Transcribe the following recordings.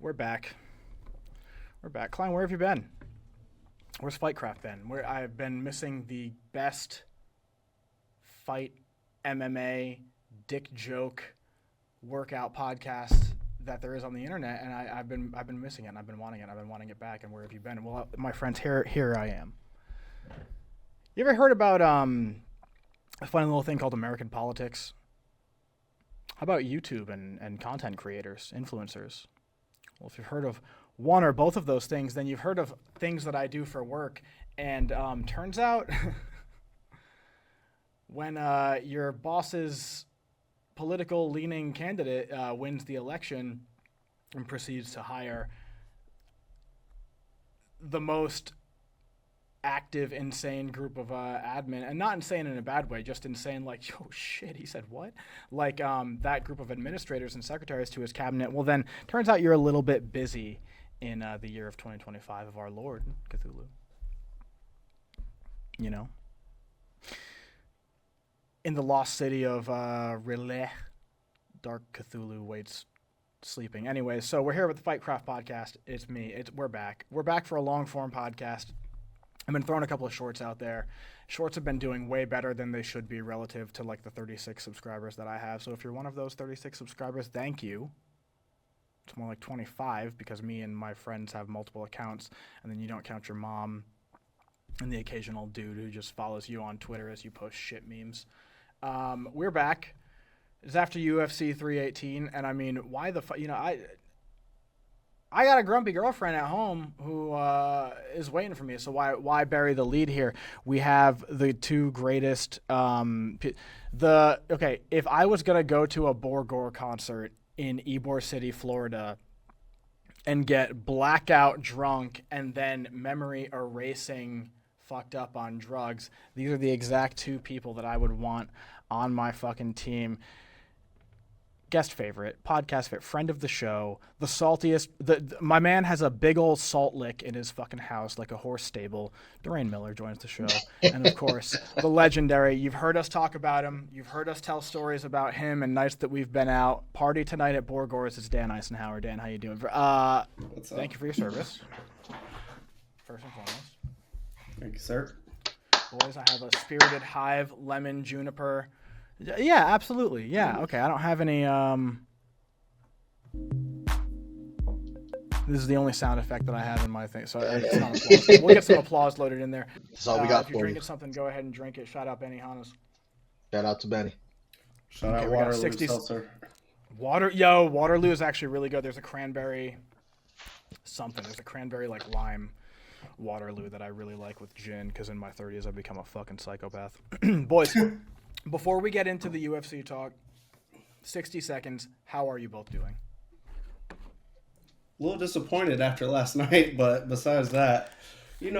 We're back. Klein, where have you been? Where's Fightcraft been? I've been missing the best fight MMA dick joke workout podcast that there is on the internet, and I've been missing it, and I've been wanting it back. And where have you been? Well, my friends, here I am. You ever heard about a funny little thing called American politics? How about YouTube and content creators, influencers? Well, if you've heard of one or both of those things, then you've heard of things that I do for work. And turns out when your boss's political leaning candidate wins the election and proceeds to hire the most active, insane group of admin, and not insane in a bad way, just insane like, oh shit, he said what? Like that group of administrators and secretaries to his cabinet. Well, then turns out you're a little bit busy in the year of 2025 of our Lord Cthulhu. You know, in the lost city of Relais, Dark Cthulhu waits sleeping. Anyway, so we're here with the Fightcraft podcast. It's me. We're back. We're back for a long form podcast. I've been throwing a couple of shorts out there. Shorts have been doing way better than they should be relative to like the 36 subscribers that I have. So if you're one of those 36 subscribers, thank you. It's more like 25 because me and my friends have multiple accounts, and then you don't count your mom and the occasional dude who just follows you on Twitter as you post shit memes. We're back. It's after UFC 318, and I mean, why the fuck? You know, I got a grumpy girlfriend at home who is waiting for me. So why bury the lead here? We have the two greatest. If I was gonna go to a Borgore concert in Ybor City, Florida, and get blackout drunk and then memory erasing fucked up on drugs, these are the exact two people that I would want on my fucking team. Guest favorite, podcast favorite, friend of the show, the saltiest. My man has a big old salt lick in his fucking house, like a horse stable. Dorain Miller joins the show, and of course, the legendary. You've heard us talk about him. You've heard us tell stories about him and nights that we've been out. Party tonight at Borgore's. It's Dan Icenhour. Dan, how you doing? Thank you for your service. First and foremost. Thank you, sir. Boys, I have a Spirited Hive lemon juniper. Yeah, absolutely. Yeah, okay. I don't have any. This is the only sound effect that I have in my thing, so it's not applause. We'll get some applause loaded in there. That's all we got if you're for drinking you. something, go ahead and drink it. Shout out Benny Hannes. Shout out to Benny. Shout out we got Waterloo 60 Seltzer. Waterloo is actually really good. There's a cranberry something. There's a cranberry like lime Waterloo that I really like with gin, because in my 30s I've become a fucking psychopath. Boys, before we get into the UFC talk, 60 seconds, how are you both doing? A little disappointed after last night, but besides that,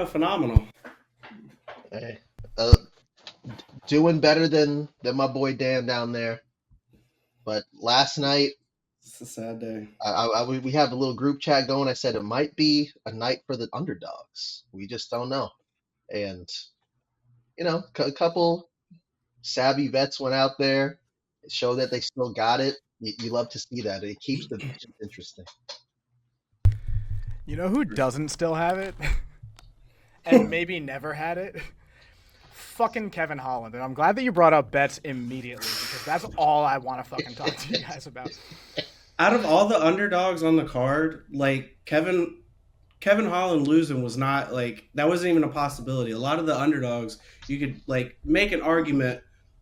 phenomenal. Hey, doing better than my boy Dan down there. But last night, It's a sad day. we have a little group chat going. I said it might be a night for the underdogs. We just don't know. And, a couple savvy vets went out there, show that they still got it. You love to see that. It keeps the matches interesting. You know who doesn't still have it? And maybe never had it? Fucking Kevin Holland. And I'm glad that you brought up bets immediately, because that's all I want to fucking talk to you guys about. Out of all the underdogs on the card, like Kevin Holland losing was not like, that wasn't even a possibility. A lot of the underdogs, you could like make an argument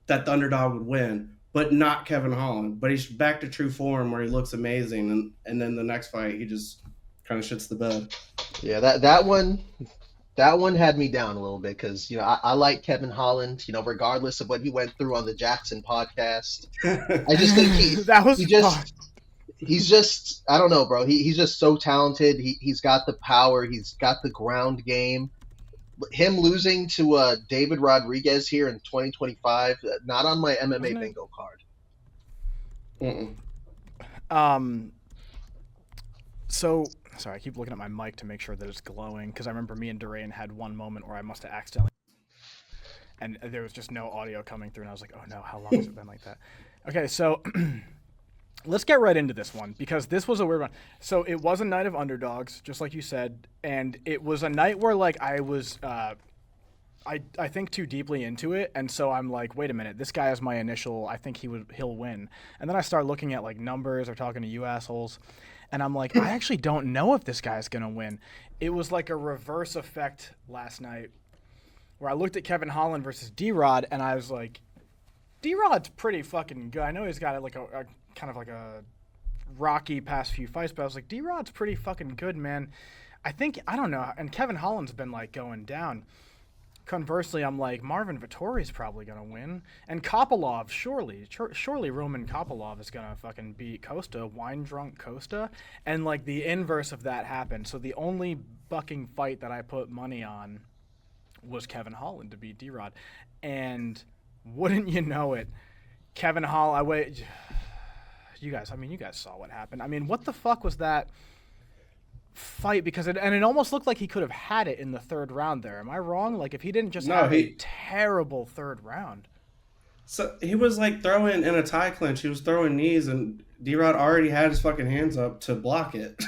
that the underdog would win, but not Kevin Holland. But he's back to true form where he looks amazing, and then the next fight he just kind of shits the bed. Yeah, that one had me down a little bit because I like Kevin Holland. Regardless of what he went through on the Jackson podcast, I just think he's just I don't know, bro. He's just so talented. He's got the power. He's got the ground game. Him losing to David Rodriguez here in 2025, not on my MMA bingo card. So, sorry, I keep looking at my mic to make sure that it's glowing, because I remember me and Dorain had one moment where I must have accidentally, and there was just no audio coming through, and I was like, oh no, how long has it been like that? Okay, so let's get right into this one because this was a weird one. So it was a night of underdogs, just like you said, and it was a night where like I was, I think too deeply into it, and so I'm like, wait a minute, this guy is my initial. I think he'll win, and then I start looking at like numbers or talking to you assholes, and I'm like, I actually don't know if this guy's gonna win. It was like a reverse effect last night, where I looked at Kevin Holland versus D-Rod, and I was like, D-Rod's pretty fucking good. I know he's got like a kind of like a rocky past few fights, but I was like, D-Rod's pretty fucking good, man. I don't know, and Kevin Holland's been like going down. Conversely, I'm like, Marvin Vettori's probably going to win. And Kopylov, surely Roman Kopylov is going to fucking beat Costa, wine-drunk Costa. And, like, the inverse of that happened. So the only fucking fight that I put money on was Kevin Holland to beat D-Rod. And wouldn't you know it, Kevin Holland, you guys saw what happened. I mean, what the fuck was that fight? Because it almost looked like he could have had it in the third round there. Am I wrong? Like, if he didn't just have a terrible third round. So he was like throwing in a tie clinch. He was throwing knees, and D-Rod already had his fucking hands up to block it.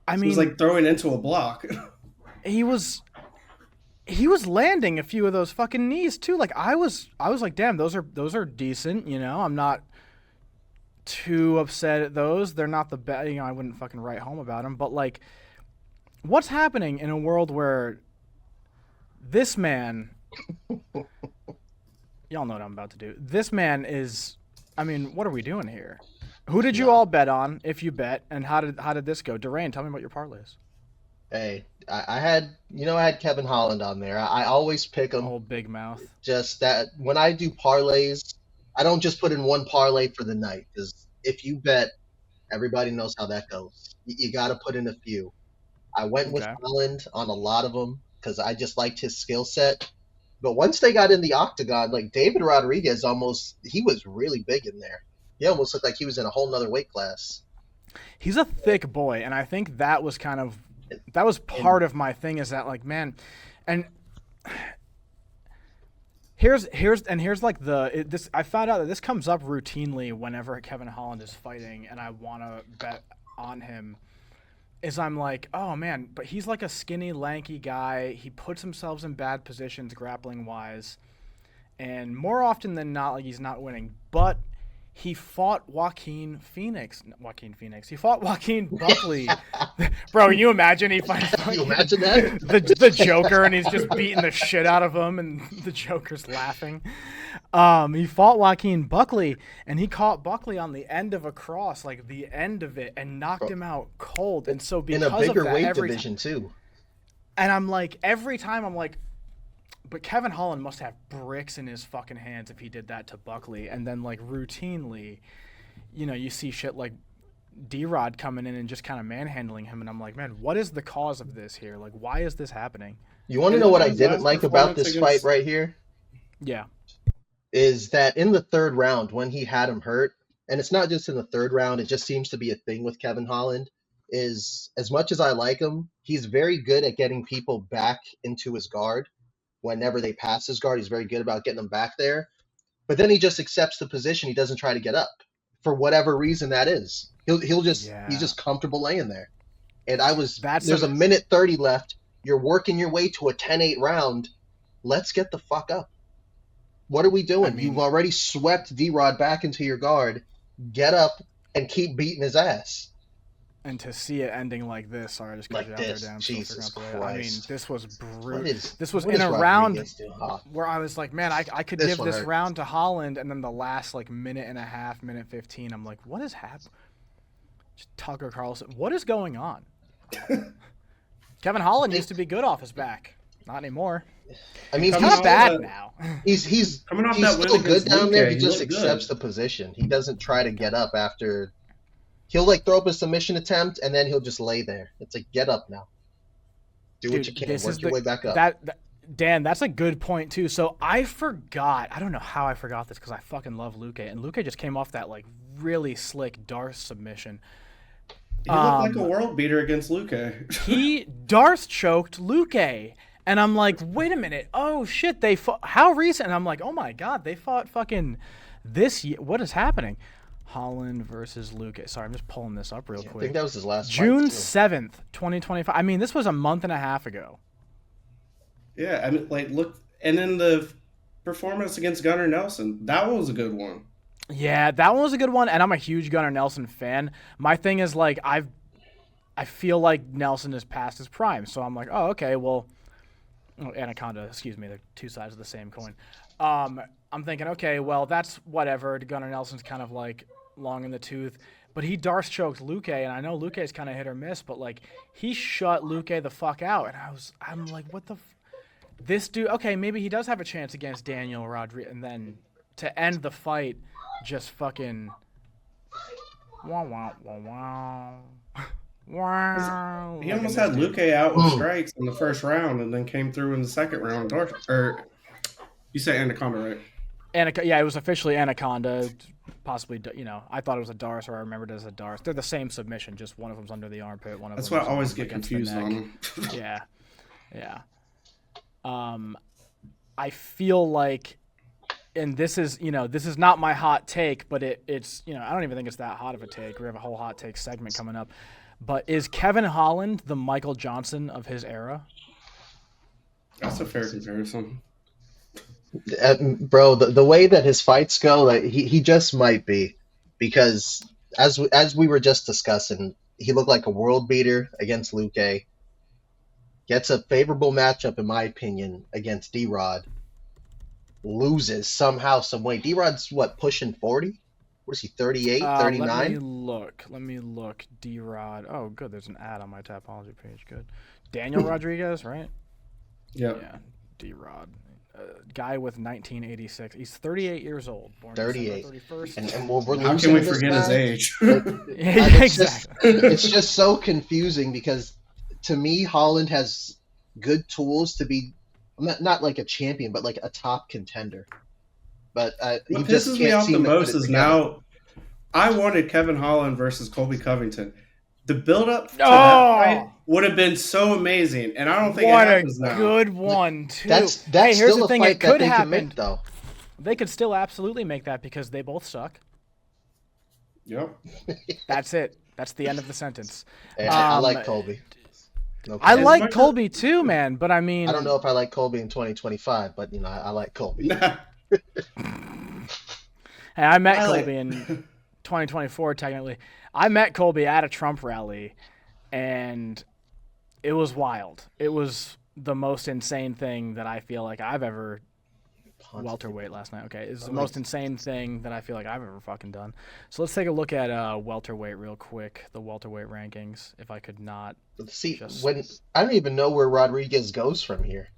I mean, he was like throwing into a block. He was landing a few of those fucking knees too. Like I was like, damn, those are decent. You know, I'm not too upset at those. They're not the best. You know, I wouldn't fucking write home about them. But like, what's happening in a world where this man, y'all know what I'm about to do. This man is, I mean, what are we doing here? Who did you all bet on, if you bet, and how did this go? Dorain, tell me about your parlays. Hey, I had Kevin Holland on there. I always pick him. Old big mouth. Just that when I do parlays, I don't just put in one parlay for the night, because if you bet, everybody knows how that goes. You got to put in a few. I went with Holland on a lot of them because I just liked his skill set. But once they got in the octagon, like David Rodriguez he was really big in there. He almost looked like he was in a whole nother weight class. He's a thick boy, and I think that was part of my thing, is that like, man, and here's like this. I found out that this comes up routinely whenever Kevin Holland is fighting, and I want to bet on him. Is I'm like, oh man, but he's like a skinny, lanky guy. He puts himself in bad positions grappling wise, and more often than not, like, he's not winning. But he fought Joaquin Phoenix. He fought Joaquin Buckley. Bro, can you imagine he fights Can you imagine that? the Joker, and he's just beating the shit out of him, and the Joker's laughing. He fought Joaquin Buckley, and he caught Buckley on the end of a cross, like the end of it, and knocked him out cold. And so because in a bigger of that, weight division too. And I'm like, every time I'm like, but Kevin Holland must have bricks in his fucking hands if he did that to Buckley. And then, like, routinely, you know, you see shit like D-Rod coming in and just kind of manhandling him. And I'm like, man, what is the cause of this here? Like, why is this happening? You want to know what I didn't like about this fight right here? Yeah. Is that in the third round when he had him hurt, and it's not just in the third round, it just seems to be a thing with Kevin Holland, is as much as I like him, he's very good at getting people back into his guard. Whenever they pass his guard, he's very good about getting them back there. But then he just accepts the position. He doesn't try to get up for whatever reason that is. He's just comfortable laying there. And there's a minute 30 left. You're working your way to a 10-8 round. Let's get the fuck up. What are we doing? You've already swept D-Rod back into your guard. Get up and keep beating his ass. And to see it ending like this, sorry, I just got like you out this, there, Dan. Jesus Christ. I mean, this was brutal. This was in a round huh? where I was like, man, I could give this round to Holland, and then the last like minute and a half, minute 15, I'm like, what is happening? Tucker Carlson, what is going on? Kevin Holland used to be good off his back, not anymore. I mean, he's kind of bad now. He's coming off he's that still good down there. He just good. accepts the position. He doesn't try to get up after. He'll like throw up a submission attempt, and then he'll just lay there. It's like, get up now. Do what you can. Work your way back up. Dan, that's a good point too. So I forgot. I don't know how I forgot this because I fucking love Luque, and Luque just came off that like really slick Darth submission. He looked like a world beater against Luque. Darth choked Luque, and I'm like, wait a minute. Oh shit, they fought. How recent? And I'm like, oh my god, they fought fucking this year. What is happening? Holland versus Luque. Sorry, I'm just pulling this up real I quick. think that was his last June fight, too. 7th, 2025. I mean, this was a month and a half ago. Yeah, I mean, like, look, and then the performance against Gunnar Nelson, that one was a good one. Yeah, that one was a good one, and I'm a huge Gunnar Nelson fan. My thing is, like, I feel like Nelson is past his prime, so I'm like, oh, okay, well, Anaconda, excuse me, they're two sides of the same coin. I'm thinking, okay, well, that's whatever. Gunnar Nelson's kind of like long in the tooth, but he Darce choked Luque, and I know Luque's kind of hit or miss, but like he shut Luque the fuck out, and I'm like, what the, this dude? Okay, maybe he does have a chance against Daniel Rodriguez, and then to end the fight, just fucking, wow, wow, wow, wow. Wow. He almost had Luque out with strikes in the first round, and then came through in the second round. Or you say Anaconda, right? Yeah, it was officially Anaconda. Possibly, I thought it was a Darce, or I remembered it as a Darce. They're the same submission, just one of them's under the armpit, one of That's them. why I always get confused on them. Yeah. I feel like, and this is not my hot take, but it's I don't even think it's that hot of a take. We have a whole hot take segment coming up. But is Kevin Holland the Michael Johnson of his era? That's a fair comparison. Bro, the way that his fights go, like, he just might be, because as we were just discussing, he looked like a world beater against Luque. Gets a favorable matchup, in my opinion, against D-Rod. Loses somehow, some way. D-Rod's what, pushing 40? What is he, 38, 39? Let me look. D-Rod. Oh, good. There's an ad on my Tapology page. Good. Daniel Rodriguez, right? Yep. Yeah. D-Rod. Guy with 1986. He's 38 years old. Born 38. December 31st. And we're How losing can we this forget guy? his age? Yeah, exactly. It's just so confusing, because to me, Holland has good tools to be not like a champion, but like a top contender. But he What just pisses can't me off seem the to put most it is together. now I wanted Kevin Holland versus Colby Covington. The build-up to that fight would have been so amazing, and I don't think What it a happens now. good one, too. That's Hey, here's still the a thing. fight It that could they can happen. make, though. They could still absolutely make that because they both suck. Yep. That's it. That's the end of the sentence. And I like Colby. No I kidding. like much as- Colby too, man. But I mean, I don't know if I like Colby in 2025, but I like Colby. Hey, I met I like- Colby in 2024, technically. I met Colby at a Trump rally, and it was wild. It was the most insane thing that I feel like I've ever welterweight last night. Okay, it's the most insane thing that I feel like I've ever fucking done. So let's take a look at welterweight real quick. The welterweight rankings. If I could not. See, Just- when I don't even know where Rodriguez goes from here.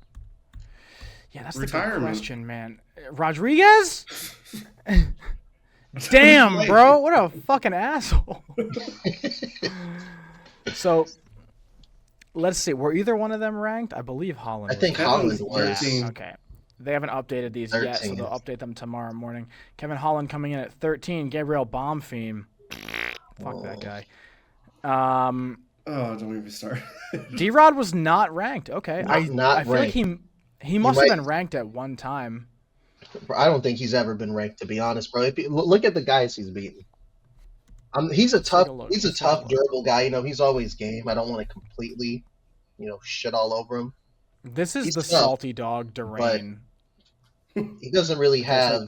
Yeah, that's the good Retirement. question, man. Rodriguez? Damn, bro. What a fucking asshole. So, let's see. Were either one of them ranked? I believe Holland. I think Kevin Holland was was. 13. Okay. They haven't updated these yet, so 13, they'll yes. update them tomorrow morning. Kevin Holland coming in at 13. Gabriel Bonfim. Fuck that guy. Oh, don't even start. D-Rod was not ranked. Okay. Not I feel like ranked. he must have might- been ranked at one time. I don't think he's ever been ranked, to be honest, bro. If you, look at the guys he's beaten. He's a Let's tough, take a look. he's a Let's take a tough, look. durable guy. He's always game. I don't want to completely, shit all over him. This is He's the tough, salty dog, Dorain. He doesn't really have.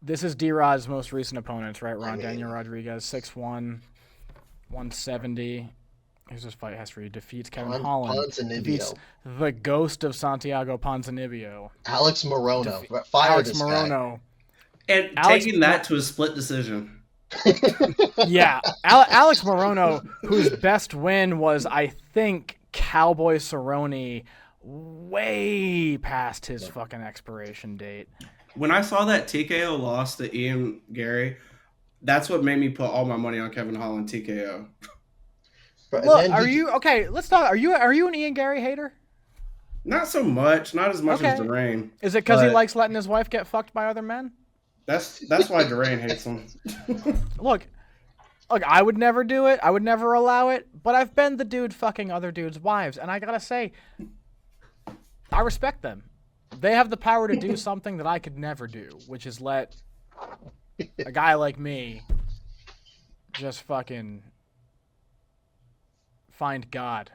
This is D-Rod's most recent opponents, right? Ron I mean- Daniel Rodriguez, 6'1", 170. Here's his fight history. Defeats Kevin Holland. Defeats Ponzinibbio, the ghost of Santiago Ponzinibbio. Alex Morono. Fire Alex this Morono. And Alex- taking that to a split decision. Yeah. Alex Morono, whose best win was, I think, Cowboy Cerrone way past his fucking expiration date. When I saw that TKO loss to Ian Gary, that's what made me put all my money on Kevin Holland TKO. But Look, then are he- you okay? Let's talk. Are you an Ian Gary hater? Not so much, not as much as Okay. Dorain. Is it because he But- likes letting his wife get fucked by other men? That's why Dorain hates him. Look, I would never do it. I would never allow it. But I've been the dude fucking other dudes' wives, and I gotta say, I respect them. They have the power to do something that I could never do, which is let a guy like me just fucking find God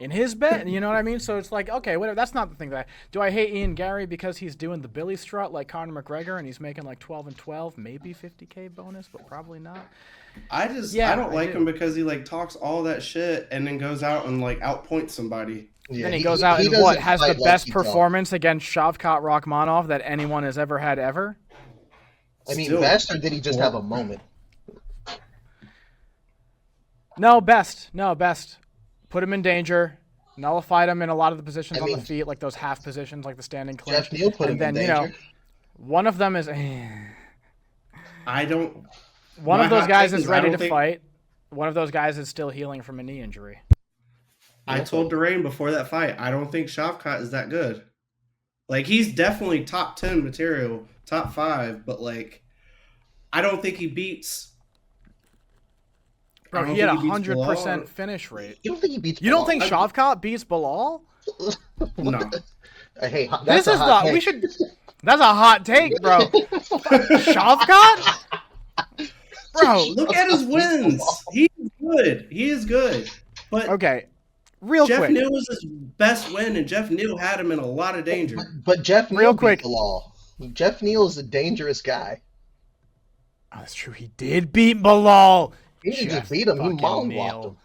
in his bed. You know what I mean? So it's like, okay, whatever. That's not the thing that do I hate Ian Gary because he's doing the Billy strut like Conor McGregor and he's making like 12 and 12, maybe 50K bonus, but probably not. I don't like him because he like talks all that shit and then goes out and like outpoints somebody. Yeah, then he goes out and what has the best performance against Shavkat Rakhmonov that anyone has ever had ever. I mean, best, or did he just have a moment? No, best. Put him in danger. Nullified him in a lot of the positions on the feet, like those half positions, like the standing clinch. Jeff Neal put him in danger. You know, one of them is. I don't. One of those guys is ready to fight. One of those guys is still healing from a knee injury. I told Dorain before that fight, I don't think Shavkat is that good. Like, he's definitely top 10 material, top 5, but like, I don't think he beats. Bro, he had 100% finish rate. You don't think he beats? You don't think Shavkat beats Bilal? No. Hey, this is the we should. That's a hot take, bro. Shavkat? Bro, look at his wins. He is good. But okay, real quick. Jeff Neal was his best win, and Jeff Neal had him in a lot of danger. But Jeff Neal beat Bilal. Jeff Neal is a dangerous guy. Oh, that's true. He did beat Bilal. He didn't just beat him. He mollywopped him.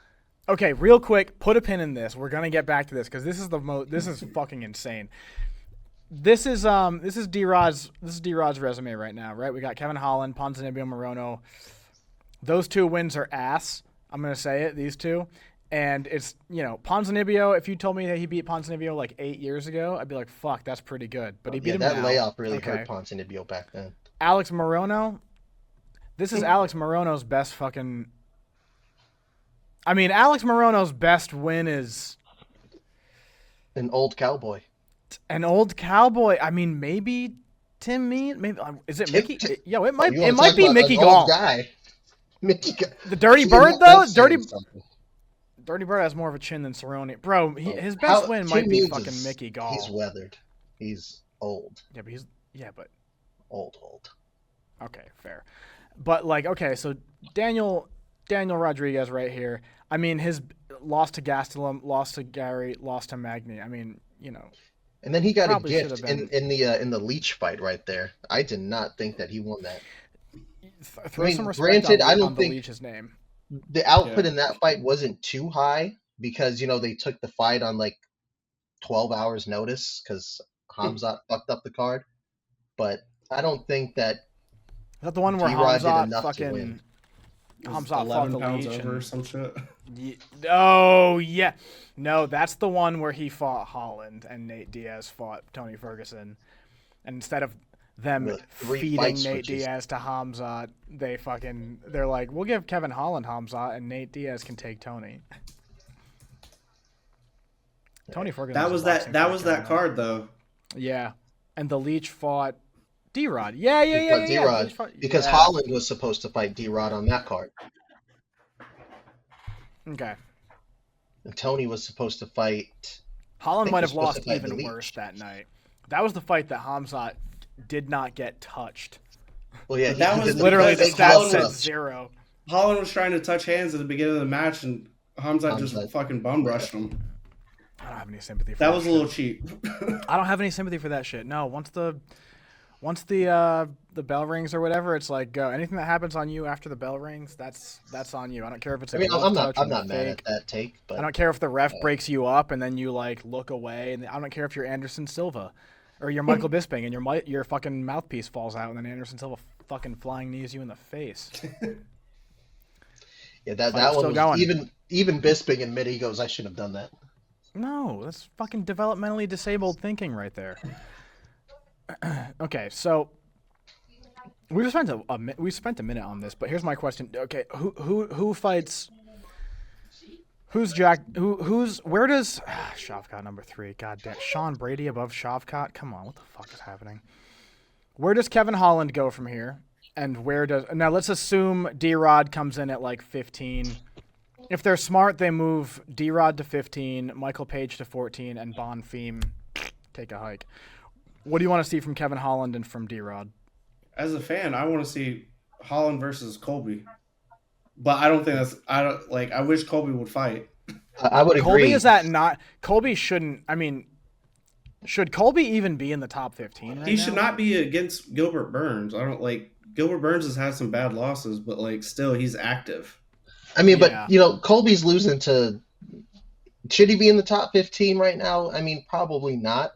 Okay, real quick, put a pin in this. We're gonna get back to this because this is This is fucking insane. This is D-Rod's resume right now, right? We got Kevin Holland, Ponzinibbio, Morono. Those 2 wins are ass. I'm gonna say it. These 2, and it's Ponzinibbio. If you told me that he beat Ponzinibbio like 8 years ago, I'd be like, fuck, that's pretty good. But he beat him. That layoff really hurt Ponzinibbio back then. Alex Morono. This is Alex Morono's best fucking. I mean, Alex Morono's best win is an old cowboy. I mean, maybe Tim Mean. Maybe is it Mickey? Yo, it might be Mickey Gall. The Dirty Bird though. Dirty Bird has more of a chin than Cerrone. Bro, his best win might be fucking Mickey Gall. He's weathered. He's old. Yeah, but old. Okay, fair. But like, okay, so Daniel Rodriguez right here. I mean, his lost to Gastelum, lost to Gary, lost to Magny. I mean, And then he got a gift in the Leach fight right there. I did not think that he won that. Throw some respect on the Leach's name. The output in that fight wasn't too high because they took the fight on like 12 hours notice because Hamzat fucked up the card. But I don't think that. Is that the one where Hamzat fucking Hamzat 11 pounds over or some shit? Oh yeah, no, that's the one where he fought Holland and Nate Diaz fought Tony Ferguson, and instead of them feeding Nate Diaz to Hamzat, they're like, we'll give Kevin Holland Hamzat and Nate Diaz can take Tony. Tony Ferguson. That was that card though. Yeah, and the Leach fought D-Rod. Yeah. D-Rod because Holland was supposed to fight D-Rod on that card. Okay. And Tony was supposed to fight. Holland might have lost even worse that night. That was the fight that Hamzat did not get touched. Well, yeah, that was literally the stat said 0. Holland was trying to touch hands at the beginning of the match, and Hamzat just fucking bum rushed him. I don't have any sympathy for that. That was a little cheap. I don't have any sympathy for that shit. No, once the bell rings or whatever, it's like go. Anything that happens on you after the bell rings, that's on you. I don't care if it's. I'm not mad at that take, but I don't care if the ref breaks you up and then you like look away, and I don't care if you're Anderson Silva, or you're Michael Bisping and your fucking mouthpiece falls out and then Anderson Silva fucking flying knees you in the face. Yeah, that one was even Bisping admitted he goes, I shouldn't have done that. No, that's fucking developmentally disabled thinking right there. Okay, so we just spent a minute on this, but here's my question. Okay, who fights? Who's Jack? Where does Shavkat number 3? God damn, Sean Brady above Shavkat? Come on, what the fuck is happening? Where does Kevin Holland go from here? And now? Let's assume D-Rod comes in at like 15. If they're smart, they move D-Rod to 15, Michael Page to 14, and Bonfim take a hike. What do you want to see from Kevin Holland and from D-Rod? As a fan, I want to see Holland versus Colby. but I don't think that's. I don't like. I wish Colby would fight. I would Colby agree. is at not. Colby shouldn't. I mean, should Colby even be in the top 15 right He now? should not be against Gilbert Burns. I don't like. Gilbert Burns has had some bad losses, but like still, he's active. I mean, Yeah. but you know, Colby's losing to. Should he be in the top 15 right now? I mean, probably not.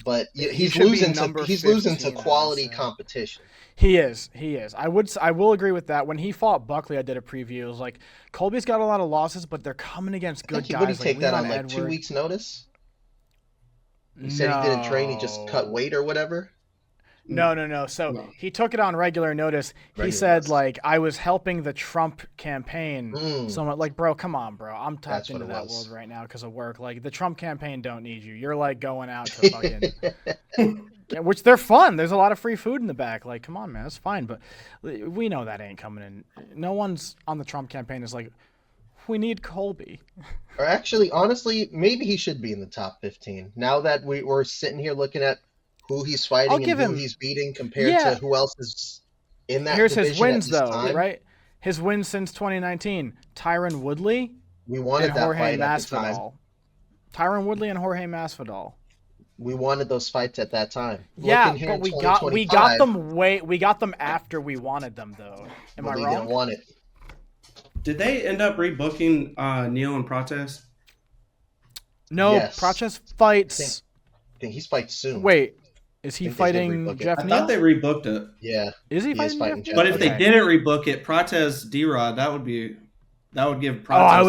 But he's should be losing to number he's losing to 15, I would quality say. competition. He is. I will agree with that. When he fought Buckley, I did a preview. It was like Colby's got a lot of losses, but they're coming against good Would he guys. take like that Leon on like Edwards. 2 weeks' notice? He said he didn't train; he just cut weight or whatever. No. So No. he took it on regular notice. He Regular said, notice. like, I was helping the Trump campaign. Mm. So I'm like, bro, come on, bro. I'm That's tapped what into it that was. world right now because of work. Like, the Trump campaign don't need you. You're, like, going out to fucking... Which they're fun. There's a lot of free food in the back. Like, come on, man. That's fine. But we know that ain't coming in. No one's on the Trump campaign is like, we need Colby. Or actually, honestly, maybe he should be in the top 15. Now that we're sitting here looking at who he's fighting I'll and give who him- he's beating compared Yeah. to who else is in that Here's division his wins, at this though, time. right? His wins since 2019. Tyron Woodley We wanted and that Jorge fight at the time. Masvidal. Tyron Woodley and Jorge Masvidal. We wanted those fights at that time. Yeah, Looking here but in we got 2025, we got them after we wanted them, though. Am but I we wrong? didn't want it. Did they end up rebooking Neil and Protest? No, Yes. Prochas fights. I think he's fighting soon. Wait, is he I think they did fighting rebook it. Jeff I Neal? thought they rebooked it. Yeah. Is he he is fighting fighting Jeff? Jeff But if Okay. they didn't rebook it, Protest D-Rod, that would give Oh, Protest. I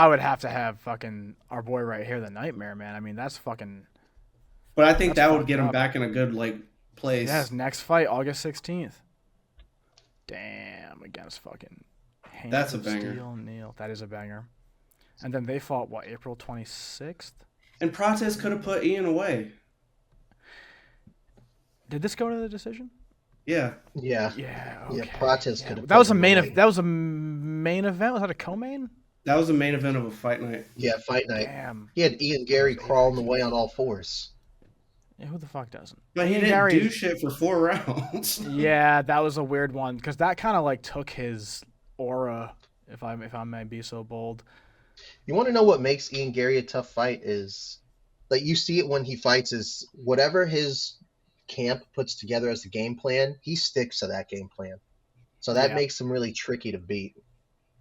would have to have fucking our boy right here, the Nightmare, man. I mean, that's fucking. But I think That's that would fucked get him up. back in a good place. Yeah, his next fight, August 16th. Damn, against fucking. Hands That's a of banger. Steel Neal. That is a banger. And then they fought what, April 26th? And Protest could have put Ian away. Did this go to the decision? Yeah. Yeah. Yeah. Yeah, Okay. Protest could have That was a put him main. away. That was a main event. Was that a co-main? That was the main event of a fight night. Yeah, fight night. Damn. He had Ian Gary crawling away on all fours. Yeah, who the fuck doesn't? But he Ian didn't Gary- do shit for 4 rounds. Yeah, that was a weird one because that kind of like took his aura, if I may be so bold. You want to know what makes Ian Gary a tough fight is, like, you see it when he fights, is whatever his camp puts together as the game plan, he sticks to that game plan. So that Yeah. makes him really tricky to beat.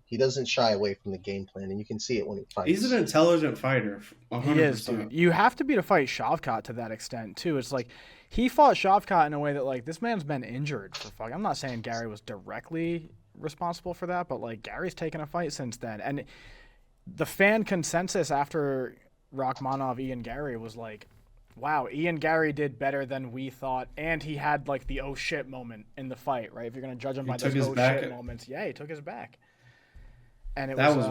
He doesn't shy away from the game plan, and you can see it when he fights. He's an intelligent fighter. 100%. He is, dude. You have to be to fight Shavkat to that extent too. It's like he fought Shavkat in a way that like this man's been injured for fuck. I'm not saying Gary was directly responsible for that, but like Gary's taken a fight since then, and the fan consensus after Rachmanov Ian Gary was like, wow, Ian Gary did better than we thought, and he had like the oh shit moment in the fight, right? If you're gonna judge him He by took those his oh back. shit moments, yeah, he took his back, and it That was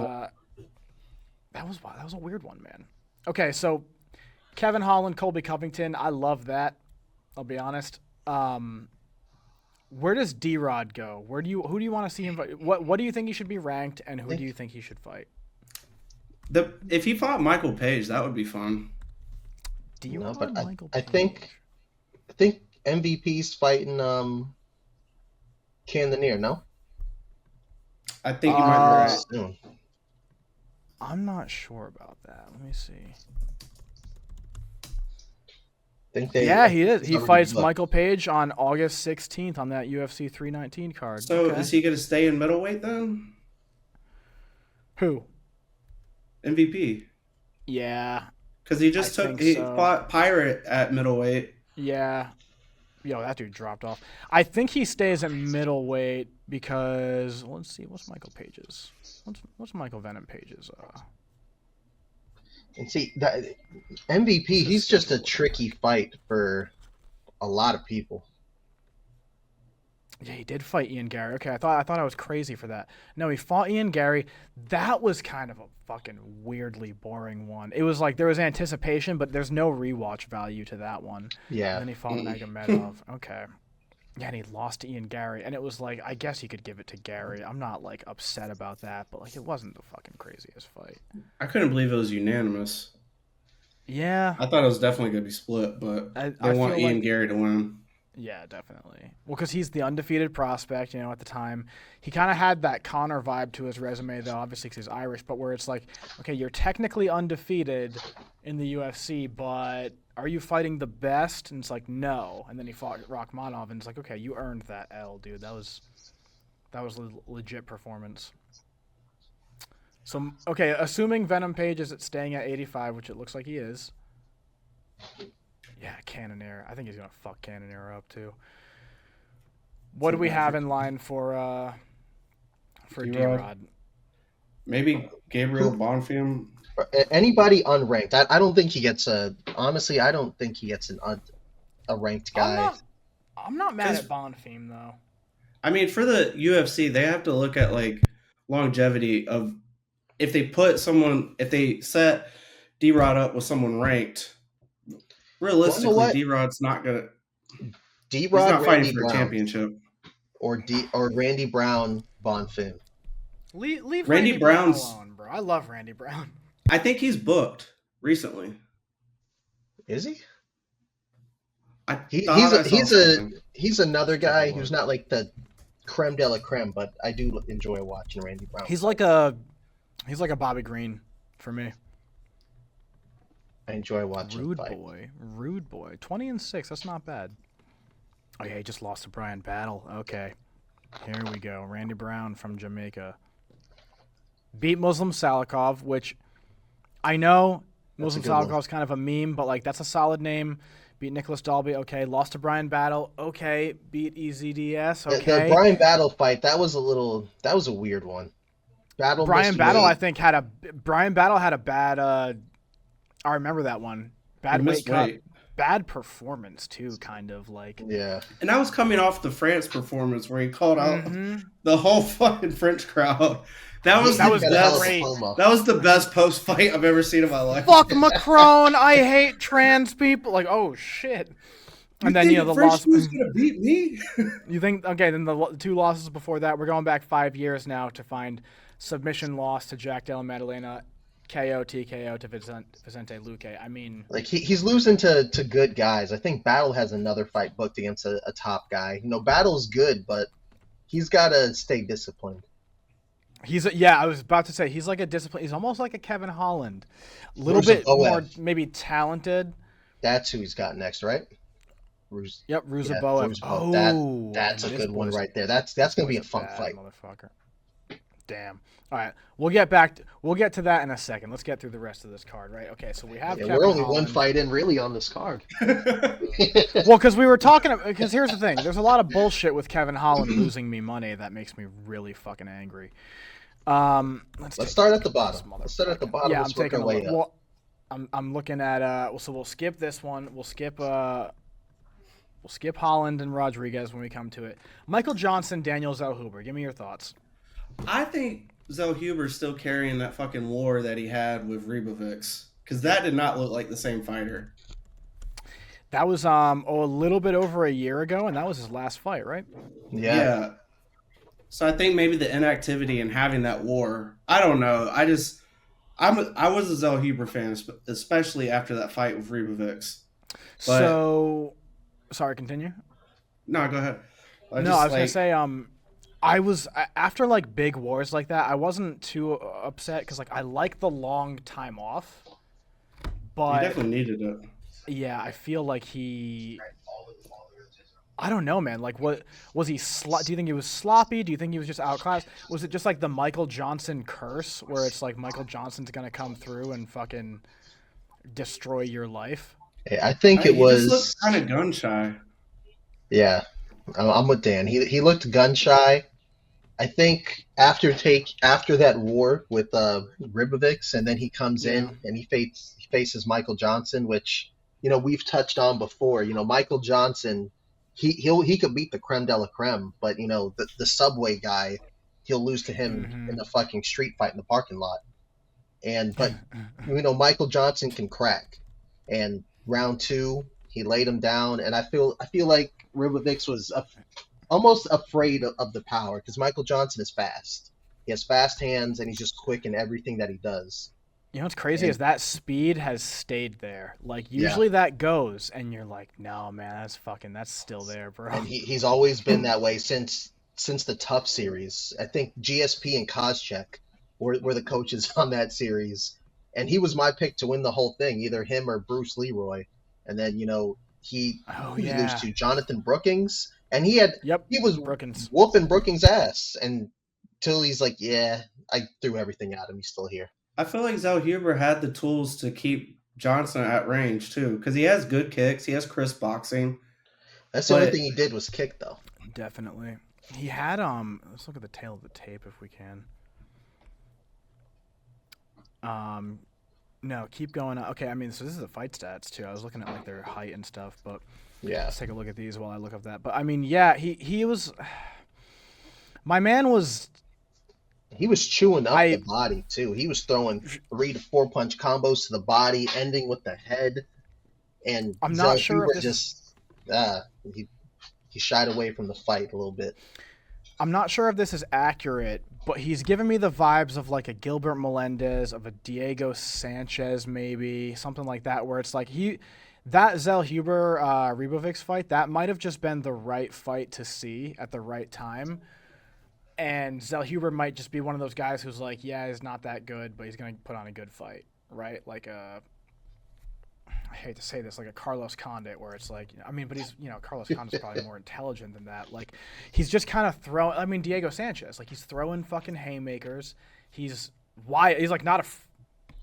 that was a weird one, man. Okay, so Kevin Holland, Colby Covington, I love that. I'll be honest. Where does D-Rod go? Who do you want to see him fight? What do you think he should be ranked, and who do you think he should fight? If he fought Michael Page, that would be fun. No, D-Rod, but Michael I Page? think MVP's fighting Cannonier, no? I think he might be right. Soon. I'm not sure about that. Let me see. Think they, Yeah, he is. He already fights booked. Michael Page on August 16th on that UFC 319 card. So Okay. is he going to stay in middleweight then? Who? MVP. Yeah. Because he just I took think so. fought Pirate at middleweight. Yeah. Yo, that dude dropped off. I think he stays at middleweight because let's see, what's Michael Page's? What's Michael Venom Page's? And see, that MVP, he's just a tricky fight for a lot of people. Yeah, he did fight Ian Gary. Okay, I thought I was crazy for that. No, he fought Ian Gary. That was kind of a fucking weirdly boring one. It was like there was anticipation, but there's no rewatch value to that one. Yeah. And then he fought Magomedov. Okay. Yeah, and he lost to Ian Gary, and it was like I guess you could give it to Gary. I'm not like upset about that, but like it wasn't the fucking craziest fight. I couldn't believe it was unanimous. Yeah. I thought it was definitely going to be split, but I they want feel Ian like- Gary to win. Yeah, definitely. Well, because he's the undefeated prospect, at the time. He kind of had that Connor vibe to his resume, though, obviously because he's Irish, but where it's like, okay, you're technically undefeated in the UFC, but are you fighting the best? And it's like, no. And then he fought Rachmanov, and it's like, okay, you earned that L, dude. That was a legit performance. So, okay, assuming Venom Page is staying at 85, which it looks like he is. Yeah, Cannoneer. I think he's going to fuck Cannoneer up, too. What do we have in line for D-Rod? Maybe Gabriel Bonfim. Anybody unranked. I don't think he gets honestly, I don't think he gets a ranked guy. I'm not mad at Bonfim, though. I mean, for the UFC, they have to look at, like, longevity of if they set D-Rod up with someone ranked, realistically, D-Rod's not gonna. D-Rod, he's not Randy fighting for Brown, a championship. or Randy Brown, Bonfim. Leave Randy Brown's alone, bro. I love Randy Brown. I think he's booked recently. Is he? He's another guy who's not like the creme de la creme, but I do enjoy watching Randy Brown. He's like a Bobby Green for me. I enjoy watching. Rude boy. 20-6. That's not bad. Oh yeah, he just lost to Brian Battle. Okay, here we go. Randy Brown from Jamaica beat Muslim Salikov, which I know Muslim Salikov's kind of a meme, but like that's a solid name. Beat Nicholas Dalby. Okay, lost to Brian Battle. Okay, beat EZDS. Okay, the Brian Battle fight that was a weird one. Brian Battle, I think had a bad. I remember that one. Bad weight cut. Bad performance too, kind of like. Yeah. And that was coming off the France performance where he called out the whole fucking French crowd. That was great. That was the best post fight I've ever seen in my life. Fuck Macron! I hate trans people. Like, oh shit. And then the loss was gonna beat me. You think? Okay, then the two losses before that. We're going back 5 years now to find submission loss to Jack Della Maddalena. KO, TKO to Vicente Luque. I mean, like he's losing to good guys. I think Battle has another fight booked against a top guy. Battle's good, but he's got to stay disciplined. I was about to say he's like a discipline. He's almost like a Kevin Holland, a little bit more maybe talented. That's who he's got next, right? Ruzaboev. Oh, that's a good one right there. That's gonna be a fun fight, motherfucker. Damn. All right, we'll get to that in a second. Let's get through the rest of this card, right? Okay, so we have. We're only one fight in, really, on this card. Well, because we were talking. Because here's the thing: there's a lot of bullshit with Kevin Holland losing me money that makes me really fucking angry. Let's start at the bottom. Let's start at the bottom. Yeah, I'm taking a look. Well, I'm looking at. So we'll skip this one. We'll skip Holland and Rodriguez when we come to it. Michael Johnson, Daniel Zellhuber. Give me your thoughts. I think Zellhuber's still carrying that fucking war that he had with Ribovics, because that did not look like the same fighter. That was a little bit over a year ago, and that was his last fight, right? Yeah. So I think maybe the inactivity and having that war. I don't know. I was a Zellhuber fan, especially after that fight with Ribovics. So, sorry, continue. No, go ahead. I was gonna say I was after like big wars like that. I wasn't too upset because like I like the long time off, but he definitely needed it. Yeah, I feel like I don't know, man. Like, what was he? Do you think he was sloppy? Do you think he was just outclassed? Was it just like the Michael Johnson curse, where it's like Michael Johnson's gonna come through and fucking destroy your life? I think it was. He just looked kind of gun shy. Yeah. I'm with Dan. He looked gun shy. I think after that war with Ribovics, and then he comes in and he faces Michael Johnson, which we've touched on before. Michael Johnson, he could beat the creme de la creme, but the subway guy, he'll lose to him in a fucking street fight in the parking lot. But Michael Johnson can crack, and round 2 he laid him down, and I feel like Ribovics was almost afraid of the power, because Michael Johnson is fast. He has fast hands, and he's just quick in everything that he does. You know what's crazy is that speed has stayed there. Like Yeah. usually that goes, and you're like, no man, that's still there, bro. And he's always been that way since the Tough series. I think GSP and Koscheck were the coaches on that series, and he was my pick to win the whole thing, either him or Bruce Leroy. And then who did he lose to? Jonathan Brookings, and he was Brookins. whooping Brookings' ass, and till he's like, yeah, I threw everything at him. He's still here. I feel like Zellhuber had the tools to keep Johnson at range too, because he has good kicks. He has crisp boxing. That's the only thing he did was kick, though. Definitely. He had let's look at the tail of the tape if we can. No, keep going. Okay, I mean, so this is the fight stats too. I was looking at like their height and stuff, but yeah, let's take a look at these while I look up that. But I mean, yeah, he was. My man was. He was chewing up the body too. He was throwing 3 to 4 punch combos to the body, ending with the head. And I'm not sure if he shied away from the fight a little bit. I'm not sure if this is accurate, but he's giving me the vibes of like a Gilbert Melendez, of a Diego Sanchez, maybe something like that, where it's like that Zellhuber Ribovics fight, that might have just been the right fight to see at the right time. And Zellhuber might just be one of those guys who's like, yeah, he's not that good, but he's going to put on a good fight, right? Like I hate to say this, like a Carlos Condit, where it's like, I mean, but he's, Carlos Condit's probably more intelligent than that. Like, he's just kind of throwing, I mean, Diego Sanchez, like, he's throwing fucking haymakers. He's like not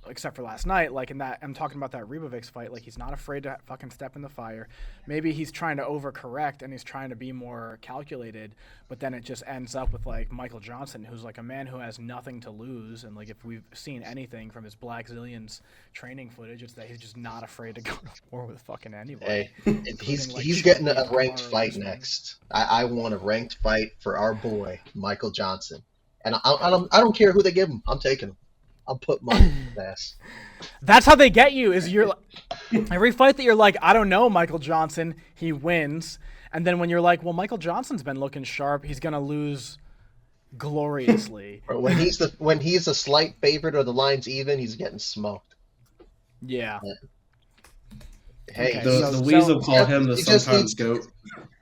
except for last night, like in that, I'm talking about that Ribovics fight, like he's not afraid to fucking step in the fire. Maybe he's trying to overcorrect and he's trying to be more calculated, but then it just ends up with like Michael Johnson, who's like a man who has nothing to lose. And like, if we've seen anything from his Black Zillions training footage, it's that he's just not afraid to go to war with fucking anybody. Hey, he's getting a ranked fight next. I want a ranked fight for our boy, Michael Johnson. And I don't care who they give him. I'm taking him. I'll put money in his ass. That's how they get you. Is every fight that you're like, I don't know, Michael Johnson, he wins, and then when you're like, well, Michael Johnson's been looking sharp, he's gonna lose gloriously. when he's a slight favorite or the line's even, he's getting smoked. Yeah. Hey, okay, the Weasel called him the sometimes goat.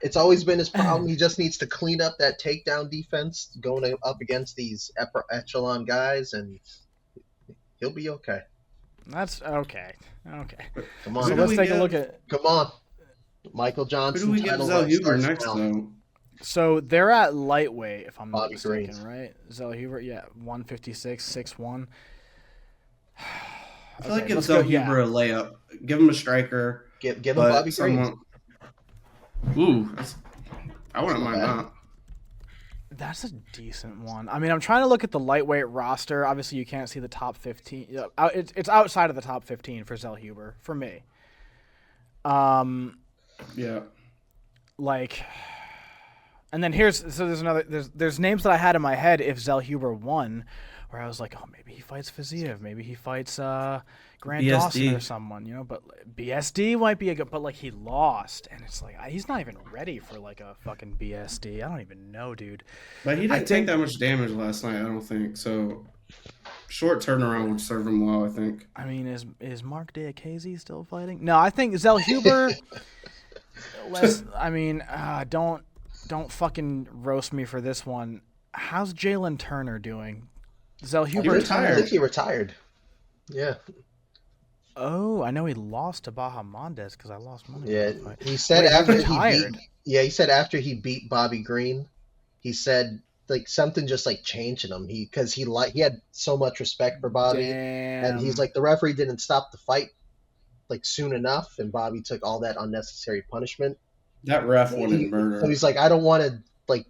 It's always been his problem. He just needs to clean up that takedown defense going up against these upper echelon guys, and he'll be okay. That's okay. Okay. Come on. So let's take a look at. Come on. Michael Johnson. Who do we get Zellhuber next, though? So they're at lightweight, if I'm not Bobby mistaken, Green. Right? Zellhuber, yeah, 156, 6'1". I feel like give Zellhuber a layup. Give him a striker. Give him Bobby Green. Ooh, I wouldn't mind that. That's a decent one. I mean, I'm trying to look at the lightweight roster. Obviously, you can't see the top 15. It's outside of the top 15 for Zellhuber, for me. Yeah. Like, and then there's names that I had in my head if Zellhuber won, where I was like, oh, maybe he fights Fiziev, maybe he fights Grant BSD. Dawson or someone, but BSD might be a good, but like he lost, and it's like he's not even ready for like a fucking BSD. I don't even know, dude. But he didn't take that much damage last night, I don't think. So short turnaround would serve him well, I think. I mean, is Mark Diakiese still fighting? No, I think Zellhuber. Don't fucking roast me for this one. How's Jalen Turner doing? Zellhuber I think he retired. Yeah. Oh, I know he lost to Bahamondes because I lost money. Yeah, he said he said after he beat Bobby Green, he said like something just like changed in him. He had so much respect for Bobby, and he's like the referee didn't stop the fight like soon enough, and Bobby took all that unnecessary punishment. That ref wanted murder. So he's like, I don't want to like.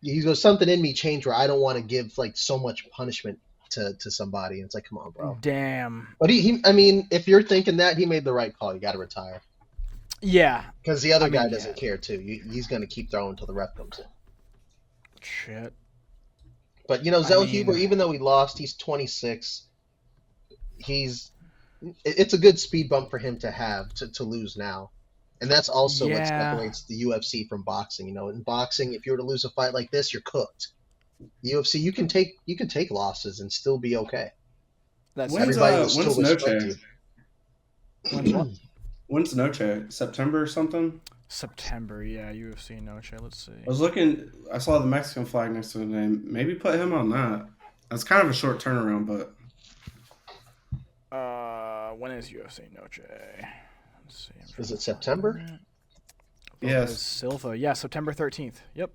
He goes, something in me changed where I don't want to give like so much punishment to somebody. And it's like, come on, bro. Damn. But I mean, if you're thinking that, he made the right call. You got to retire. Yeah. Because the other guy doesn't care too. He's going to keep throwing until the ref comes in. Shit. But Zellhuber, even though he lost, he's 26. It's a good speed bump for him to have to lose now. And that's also what separates the UFC from boxing. In boxing, if you were to lose a fight like this, you're cooked. UFC, you can take losses and still be okay. That's Everybody will still when's respect Noche? when's what? When's Noche? September or something? September, yeah, UFC Noche. Let's see. I was looking. I saw the Mexican flag next to the name. Maybe put him on that. That's kind of a short turnaround, but When is UFC Noche? Let's see. Is it September? yes. Silva. Yeah, September 13th. Yep.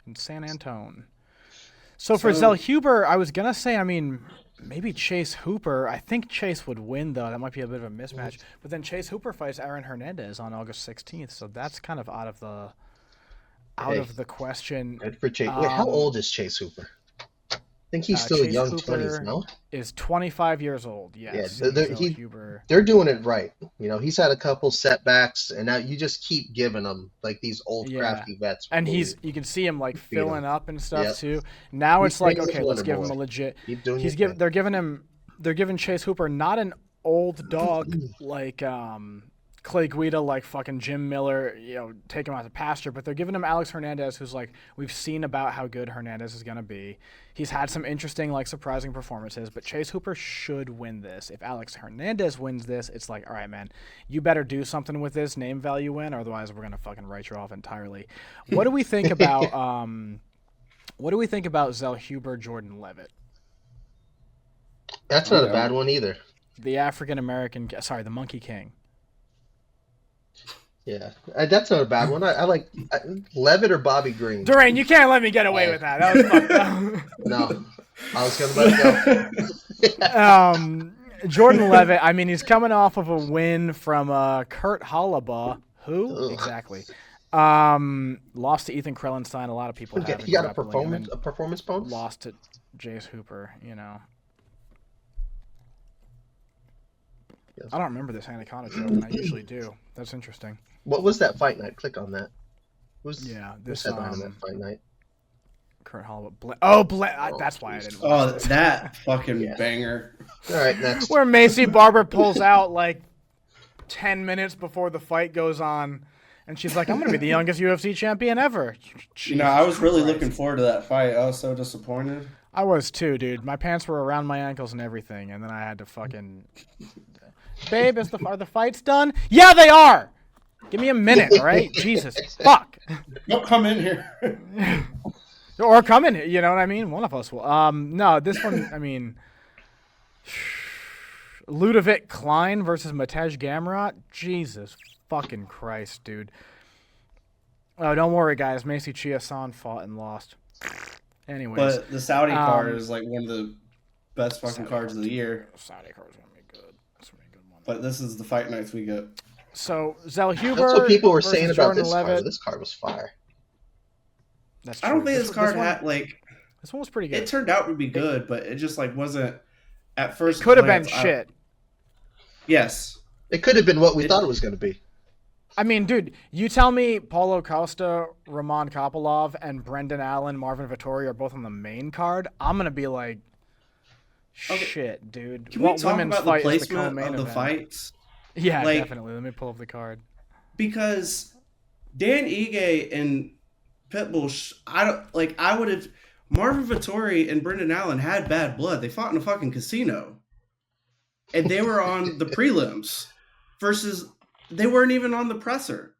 In San Antone. So for Zell Huber, I was going to say, I mean, maybe Chase Hooper. I think Chase would win, though. That might be a bit of a mismatch. But then Chase Hooper fights Aaron Hernandez on August 16th, so that's kind of out of the question. Good for Chase. Wait, how old is Chase Hooper? I think he's still Chase young Hooper 20s, no? Is 25 years old, yes. Yeah, Huber. they're doing it right. You know, he's had a couple setbacks, and now you just keep giving him like these old crafty vets. And you can see him like filling up and stuff too. Now He's it's like, bringing okay, the let's give him boy. a legit. Keep doing your thing. They're giving Chase Hooper not an old dog like Clay Guida, like fucking Jim Miller, take him out to pasture, but they're giving him Alex Hernandez, who's like, we've seen about how good Hernandez is going to be. He's had some interesting, like, surprising performances, but Chase Hooper should win this. If Alex Hernandez wins this, it's like, all right, man, you better do something with this name value win, or otherwise we're going to fucking write you off entirely. What do we think about Zell Huber, Jordan Levitt? That's not a bad one either. The the Monkey King. Yeah, that's not a bad one. I like Levitt or Bobby Green. Dorain, you can't let me get away with that. That was fucked up. No, I was gonna let it go. Jordan Levitt. I mean, he's coming off of a win from Kurt Hollabaugh. Who exactly? Lost to Ethan Krellenstein. A lot of people have. He got a performance bonus. Lost to Chase Hooper. Yes. I don't remember this Anaconda joke, and I usually do. That's interesting. What was that fight night? Click on that. This headline on that fight night. Kurt Hollabaugh. That's why I didn't. Oh, that fucking banger! All right, next. Where Macy Barber pulls out like 10 minutes before the fight goes on, and she's like, "I'm gonna be the youngest UFC champion ever." I was really looking forward to that fight. I was so disappointed. I was too, dude. My pants were around my ankles and everything, and then I had to fucking. Babe, are the fights done? Yeah, they are. Give me a minute, all right? Jesus, fuck. Don't come in here. Or come in here. You know what I mean? One of us will. No, this one. I mean, Ludovic Klein versus Matej Gamrot. Jesus fucking Christ, dude. Oh, don't worry, guys. Macy Chiasson fought and lost. Anyways, but the Saudi card is like one of the best fucking cards of the year. Saudi card's gonna be good. That's gonna be a good one. But this is the fight nights we get. So Zell Huber. That's what people were saying about Jordan this Levitt. card. This card was fire. That's true. I don't think this card had This one was pretty good. It turned out to be good, but it just like wasn't at first. Could have been shit. Yes. It could have been what we thought it was going to be. I mean, dude, you tell me Paulo Costa, Roman Kopylov, and Brendan Allen, Marvin Vettori are both on the main card. I'm gonna be like, shit, dude. Can we talk about the placement of the fights? Yeah, definitely. Let me pull up the card. Because Dan Ige and Pitbull, I would have. Marvin Vettori and Brendan Allen had bad blood. They fought in a fucking casino, and they were on the prelims versus. They weren't even on the presser.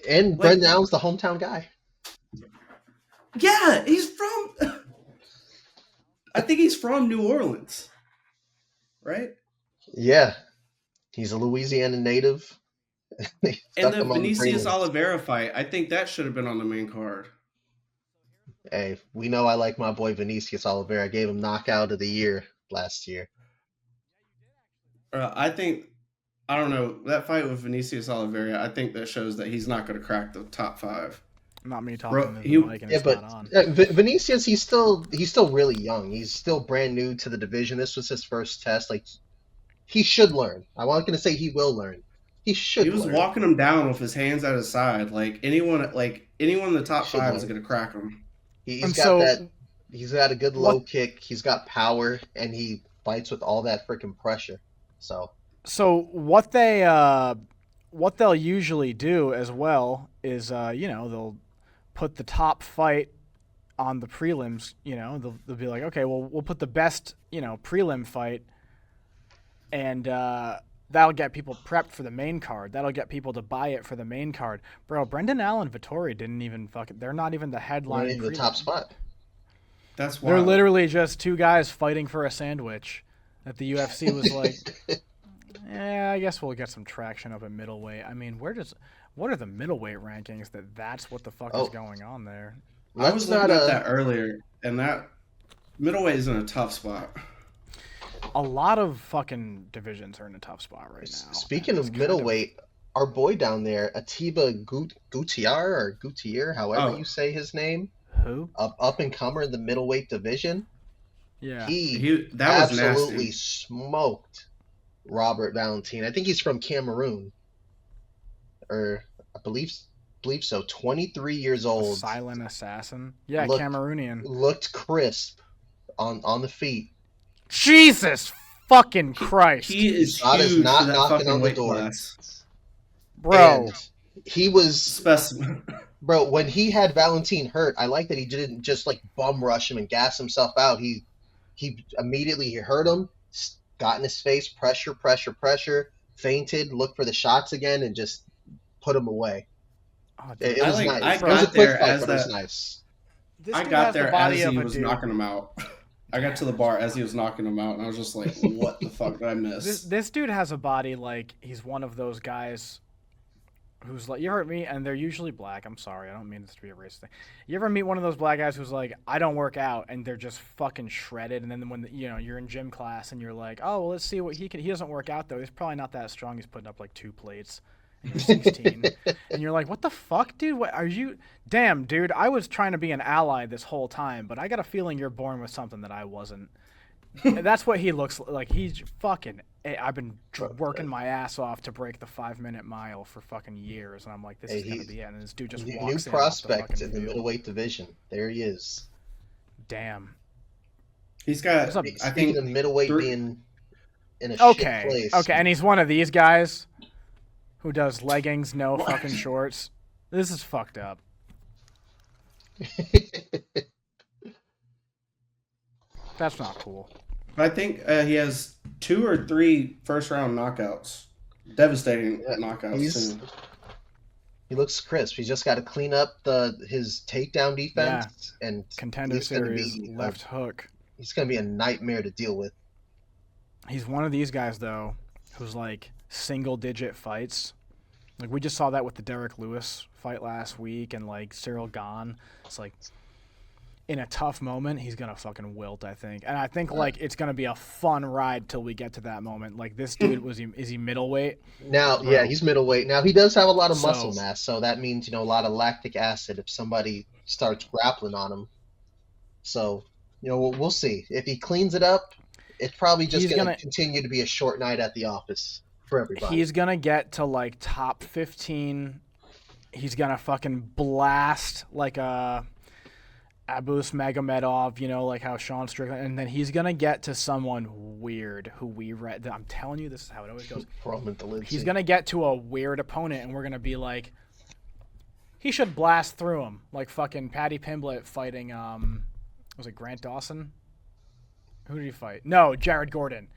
And Brendan Allen's the hometown guy. Yeah, he's from. I think he's from New Orleans, right? Yeah, he's a Louisiana native. And the Vinicius Oliveira fight, I think that should have been on the main card. Hey, we know I like my boy Vinicius Oliveira. I gave him knockout of the year last year. I don't know. That fight with Vinicius Oliveira, I think that shows that he's not going to crack the top 5. Not me talking to the mic and it's not on. Vinicius, he's still really young. He's still brand new to the division. This was his first test. Like, he should learn. I'm not going to say he will learn. He should. He was walking him down with his hands at his side. Like anyone in the top 5 is going to crack him. He's got a good low kick. He's got power, and he fights with all that freaking pressure. So what they'll usually do as well is they'll put the top fight on the prelims. They'll be like, okay, well, we'll put the best prelim fight and that'll get people prepped for the main card. That'll get people to buy it for the main card. Bro, Brendan Allen, Vettori didn't even fucking. They're not even the headline. Not even the top spot. That's They're wild. literally just two guys fighting for a sandwich. That the UFC was like, yeah, I guess we'll get some traction up at middleweight. I mean, what are the middleweight rankings that's what the fuck is going on there? I was looking at that earlier, and that middleweight is in a tough spot. A lot of fucking divisions are in a tough spot right now. Speaking of middleweight, our boy down there, Atiba Gutierrez, however you say his name, who? Up and comer in the middleweight division. Yeah, that was absolutely smoked Robert Valentin. I think he's from Cameroon, or I believe so. 23 years old. A silent assassin. Yeah, Cameroonian. Looked crisp on the feet. Jesus fucking Christ! He is God huge is not for that knocking on the weight door, class. Bro. And he was specimen. Bro, when he had Valentin hurt, I like that he didn't just like bum rush him and gas himself out. He immediately hurt him, got in his face, pressure, fainted, looked for the shots again, and just put him away. Oh, it was nice. I It was a quick fight, but it was nice. I got there as he was knocking him out. I got to the bar as he was knocking him out, and I was just like, what the fuck did I miss? This dude has a body like he's one of those guys who's like, you ever meet, and they're usually black. I'm sorry, I don't mean this to be a racist thing. You ever meet one of those black guys who's like, I don't work out, and they're just fucking shredded, and then when you're in gym class and you're like, oh, well, let's see what he doesn't work out though. He's probably not that strong. He's putting up like 2 plates. And you're 16, and you're like, what the fuck, dude? What are you? Damn, dude, I was trying to be an ally this whole time, but I got a feeling you're born with something that I wasn't. And that's what he looks like. He's fucking. I've been working my ass off to break the 5-minute mile for fucking years, and I'm like, this is gonna be it. And this dude just walks new in prospect in the middleweight division. There he is. Damn. He's got. I think the middleweight being in a shit place. Okay, and he's one of these guys who does leggings, no fucking shorts. This is fucked up. That's not cool. I think he has 2 or 3 first-round knockouts. Devastating knockouts, too. He looks crisp. He's just got to clean up his takedown defense. And Contender Series left hook. He's going to be a nightmare to deal with. He's one of these guys, though, who's like single-digit fights. Like, we just saw that with the Derek Lewis fight last week, and like Cyril Gahn. It's like, in a tough moment, he's gonna fucking wilt, I think. And I think like it's gonna be a fun ride till we get to that moment. Like, this dude is he middleweight? Now, yeah, he's middleweight. Now he does have a lot of muscle mass, so that means a lot of lactic acid if somebody starts grappling on him. So we'll see if he cleans it up. It's probably just gonna continue to be a short night at the office for everybody. He's gonna get to like top 15. He's gonna fucking blast like a Abus Magomedov, like how Sean Strickland, and then he's gonna get to someone weird who we read. I'm telling you, this is how it always goes. He's gonna get to a weird opponent, and we're gonna be like, he should blast through him, like fucking Paddy Pimblett fighting. Was it Grant Dawson? Who did he fight? No, Jared Gordon.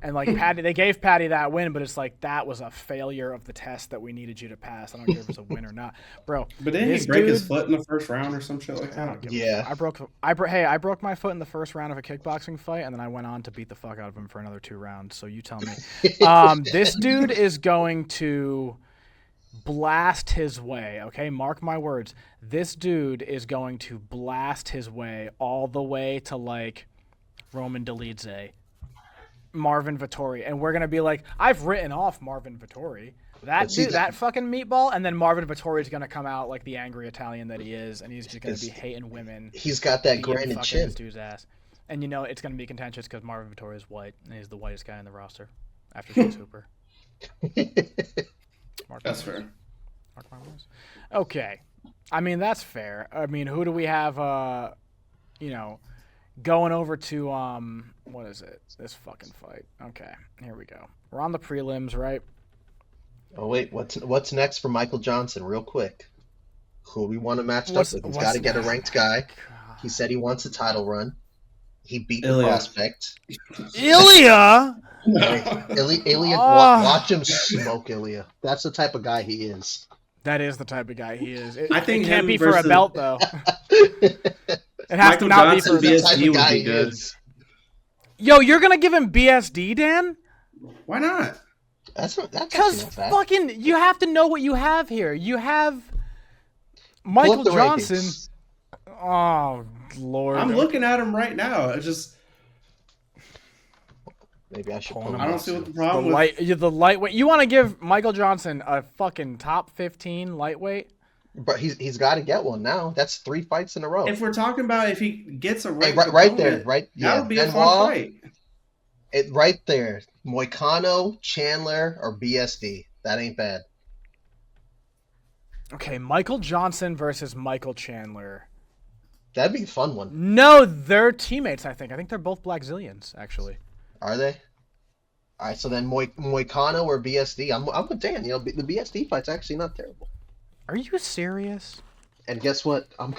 And like Patty, they gave Patty that win, but it's like that was a failure of the test that we needed you to pass. I don't care if it's a win or not, bro. But didn't he break his foot in the first round or some shit like that? Yeah, I broke my foot in the first round of a kickboxing fight, and then I went on to beat the fuck out of him for another 2 rounds. So you tell me, this dude is going to blast his way. Okay, mark my words. This dude is going to blast his way all the way to like Roman Dolidze, Marvin Vettori, and we're gonna be like, I've written off Marvin Vettori, that fucking meatball, and then Marvin Vettori is gonna come out like the angry Italian that he is, and he's just gonna be hating women. He's got that granite chin. This dude's ass, and it's gonna be contentious because Marvin Vettori is white, and he's the whitest guy in the roster after Chase Hooper. That's fair. Mark my words. Okay, I mean that's fair. I mean, who do we have? Going over to what is it? This fucking fight. Okay, here we go. We're on the prelims, right? Oh wait, what's next for Michael Johnson? Real quick, who we want to match up with? He's got to get a ranked guy. He said he wants a title run. He beat the Ilya. prospect. Ilya. Ilya, Oh. watch him smoke Ilya. That's the type of guy he is. That is the type of guy he is. I think it can't him be for a versus- belt though. It has Michael to not Johnson, be for a That's the belt. type BSD of would guy be he good. is. Yo, you're gonna give him BSD, Dan? Why not? That's actually Because not bad. fucking, you have to know what you have here. You have Pull Michael up the Johnson. rankings. Oh Lord. I'm looking at him right now. It's just Maybe I should Pulling pull him him I don't up see what too. the problem with. the lightweight. You want to give Michael Johnson a fucking top 15 lightweight? But he's got to get one now. That's 3 fights in a row. If we're talking about if he gets a Hey, ranked right there, opponent, right? that Yeah, would be a fun Benoit. fight. Right there. Moicano, Chandler, or BSD. That ain't bad. Okay, Michael Johnson versus Michael Chandler. That'd be a fun one. No, they're teammates. I think they're both Black Zillions. Actually, Are they? All right, so then Moicano or BSD. I'm with Dan. You know, the BSD fight's actually not terrible. are you serious? And guess what? I'm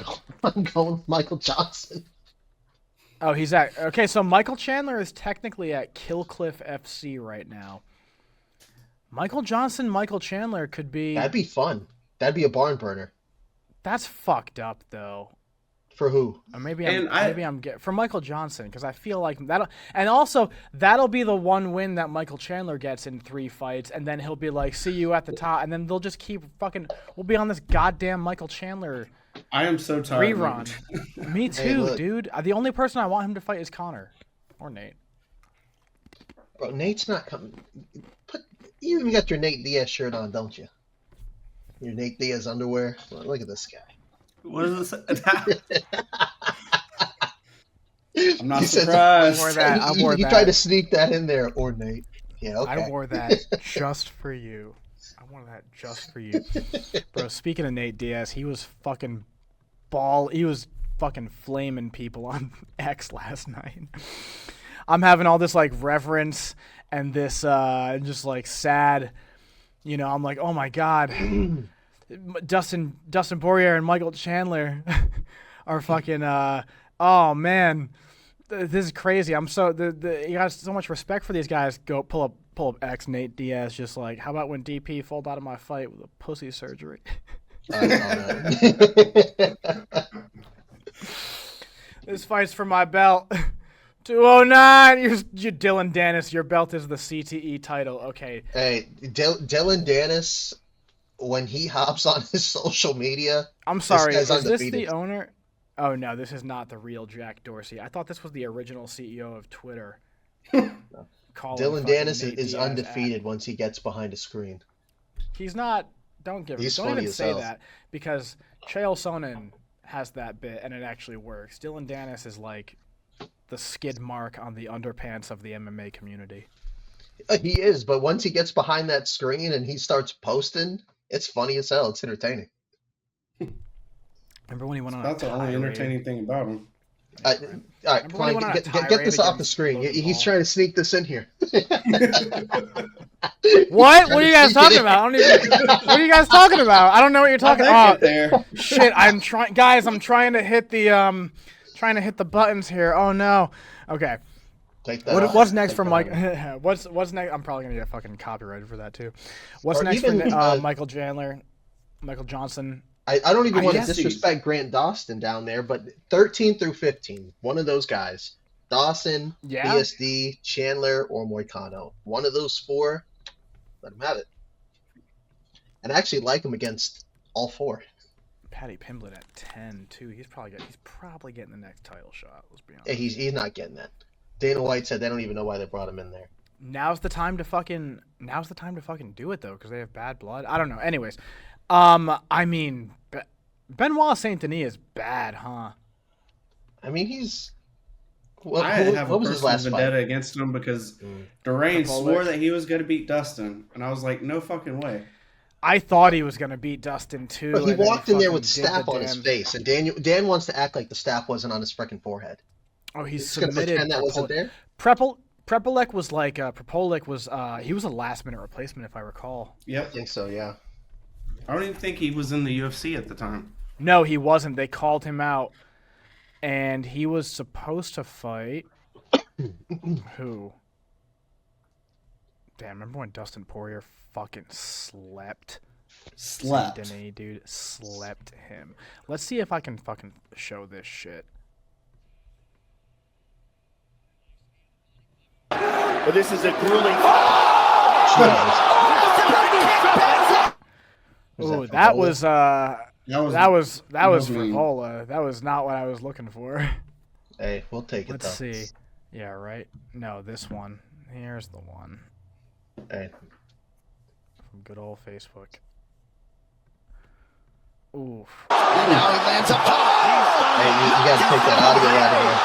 going with Michael Johnson. Oh, he's at. Okay, so Michael Chandler is technically at Killcliff FC right now. Michael Johnson, Michael Chandler could be. That'd be fun. That'd be a barn burner. That's fucked up though. For who? Or maybe And I'm for Michael Johnson because I feel like that'll be the one win that Michael Chandler gets in 3 fights, and then he'll be like, "See you at the top," and then they'll just keep fucking. We'll be on this goddamn Michael Chandler I am so tired. rerun. Me too, Hey, look. dude. The only person I want him to fight is Connor or Nate. Bro, Nate's not coming. You even got your Nate Diaz shirt on, don't you? Your Nate Diaz underwear. Well, look at this guy. What is this? I'm not You said surprised. I wore that. I wore you that. tried to sneak that in there, or Nate. Yeah, okay. I wore that just for you. I wore that just for you, bro. Speaking of Nate Diaz, he was fucking flaming people on X last night. I'm having all this like reverence and this just like sad, you know. I'm like, oh my god, Dustin Poirier and Michael Chandler are fucking. Oh man, this is crazy. I'm so you got so much respect for these guys. Go pull up X Nate Diaz. Just like, how about when DP pulled out of my fight with a pussy surgery? I saw that. This fight's for my belt. 209. You're Dylan Dennis. Your belt is the CTE title. Okay. Hey, Dylan Dennis, when he hops on his social media, I'm sorry. guy's Is this the undefeated. owner? Oh no, this is not the real Jack Dorsey. I thought this was the original CEO of Twitter. Calling Dylan fucking Dennis Nate is Diaz undefeated once he gets behind a screen. He's not. Don't He's don't funny even as say hell. that because Chael Sonnen has that bit and it actually works. Dylan Dennis is like the skid mark on the underpants of the MMA community. He is, but once he gets behind that screen and he starts posting, it's funny as hell. It's entertaining. Remember when he went on That's a the only tirade? entertaining thing about him. All right, Remember when he Klein, went on a get this tirade off the against screen. Logan He's Paul? trying to sneak this in here. What? What are you guys talking about? What are you guys talking about? I don't know what you're talking about. There. Shit, I'm trying, guys. I'm trying to hit the buttons here. Oh no. Okay. Take that off. What's next Take for that Mike? off. What's next? I'm probably gonna get fucking copyrighted for that too. What's Or next even, for Michael Chandler, Michael Johnson? I don't even want to guess he- disrespect Grant Dawson down there, but 13 through 15, one of those guys, Dawson, Yeah. BSD, Chandler, or Moicano, one of those 4, let him have it. And I actually like him against all 4. Patty Pimblett at 10 too. He's probably getting the next title shot. Let's be honest. Yeah, he's not getting that. Dana White said they don't even know why they brought him in there. Now's the time to fucking do it though, because they have bad blood. I don't know. Anyways, I mean, Benoit Saint Denis is bad, huh? I mean, he's. I have a what was his personal last vendetta fight? against him because Dorain swore that he was going to beat Dustin, and I was like, no fucking way. I thought he was gonna beat Dustin too. But he and then walked in there fucking with did the staph on his damn- face, and Dan wants to act like the staph wasn't on his freaking forehead. Oh, he's He's gonna submitted. pretend that wasn't there. Prepolek was like Prepolek was he was a last minute replacement if I recall. I Yep. think so, yeah. I don't even think he was in the UFC at the time. No, he wasn't. They called him out. and he was supposed to fight who? Damn, remember when Dustin Poirier fucking slept? Slept. Denis, dude, slept him. Let's see if I can fucking show this shit. But this is a grueling. Ooh, that was mean. frivola. That was not what I was looking for. Hey, we'll take it. Let's see. Yeah, right. No, this one. Here's the one Hey, from good old Facebook. Ooh. And now he lands up top. hey, you gotta take that audio out of here.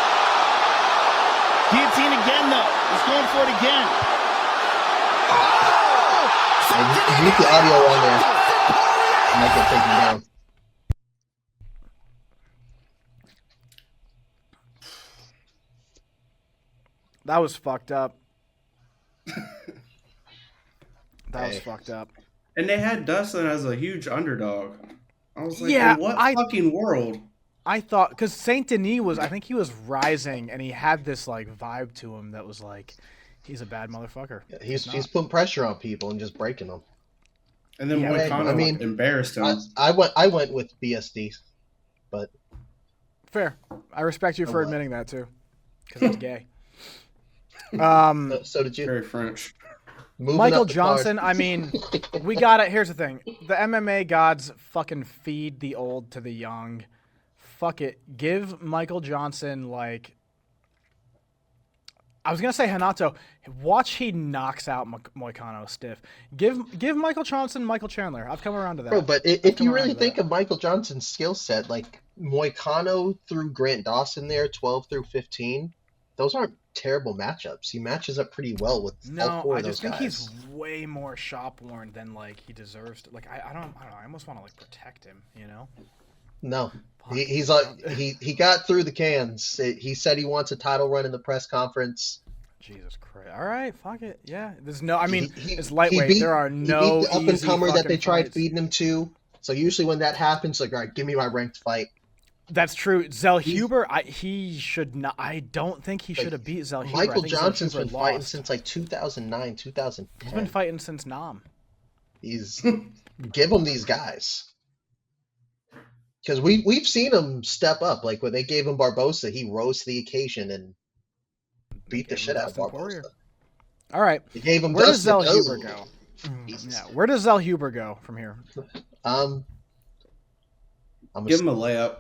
Guillotine again, though. He's going for it again. Hey, you keep the audio on there. I might get taken down. That was fucked up. That was Hey. fucked up. And they had Dustin as a huge underdog. I was like, Yeah, in what I- fucking world? I thought because Saint Denis was, I think he was rising, and he had this like vibe to him that was like, he's a bad motherfucker. He's not. putting pressure on people and just breaking them. And then Yeah, Moicano I mean, embarrassed him. I went with BSD, but Fair. I respect you for what? admitting that too, because that's gay. so did you. Very French. Moving Michael up the card. Johnson. I mean, we got it. Here's the thing: the MMA gods fucking feed the old to the young. Fuck it. Give Michael Johnson like. I was gonna say Hanato. Watch he knocks out Moicano stiff. Give Michael Johnson Michael Chandler. I've come around to that. Bro, but if come you around really to think that. of Michael Johnson's skill set, like Moicano through Grant Dawson there, 12 through 15, those aren't terrible matchups. He matches up pretty well with all No, four I of those just think guys. he's way more shop worn than like he deserves to. Like I don't know. I almost want to like protect him. You know. No, Fuck. he's like he got through the cans. He said he wants a title run in the press conference. Jesus Christ! All right, fuck it. Yeah, there's no. I mean, He- it's lightweight. he beat- there are He no beat the up and easy comer that fucking they tried fights. feeding him to. So usually when that happens, like, all right, give me my ranked fight. That's true. Zell He's- Huber, he should not. I don't think he should have beat Zell Huber. I Michael think Zell Johnson's Huber been fighting lost. since like 2009, 2010. He's been fighting since Nam. He's give him these guys because we've seen him step up. Like when they gave him Barbosa, he rose to the occasion and beat the Gave him shit out of Dustin Barbosa. Poirier. All right, They gave him where does Dustin. Zell Huber go? Jesus. Yeah, where does Zell Huber go from here? I'm Give him a layup.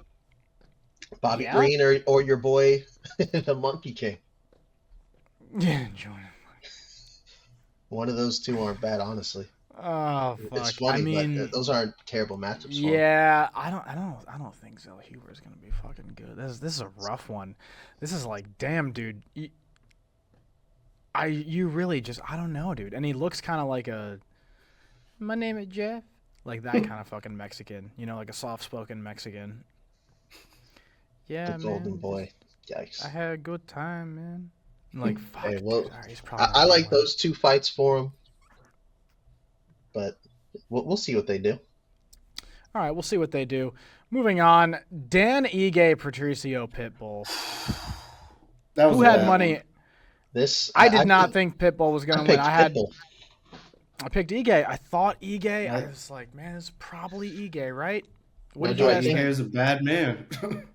Bobby Yeah? Green or your boy, the Monkey King. Yeah, join. One of those two aren't bad, honestly. Oh fuck! It's funny, I mean, but those aren't terrible matchups. For him. yeah, I don't think Zell Huber is gonna be fucking good. This is a rough one. This is like, damn, dude. You really just, I don't know, dude. And he looks kind of like a, my name is Jeff, like that kind of fucking Mexican. You know, like a soft-spoken Mexican. Yeah, the man. golden boy. Yikes. I had a good time, man. Like, fuck, Hey, well, dude. All right, he's probably not I gonna like win. those two fights for him, but we'll see what they do. All right, we'll see what they do. Moving on, Dan Ige Patricio Pitbull. That was Who a had bad money? one. This I did not picked- think Pitbull was going I to win. picked Pitbull. I picked Ige. I thought Ige. I Right. was like, man, it's probably Ige, right? What No, did you do I guys think He think? is a bad man.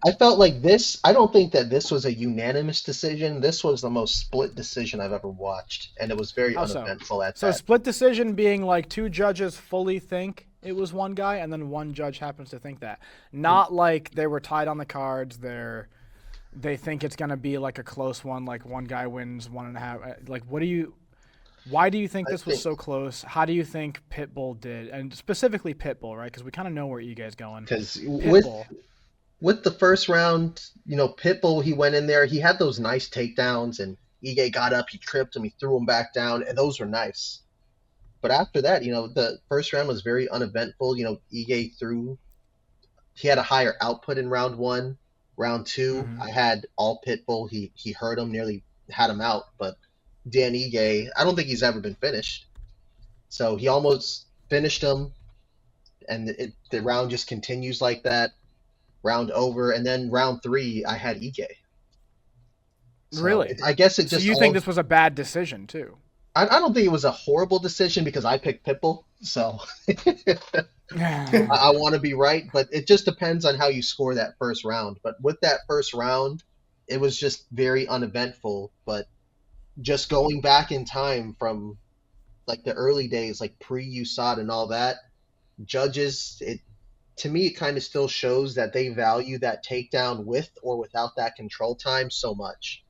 I felt like this. I don't think that this was a unanimous decision. This was the most split decision I've ever watched, and it was very How so? uneventful at So that. split decision being like two judges fully think it was one guy, and then one judge happens to think that. Not like they were tied on the cards. They think it's gonna be like a close one, like one guy wins 1.5. Like, why do you think I this was think- so close? How do you think Pitbull did, and specifically Pitbull, right? Because we kind of know where Ige's going. Because Pitbull. with the first round, Pitbull, he went in there. He had those nice takedowns, and Ige got up, he tripped him, he threw him back down, and those were nice. But after that, the first round was very uneventful. Ige threw. He had a higher output in round one. Round two, Mhm. I had all Pitbull. He hurt him, nearly had him out. But Dan Ige, I don't think he's ever been finished. So he almost finished him, and the round just continues like that. round over, and then round 3 I had Ige. So Really? I guess it So just you think this was a bad decision too? I don't think it was a horrible decision because I picked Pitbull, so I want to be right, but it just depends on how you score that first round. But with that first round, it was just very uneventful. But just going back in time from like the early days, like pre-USADA and all that, judges, it to me it kind of still shows that they value that takedown with or without that control time so much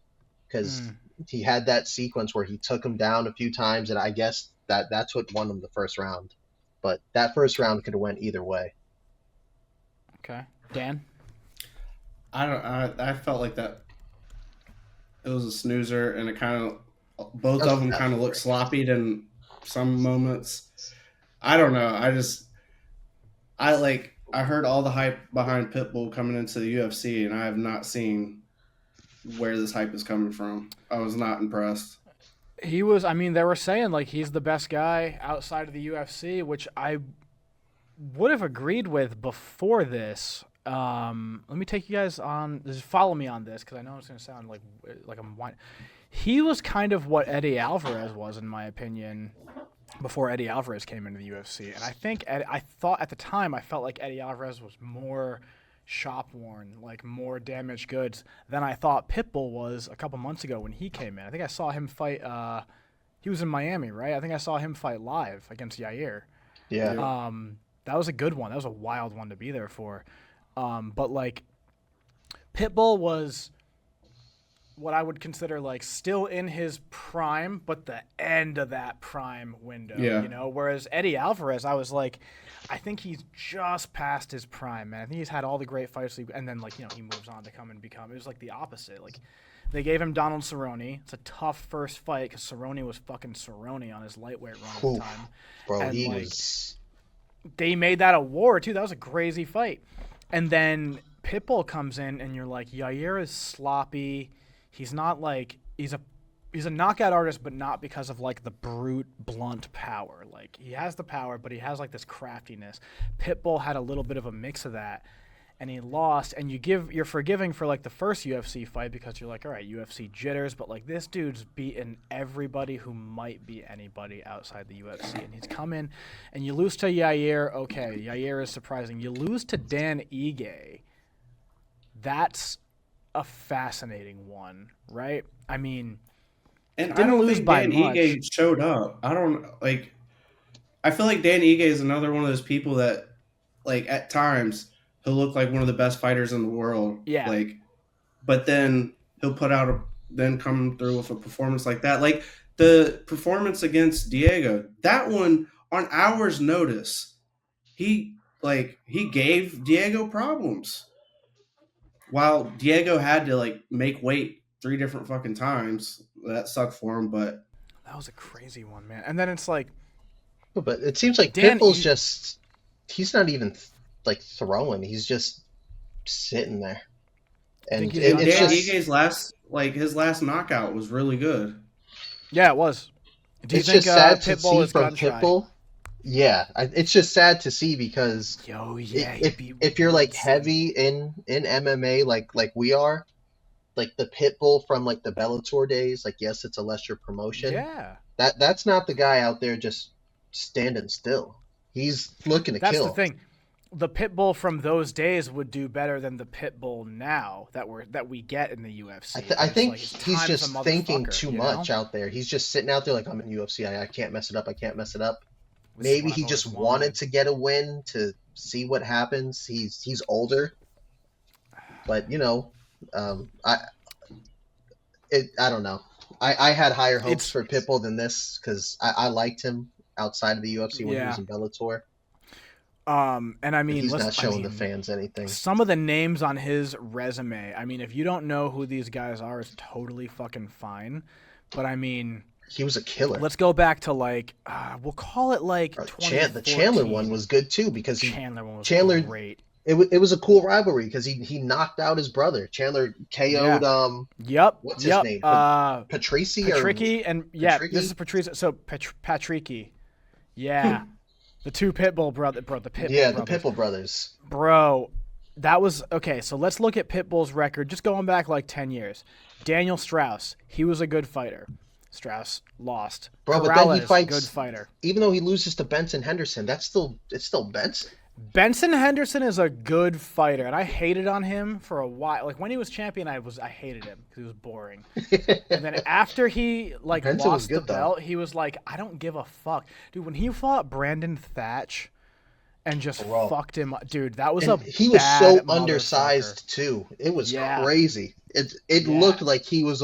because he had that sequence where he took him down a few times, and I guess that's what won him the first round. But that first round could have went either way. Okay, Dan. I felt like that it was a snoozer, and it kind of both of them kind of looked sloppy in some moments. I don't know. I heard all the hype behind Pitbull coming into the UFC, and I have not seen where this hype is coming from. I was not impressed. He was. I mean, they were saying like he's the best guy outside of the UFC, which I would have agreed with before this. Let me take you guys on. Just follow me on this because I know it's going to sound like I'm whining. He was kind of what Eddie Alvarez was, in my opinion, before Eddie Alvarez came into the UFC. And I thought at the time I felt like Eddie Alvarez was more shop worn, like more damaged goods than I thought Pitbull was a couple months ago when he came in. I think I saw him fight. He was in Miami, right? I think I saw him fight live against Yair. Yeah. That was a good one. That was a wild one to be there for. But like Pitbull was what I would consider like still in his prime, but the end of that prime window, Yeah. you know, whereas Eddie Alvarez, I was like, I think he's just past his prime, man. I think he's had all the great fights, and then like, you know, he moves on to come and become, it was like the opposite. Like they gave him Donald Cerrone. It's a tough first fight because Cerrone was fucking Cerrone on his lightweight run at the time. Bro, And, he like, was. They made that a war too. That was a crazy fight. And then Pitbull comes in and you're like, Yair is sloppy. He's not like he's a knockout artist, but not because of like the brute, blunt power. Like he has the power, but he has like this craftiness. Pitbull had a little bit of a mix of that, and he lost. And you're forgiving for like the first UFC fight because you're like, all right, UFC jitters, but like this dude's beaten everybody who might be anybody outside the UFC, and he's come in, and you lose to Yair. Okay, Yair is surprising. You lose to Dan Ige. That's a fascinating one, right? I mean, And didn't I don't lose think by Dan much. Ige showed up. I feel like Dan Ige is another one of those people that, like, at times he'll look like one of the best fighters in the world. Yeah. Like, but then he'll then come through with a performance like that. Like the performance against Diego, that one on hours' notice, he gave Diego problems. While Diego had to like make weight 3 different fucking times, that sucked for him. But that was a crazy one, man. And then it's like, But it seems like Dan Pitbull's he's not even like throwing. He's just sitting there. And think he's it, not it's Dan just, his last knockout was really good. yeah, it was. Do you it's think just sad to Pitbull see is from gun shy? Pitbull. Yeah, it's just sad to see because Yo, yeah. if you're like heavy in MMA like we are, like the Pitbull from like the Bellator days, like yes, it's a lesser promotion. Yeah. That's not the guy out there just standing still. He's looking to That's kill. the thing. The Pitbull from those days would do better than the Pitbull now that we get in the UFC. I think It's like, he's time's just a thinking motherfucker, too you much know? out there. He's just sitting out there like I'm in UFC. I can't mess it up. I can't mess it up. This is Maybe what he I've just always wanted to get a win to see what happens. He's older, but you know, I don't know. I had higher hopes for Pitbull than this because I liked him outside of the UFC when he was in Bellator. And I mean, He's not showing the fans anything. Some of the names on his resume, I mean, if you don't know who these guys are, it's totally fucking fine. But I mean, he was a killer. Let's go back to like, we'll call it like the Chandler one was good too because Chandler one was great. It was a cool rivalry because he knocked out his brother. Chandler KO'd what's his name? Patrici Patricky, this is Patrici. So Patricky. Yeah. The two Pitbull brothers. The Pitbull brothers. Bro, That was okay. So let's look at Pitbull's record, just going back like 10 years. Daniel Strauss, he was a good fighter. Strauss lost. Bro, but then he Corrales, fights. good fighter. Even though he loses to Benson Henderson, it's still Benson. Benson Henderson is a good fighter, and I hated on him for a while. Like when he was champion, I hated him because he was boring. And then after he Benson was lost good, the belt, he was like, I don't give a fuck, dude. When he fought Brandon Thatch and just fucked him up, dude, that was And a he was bad so motherfucker. undersized too. It was Yeah. crazy. It looked like he was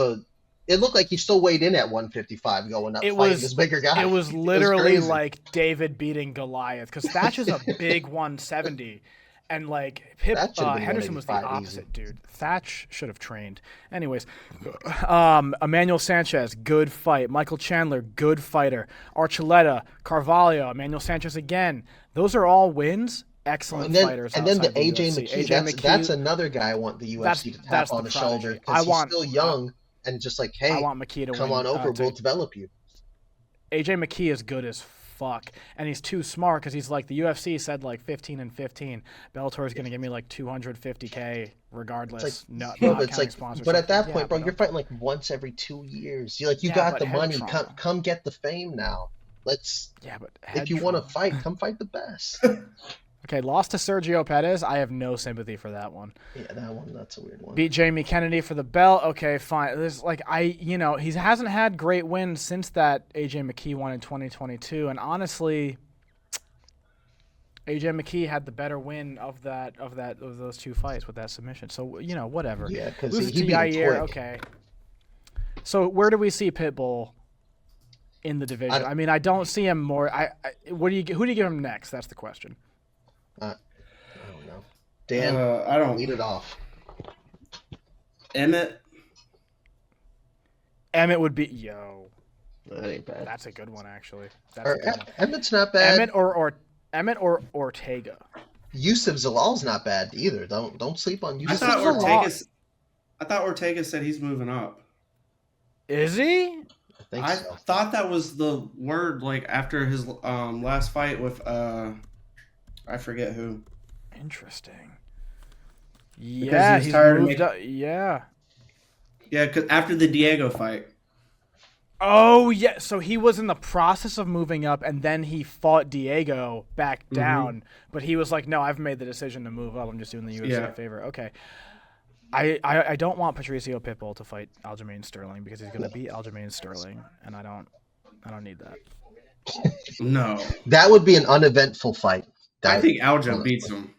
It looked like he still weighed in at 155 going up fighting this bigger guy. It was literally crazy. like David beating Goliath because Thatch is a big 170, and like That should've been Henderson was the 185 opposite, dude. Thatch should have trained. Anyways, Emmanuel Sanchez, good fight. Michael Chandler, good fighter. Archuleta, Carvalho, Emmanuel Sanchez again. Those are all wins. Excellent fighters. And then the outside AJ UFC. McKee. That's another guy I want the UFC to tap on the shoulder because he's still young and just like, hey, I want McKee to come win, on over, we'll develop you. AJ McKee is good as fuck, and he's too smart because he's like the UFC said like 15-15. Bellator is going to give me like 250K regardless. Not counting sponsorship. But at that point, bro, but you're fighting like once every 2 years. You Yeah, got but the head money. trauma. Come get the fame now. Yeah, but If you want to fight, come fight the best. Okay, lost to Sergio Pettis. I have no sympathy for that one. Yeah, that's a weird one. Beat Jamie Kennedy for the belt. Okay, fine. There's like he hasn't had great wins since that AJ McKee won in 2022, and honestly, AJ McKee had the better win of those two fights with that submission. So whatever. Yeah, because Loses he to beat him Yair. quick. Okay. So where do we see Pitbull in the division? I mean, I don't see him more. Who do you give him next? That's the question. I don't know. Dan, I don't lead it off. Emmett. Emmett would be That ain't bad. That's a good one actually. That's a good one. Emmett's not bad. Emmett or Ortega. Yusuf Zalal's not bad either. Don't sleep on I Yusuf. thought Ortega said he's moving up. Is he? I think I so. thought that was the word like after his last fight with I forget who. Interesting. Yeah, he's he's tired of moved up. Yeah. Yeah, because after the Diego fight. Oh yeah, so he was in the process of moving up, and then he fought Diego back down. But he was like, "No, I've made the decision to move up. I'm just doing the UFC a favor." Okay. I don't want Patricio Pitbull to fight Aljamain Sterling because he's gonna beat Aljamain Sterling, and I don't need that. No. That would be an uneventful fight. I think Aljo beats him.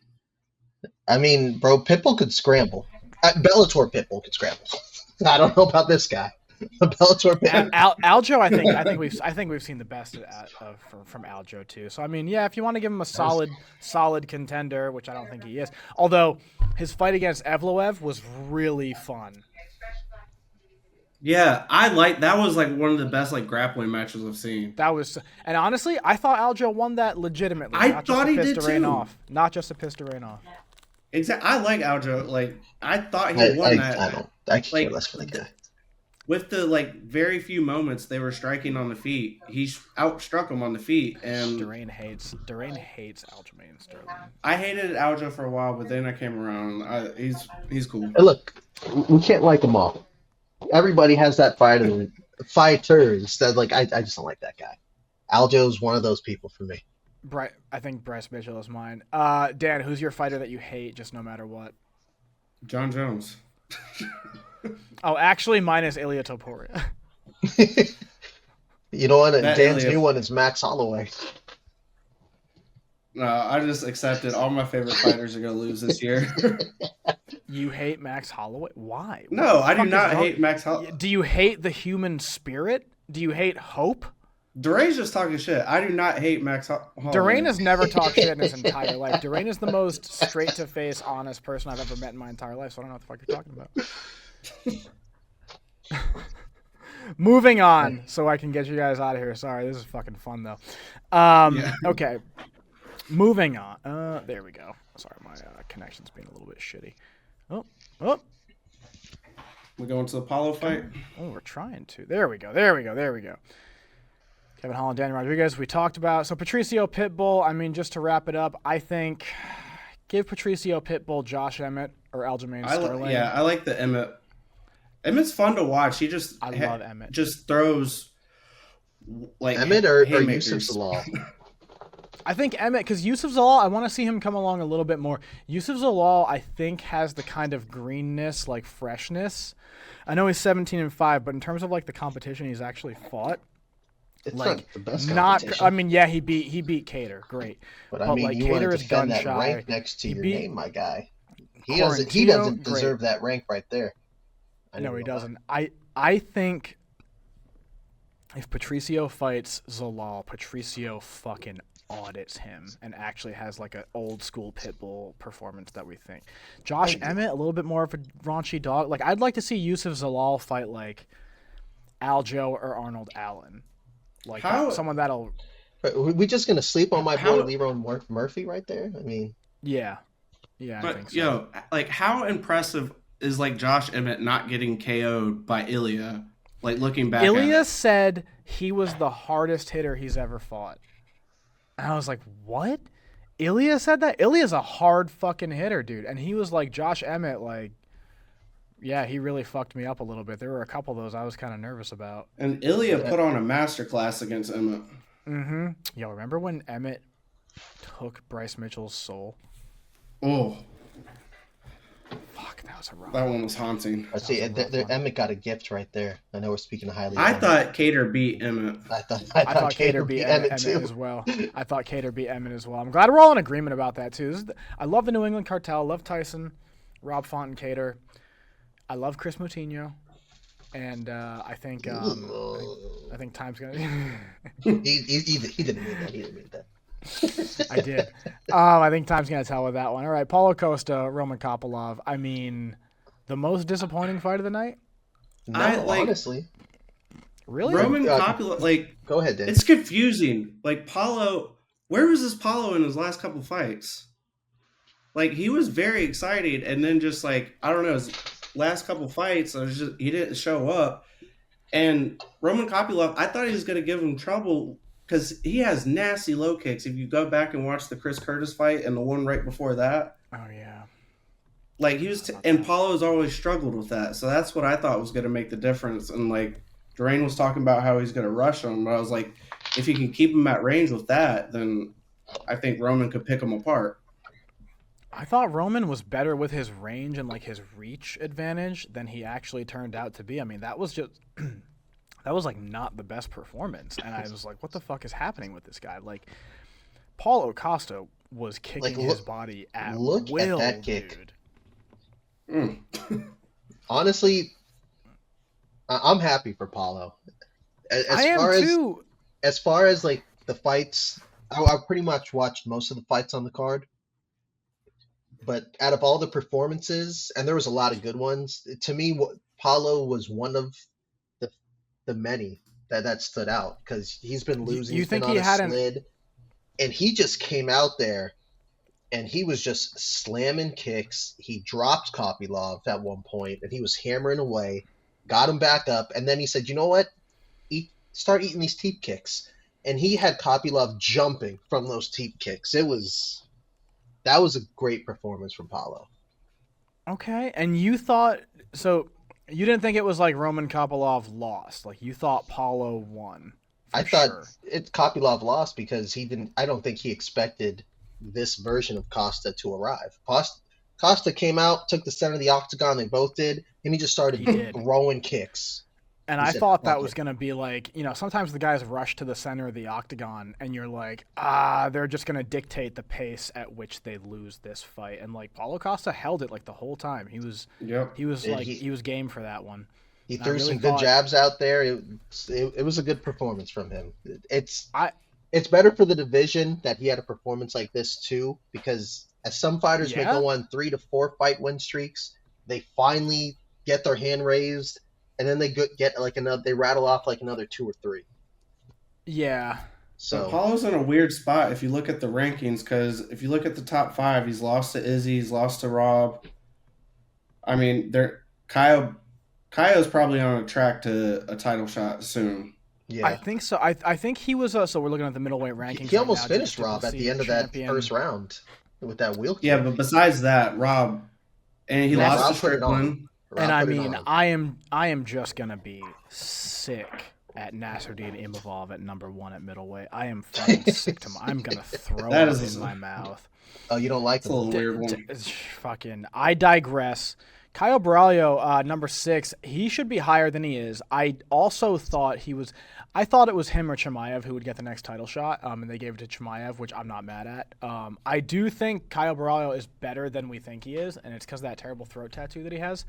I mean, bro, Pitbull could scramble. Bellator Pitbull could scramble. I don't know about this guy. Bellator Pitbull. Aljo, I think we've seen the best from Aljo too. So I mean, yeah, if you want to give him a solid contender, which I don't think he is, although his fight against Evloev was really fun. Yeah, that was like one of the best like grappling matches I've seen. And honestly, I thought Aljo won that legitimately. I thought he did too. Not just to piss Dorain off. Exactly. I like Aljo. Like I thought he won that. I can care less for the guy. With the very few moments they were striking on the feet, he outstruck him on the feet, and Dorain hates Aljamain Sterling. I hated Aljo for a while, but then I came around. He's cool. Hey, look, we can't like them all. Everybody has that fighters that like I just don't like that guy. Aljo's one of those people for me. I think Bryce Mitchell is mine. Dan, who's your fighter that you hate just no matter what? John Jones. Oh, actually, mine is Ilya Topuria. You know what? Dan's new one is Max Holloway. No, I just accepted all my favorite fighters are going to lose this year. You hate Max Holloway? Why? No, I do not hate Max Holloway. Do you hate the human spirit? Do you hate hope? Dorain's just talking shit. I do not hate Max Holloway. Dorain has never talked shit in his entire life. Dorain is the most straight-to-face, honest person I've ever met in my entire life, so I don't know what the fuck you're talking about. Moving on, so I can get you guys out of here. Sorry, this is fucking fun though. Okay, moving on. There we go. Sorry, my connection's being a little bit shitty. Oh. We going to the Apollo fight? Oh, we're trying to. There we go. Kevin Holland, Daniel Rodriguez. We talked about Patricio Pitbull. I mean, just to wrap it up, I think Give Patricio Pitbull, Josh Emmett, or Aljamain Sterling. I like the Emmett. Emmett's fun to watch. He just I love Emmett. Just throws like Emmett or haymakers. Yusuf Zalal? I think Emmett, because Yusuf Zalal, I want to see him come along a little bit more. Yusuf Zalal, I think, has the kind of greenness, like freshness. I know he's 17-5, but in terms of like the competition he's actually fought, It's like not the best competition. I mean, yeah, he beat Cater, great. But I mean, like, you want Cater to is defend gun that shy. rank next to He your beat name, my guy. He Quarantino, doesn't great. deserve that rank right there. No, he doesn't. I think if Patricio fights Zalal, Patricio fucking audits him and actually has like an old school Pitbull performance that we think. Josh Emmett, a little bit more of a raunchy dog. Like, I'd like to see Yusuf Zalal fight like Aljo or Arnold Allen. Like someone that'll. Are we just gonna sleep on my boy Leron Murphy right there? I mean, Yeah, I think so. Yo, like, how impressive is like Josh Emmett not getting KO'd by Ilya? Like, looking back, Ilya said he was the hardest hitter he's ever fought. And I was like, what? Ilya said that? Ilya's a hard fucking hitter, dude. And he was like, Josh Emmett, like, yeah, he really fucked me up a little bit. There were a couple of those I was kind of nervous about. And Ilya put on a masterclass against Emmett. Mm-hmm. Yo, remember when Emmett took Bryce Mitchell's soul? Oh, fuck, that was a rough. That one was haunting. I see. Emmett got a gift right there. I know we're speaking highly. I thought Cater beat Emmett. I thought Cater beat Emmett too. as well. I thought Cater beat Emmett as well. I'm glad we're all in agreement about that too. I love the New England Cartel. Love Tyson, Rob Font, and Cater. I love Chris Moutinho, and I think time's gonna. he didn't mean that. He didn't mean that. I did. I think time's gonna tell with that one. All right, Paulo Costa, Roman Kopylov. I mean, the most disappointing fight of the night. No, honestly. Really? Roman Kopylov, like, go ahead, Dan. It's confusing. Like, Paulo, where was this Paulo in his last couple fights? Like, he was very excited, and then just like, I don't know, his last couple fights, he didn't show up. And Roman Kopylov, I thought he was going to give him trouble because he has nasty low kicks. If you go back and watch the Chris Curtis fight and the one right before that. Oh, yeah. Like, he was, and Paulo's always struggled with that. So that's what I thought was going to make the difference. And like, Dorain was talking about how he's going to rush him. But I was like, if he can keep him at range with that, then I think Roman could pick him apart. I thought Roman was better with his range and like his reach advantage than he actually turned out to be. I mean, that was just that was like not the best performance, and I was like, what the fuck is happening with this guy? Like, Paulo Costa was kicking his body at will, at that kick. Dude. Honestly, I'm happy for Paulo. I am too. As far as like the fights, I pretty much watched most of the fights on the card. But out of all the performances, and there was a lot of good ones, to me, Paulo was one of the many that stood out because he's been losing. You He's think been he on had a slid, and he just came out there, and he was just slamming kicks. He dropped Kopylov at one point, and he was hammering away, got him back up, and then he said, "You know what? Start eating these teep kicks." And he had Kopylov jumping from those teep kicks. That was a great performance from Paulo. Okay, and you thought so? You didn't think it was like Roman Kopylov lost? Like, you thought Paulo won? I thought Kopylov lost because he didn't. I don't think he expected this version of Costa to arrive. Costa came out, took the center of the octagon. They both did, and he just started throwing kicks. And I thought that was going to be like, you know, sometimes the guys rush to the center of the octagon and you're like, they're just going to dictate the pace at which they lose this fight. And like, Paulo Costa held it like the whole time. He was game for that one. He threw some good jabs out there. It was a good performance from him. It's better for the division that he had a performance like this too, because as some fighters may go on 3 to 4 fight win streaks, they finally get their hand raised. And then they get like they rattle off like another 2 or 3. Yeah. So Paulo's in a weird spot if you look at the rankings, because if you look at the top 5, he's lost to Izzy, he's lost to Rob. I mean, Kaio's probably on a track to a title shot soon. Yeah, I think so. I think he was. So we're looking at the middleweight rankings. He almost finished Rob at the end of that first round. with that wheel kick. Yeah, but besides that, Rob, and he That's- lost Rob to put it on. Strickland. Rob And I put it mean, on. I am just gonna be sick at Nasruddin Imavov at number 1 at middleweight. I am fucking sick to I'm gonna throw That up is- in my mouth. Oh, you don't like It's a little him? weird one. Fucking, I digress. Kyle Baraglio, number 6, he should be higher than he is. I also thought I thought it was him or Chimaev who would get the next title shot, and they gave it to Chimaev, which I'm not mad at. I do think Kyle Baraglio is better than we think he is, and it's because of that terrible throat tattoo that he has.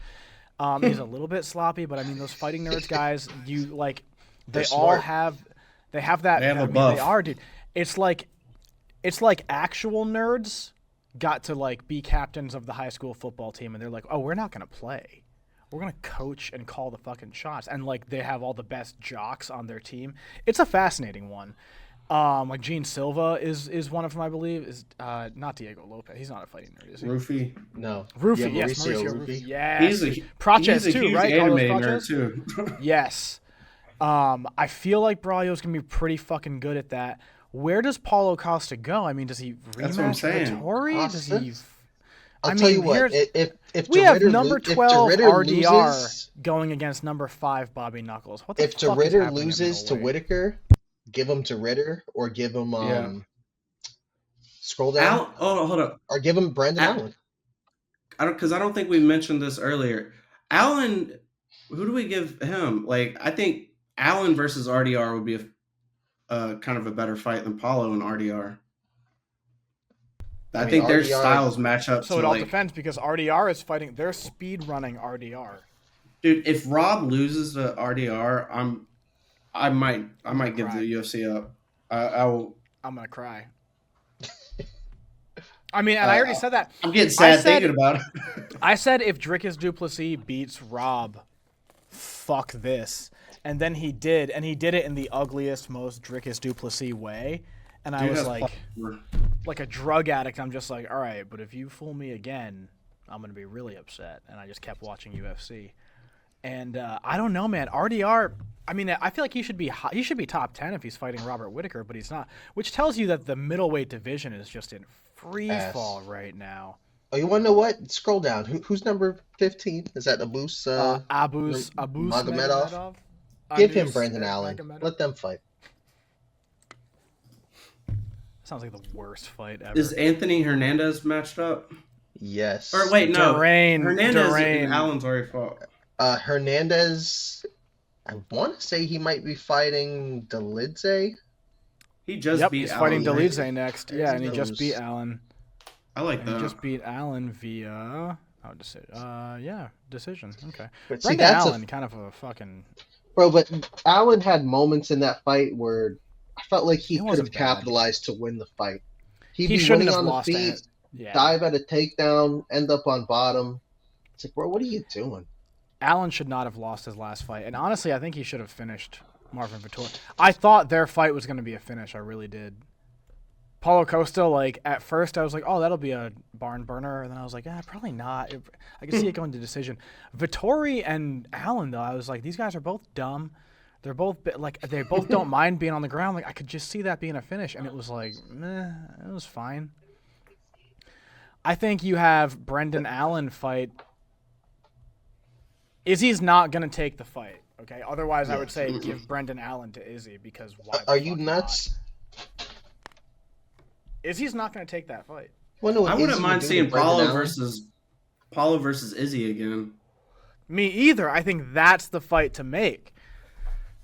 He's a little bit sloppy, but I mean, those Fighting Nerds guys, they all smart. have that. They have a I mean, buff. They are, dude. It's like actual nerds got to like be captains of the high school football team, and they're like, oh, we're not gonna play, we're gonna coach and call the fucking shots, and like they have all the best jocks on their team. It's a fascinating one. Like Gene Silva is one of them, I believe. Is not Diego Lopez. He's not a fighting nerd, is he? Rufy. No. Rufy, Yeah, yes, Mauricio Mauricio Rufy. Rufy. Yes. He's a Proches he's a too, huge right? anime Carlos nerd Proches? too. Yes. I feel like Braulio's gonna be pretty fucking good at that. Where does Paulo Costa go? I mean, does he That's what I'm rematch saying. Vittori? Does Costa? he? I'll I tell you mean, what. here's- If We have DeRitter number if 12 DeRitter RDR loses, going against number 5 Bobby Knuckles. What the if fuck is DeRitter happening at loses to middleweight? Whitaker, give him to Ritter or give him Yeah. scroll down Hold up. or give him Brandon Al- Allen. I don't think we mentioned this earlier. Allen, who do we give him? Like, I think Allen versus RDR would be a kind of a better fight than Paulo and RDR. I mean, think their RDR styles match up. So to it all like, depends because RDR is fighting. They're speed running RDR. dude, if Rob loses to RDR, I might give cry. the UFC up. I will. I'm gonna cry. I mean, and I already said that. I'm getting sad said- thinking about it. I said if Dricus Duplessis beats Rob, fuck this. And then he did, and he did it in the ugliest, most Dricus Duplessis way. And I Dude, was that's like a drug addict. I'm just like, all right, but if you fool me again, I'm gonna be really upset. And I just kept watching UFC. And I don't know, man. RDR. I mean, I feel like he should be top 10 if he's fighting Robert Whitaker, but he's not. Which tells you that the middleweight division is just in free fall right now. Oh, you want to know what? Scroll down. Who's number 15? Is that Abus? Abus Magomedov? Give him Brandon Allen. Magomedov? Let them fight. Sounds like the worst fight ever. Is Anthony Hernandez matched up? Yes. Or wait, no. Dorain Hernandez and Allen's already fought. Hernandez, I want to say he might be fighting Delidze. He just Yep, beat he's Allen. fighting right? Delidze next. Yeah, and he just Those- beat Allen. I like And he that. just beat Allen via decision. Okay. But see, Brendan that's Allen, kind of a fucking. bro. But Allen had moments in that fight where I felt like he He could wasn't have bad. capitalized to win the fight. He'd He be shouldn't winning have on the lost feet, that. Yeah. dive at a takedown, end up on bottom. It's like, bro, what are you doing? Allen should not have lost his last fight. And honestly, I think he should have finished Marvin Vettori. I thought their fight was going to be a finish. I really did. Paulo Costa, like, at first I was like, oh, that'll be a barn burner. And then I was like, probably not. I could see it going to decision. Vittori and Allen, though, I was like, these guys are both dumb. They're both, they both don't mind being on the ground. Like, I could just see that being a finish. And it was like, meh, it was fine. I think you have Brendan Allen fight. Izzy's not going to take the fight, okay? Otherwise, I would say give Brendan Allen to Izzy because why the Are you fuck nuts? not? Izzy's not going to take that fight. Wonder what I wouldn't Izzy mind would do seeing to Brendan Paulo versus Izzy again. Me either. I think that's the fight to make.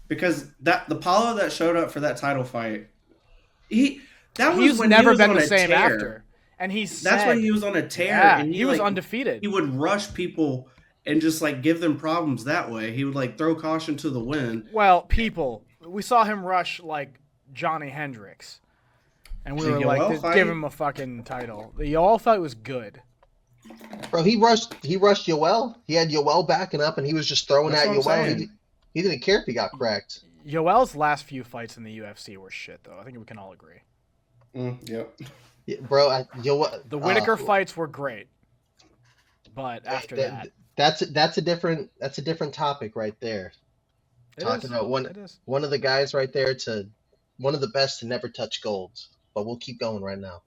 Because the Paulo that showed up for that title fight, he's He's when never he was been on the a same tear. after. And That's when he was on a tear. Yeah, and he was like, undefeated. He would rush people and just like give them problems that way. He would like throw caution to the wind. Well, we saw him rush like Johnny Hendricks. And we The were Yoel like, fight? give him a fucking title. The Yoel fight was good. Bro, he rushed Yoel. He had Yoel backing up, and he was just throwing That's at what I'm Yoel. saying. He didn't care if he got cracked. Yoel's last few fights in the UFC were shit, though. I think we can all agree. Yep. Yeah, bro, Yoel. The Whitaker fights were great. But after that, that's a different topic right there. Talking about one of the guys right there one of the best to never touch gold. But we'll keep going right now.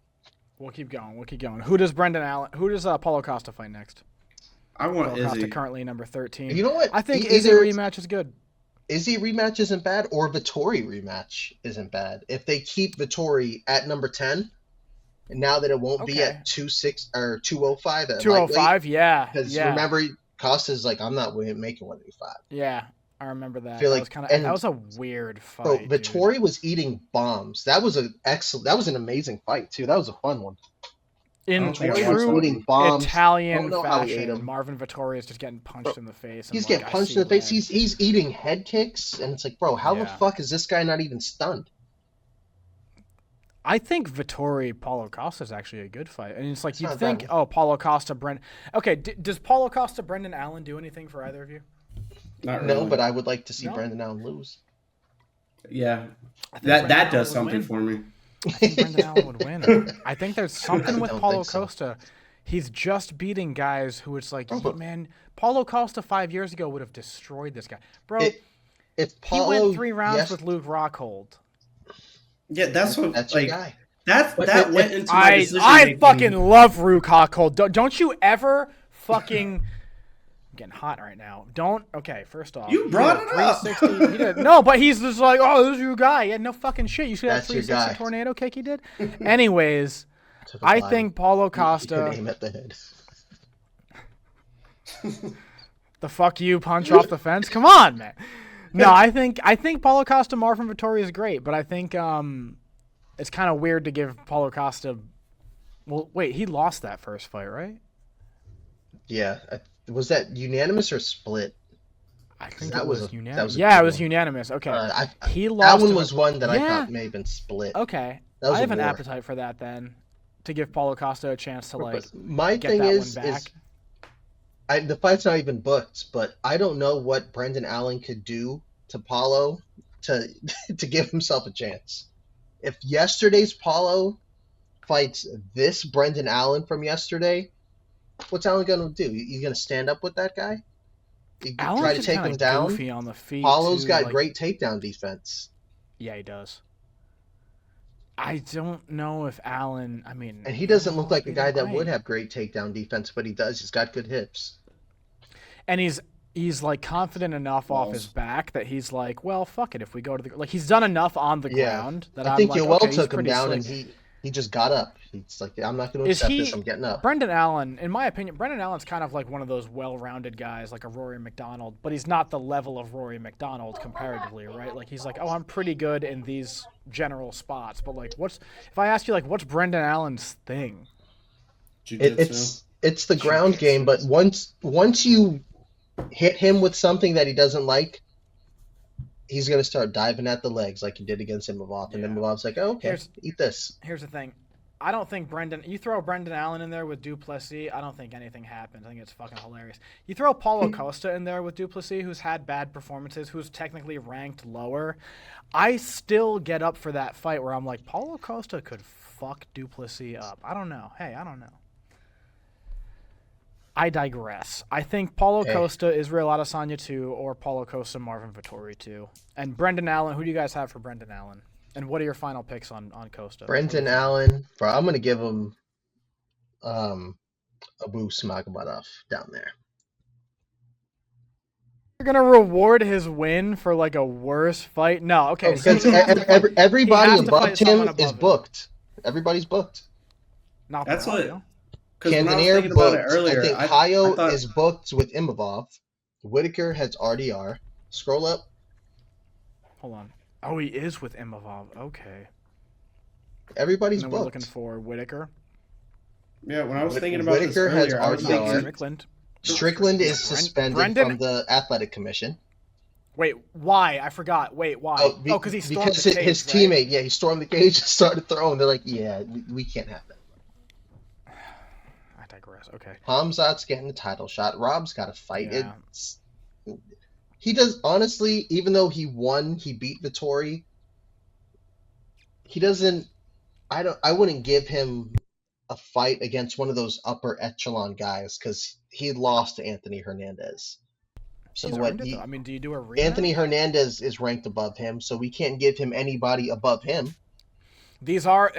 We'll keep going. Who does Paulo Costa fight next? I want Paulo Costa Izzy. currently number 13. You know what? I think Either Izzy rematch is good. Izzy rematch isn't bad, or Vittori rematch isn't bad. If they keep Vittori at number 10, and now that it won't be at 2-6 or 205 at 205, yeah. Because remember, Costa's like, I'm not making 185. Yeah, I remember that. Feel That like- was kind and- of that was a weird fight. Bro, dude. Vittori was eating bombs. That was an amazing fight too. That was a fun one. In don't think I Vittori watched was true eating bombs. Italian Don't know how he ate fashion, 'em. Marvin Vittori is just getting punched in the face. He's and, getting like, I punched see in the face. red. He's eating head kicks, and it's like, bro, how the Yeah. fuck is this guy not even stunned? I think Vittori Paulo Costa is actually a good fight, and it's like It's you'd not think, bad. oh, Paulo Costa, Brendan. Okay, does Paulo Costa, Brendan Allen do anything for either of you? Not really. No, but I would like to see No? Brendan Allen lose. Yeah, I think that Brendan does Allen would something win. for me. I think Brendan Allen would win. I think there's something with don't Paulo think so. Costa. He's just beating guys who it's like, Oh, but- man, Paulo Costa 5 years ago would have destroyed this guy. Bro, If he Paulo, went 3 rounds yes, with Luke Rockhold. Yeah, that's what. that's your like guy. that But that if- went into my I decision-making. fucking love Luke Rockhold. Don't you ever fucking... I'm getting hot right now. Okay, first off. You he brought did it a up. 360. He did, no, but he's just like, oh, this is your guy. Yeah, no fucking shit. You see that That's your 360 guy. tornado kick he did? Anyways, To the I body. think Paulo You could Costa... aim at the head. The fuck you punch off the fence? Come on, man. No, I think Paulo Costa Marvin Vittori is great, but I think it's kind of weird to give Paulo Costa. Well, wait, he lost that first fight, right? Yeah, was that unanimous or split? I think That it was was a- unanimous. that was a Yeah, good it was one. unanimous. Okay, he That lost. one to- was one that I Yeah. thought may have been split. Okay, That was I a have an war. appetite for that then, to give Paulo Costa a chance to like But my get thing that is, one back. the fight's not even booked, but I don't know what Brendan Allen could do to Paulo to to give himself a chance. If yesterday's Paulo fights this Brendan Allen from yesterday, what's Allen gonna do? You gonna stand up with that guy? You Allen's try to just take kinda him down? goofy on the feet. Paulo's too, got like- great takedown defense, Yeah, he does. I don't know if Allen. I mean, and he doesn't look like a he guy that might. would have great takedown defense, but he does. He's got good hips. And he's like confident enough off his back that he's like, well, fuck it. If we go to the like, he's done enough on the Yeah. ground that I I'm think like, Yoel okay, he's took him pretty down, slick. and he just got up. He's like, I'm not going to Is accept he this. I'm getting up. Brendan Allen? In my opinion, Brendan Allen's kind of like one of those well-rounded guys, like a Rory McDonald, but he's not the level of Rory McDonald comparatively, right? Like he's like, oh, I'm pretty good in these general spots, but like, if I ask you, like, what's Brendan Allen's thing? It's the ground game, but once you hit him with something that he doesn't like, he's going to start diving at the legs like he did against Imavov, and Yeah. Imavov's like, oh, okay, eat this. Here's the thing. I don't think you throw Brendan Allen in there with Duplessis, I don't think anything happens. I think it's fucking hilarious. You throw Paulo Costa in there with Duplessis, who's had bad performances, who's technically ranked lower. I still get up for that fight where I'm like, Paulo Costa could fuck Duplessis up. I don't know. Hey, I don't know. I digress. I think Paulo Costa is Real Adesanya 2 or Paulo Costa Marvin Vittori 2. And Brendan Allen, who do you guys have for Brendan Allen? And what are your final picks on Costa? Brendan Allen, bro, I'm going to give him Abu Smagmadov down there. You're gonna reward his win for like a worse fight? No, okay. Because he has to fight- everybody he has to above fight someone him above is him. booked. Everybody's booked. Not That's Baralho. what. Because when I was Cannonier thinking about it booked. earlier, I think I Kaio thought is booked with Imavov. Whitaker has RDR. Scroll up. Hold on. Oh, he is with Imavov. Okay. Everybody's And then we're booked. looking for Whitaker. yeah, when I was thinking about this Whitaker has earlier, I was RDR. thinking Strickland. Strickland is suspended Brendan- from the athletic commission. Wait, why? I forgot. Wait, why? Oh, Because he stormed because the cage, his right? teammate, yeah, he stormed the cage and started throwing. They're like, yeah, we can't have that. I digress. Okay. Hamzat's getting the title shot. Rob's got to fight. Yeah. He does, honestly, even though he won, he beat Vittori. He doesn't. I wouldn't give him a fight against one of those upper echelon guys because he lost to Anthony Hernandez. So He's what? earned it, though. I mean, do you do a rematch? Anthony Hernandez is ranked above him, so we can't give him anybody above him. These are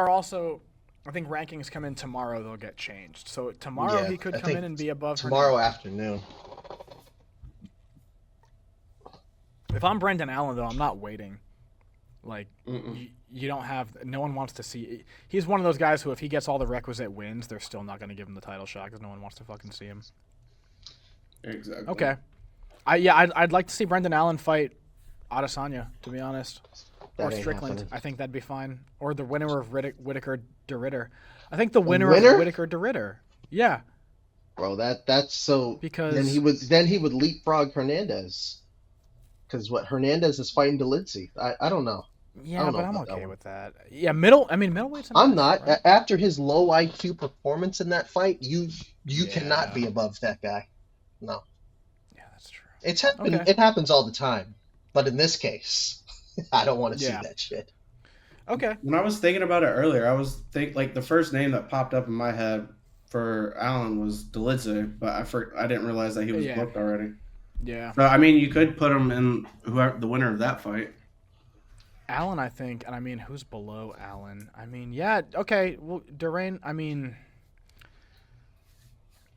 also I think rankings come in tomorrow. They'll get changed. So tomorrow he could I come think in and be above tomorrow Hernandez. afternoon. If I'm Brendan Allen, though, I'm not waiting. Like, you don't have – no one wants to see – he's one of those guys who if he gets all the requisite wins, they're still not going to give him the title shot because no one wants to fucking see him. Exactly. Okay. I'd like to see Brendan Allen fight Adesanya, to be honest. That Or ain't Strickland. happening. I think that'd be fine. Or the winner of Whitaker DeRitter. I think the winner winner? of Whitaker DeRitter. Yeah. Bro, that's so. Because then he would leapfrog Hernandez. Because Hernandez is fighting Delinsey. I don't know. Yeah, don't know but I'm about that okay one. with that. Yeah, middleweight's I'm enough, not. right? After his low IQ performance in that fight, you cannot Yeah. be above that guy. No, Yeah, that's true. it's happened. Okay. It happens all the time, but in this case, I don't want to Yeah. see that shit. Okay. When I was thinking about it earlier, I was like the first name that popped up in my head for Allen was Delize, but I didn't realize that he was Yeah. booked already. Yeah. So I mean, you could put him in whoever the winner of that fight. Allen, I think, and I mean, who's below Allen? I mean, yeah, okay. Well, Dorain, I mean,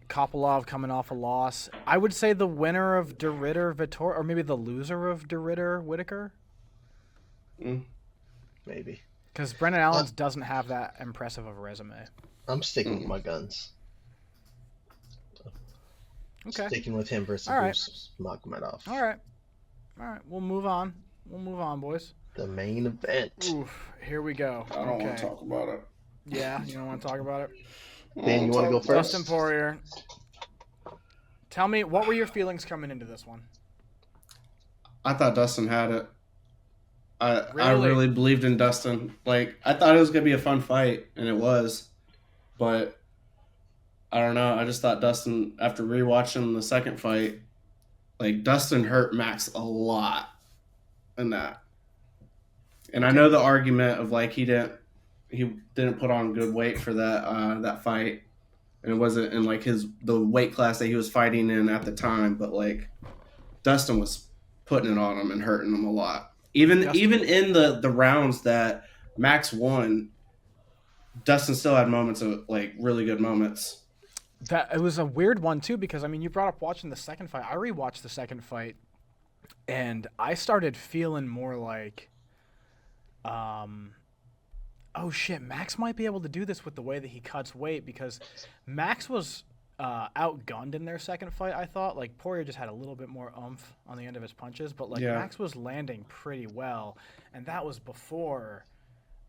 Kopolov coming off a loss. I would say the winner of DeRitter Vittor, or maybe the loser of DeRitter Whitaker, Maybe. because Brendan Allen doesn't have that impressive of a resume. I'm sticking with my guns. Okay. Sticking with him versus All right. Bruce Magomedov. All right. We'll move on. Boys. The main event. Oof. Here we go. I don't want to talk about it. Yeah, you don't want to talk about it. Dan, you want to go first? Dustin Poirier. Tell me, what were your feelings coming into this one? I thought Dustin had it. I Really? really believed in Dustin. Like, I thought it was gonna be a fun fight, and it was. But I don't know. I just thought Dustin, after rewatching the second fight, like Dustin hurt Max a lot in that. And I know the argument of like he didn't put on good weight for that fight, and it wasn't in like the weight class that he was fighting in at the time. But like Dustin was putting it on him and hurting him a lot. Even in the rounds that Max won, Dustin still had moments of like really good moments. That it was a weird one too, because I mean, you brought up watching the second fight. I rewatched the second fight, and I started feeling more like, oh shit, Max might be able to do this with the way that he cuts weight, because Max was outgunned in their second fight. I thought like Poirier just had a little bit more oomph on the end of his punches, but like Max was landing pretty well, and that was before.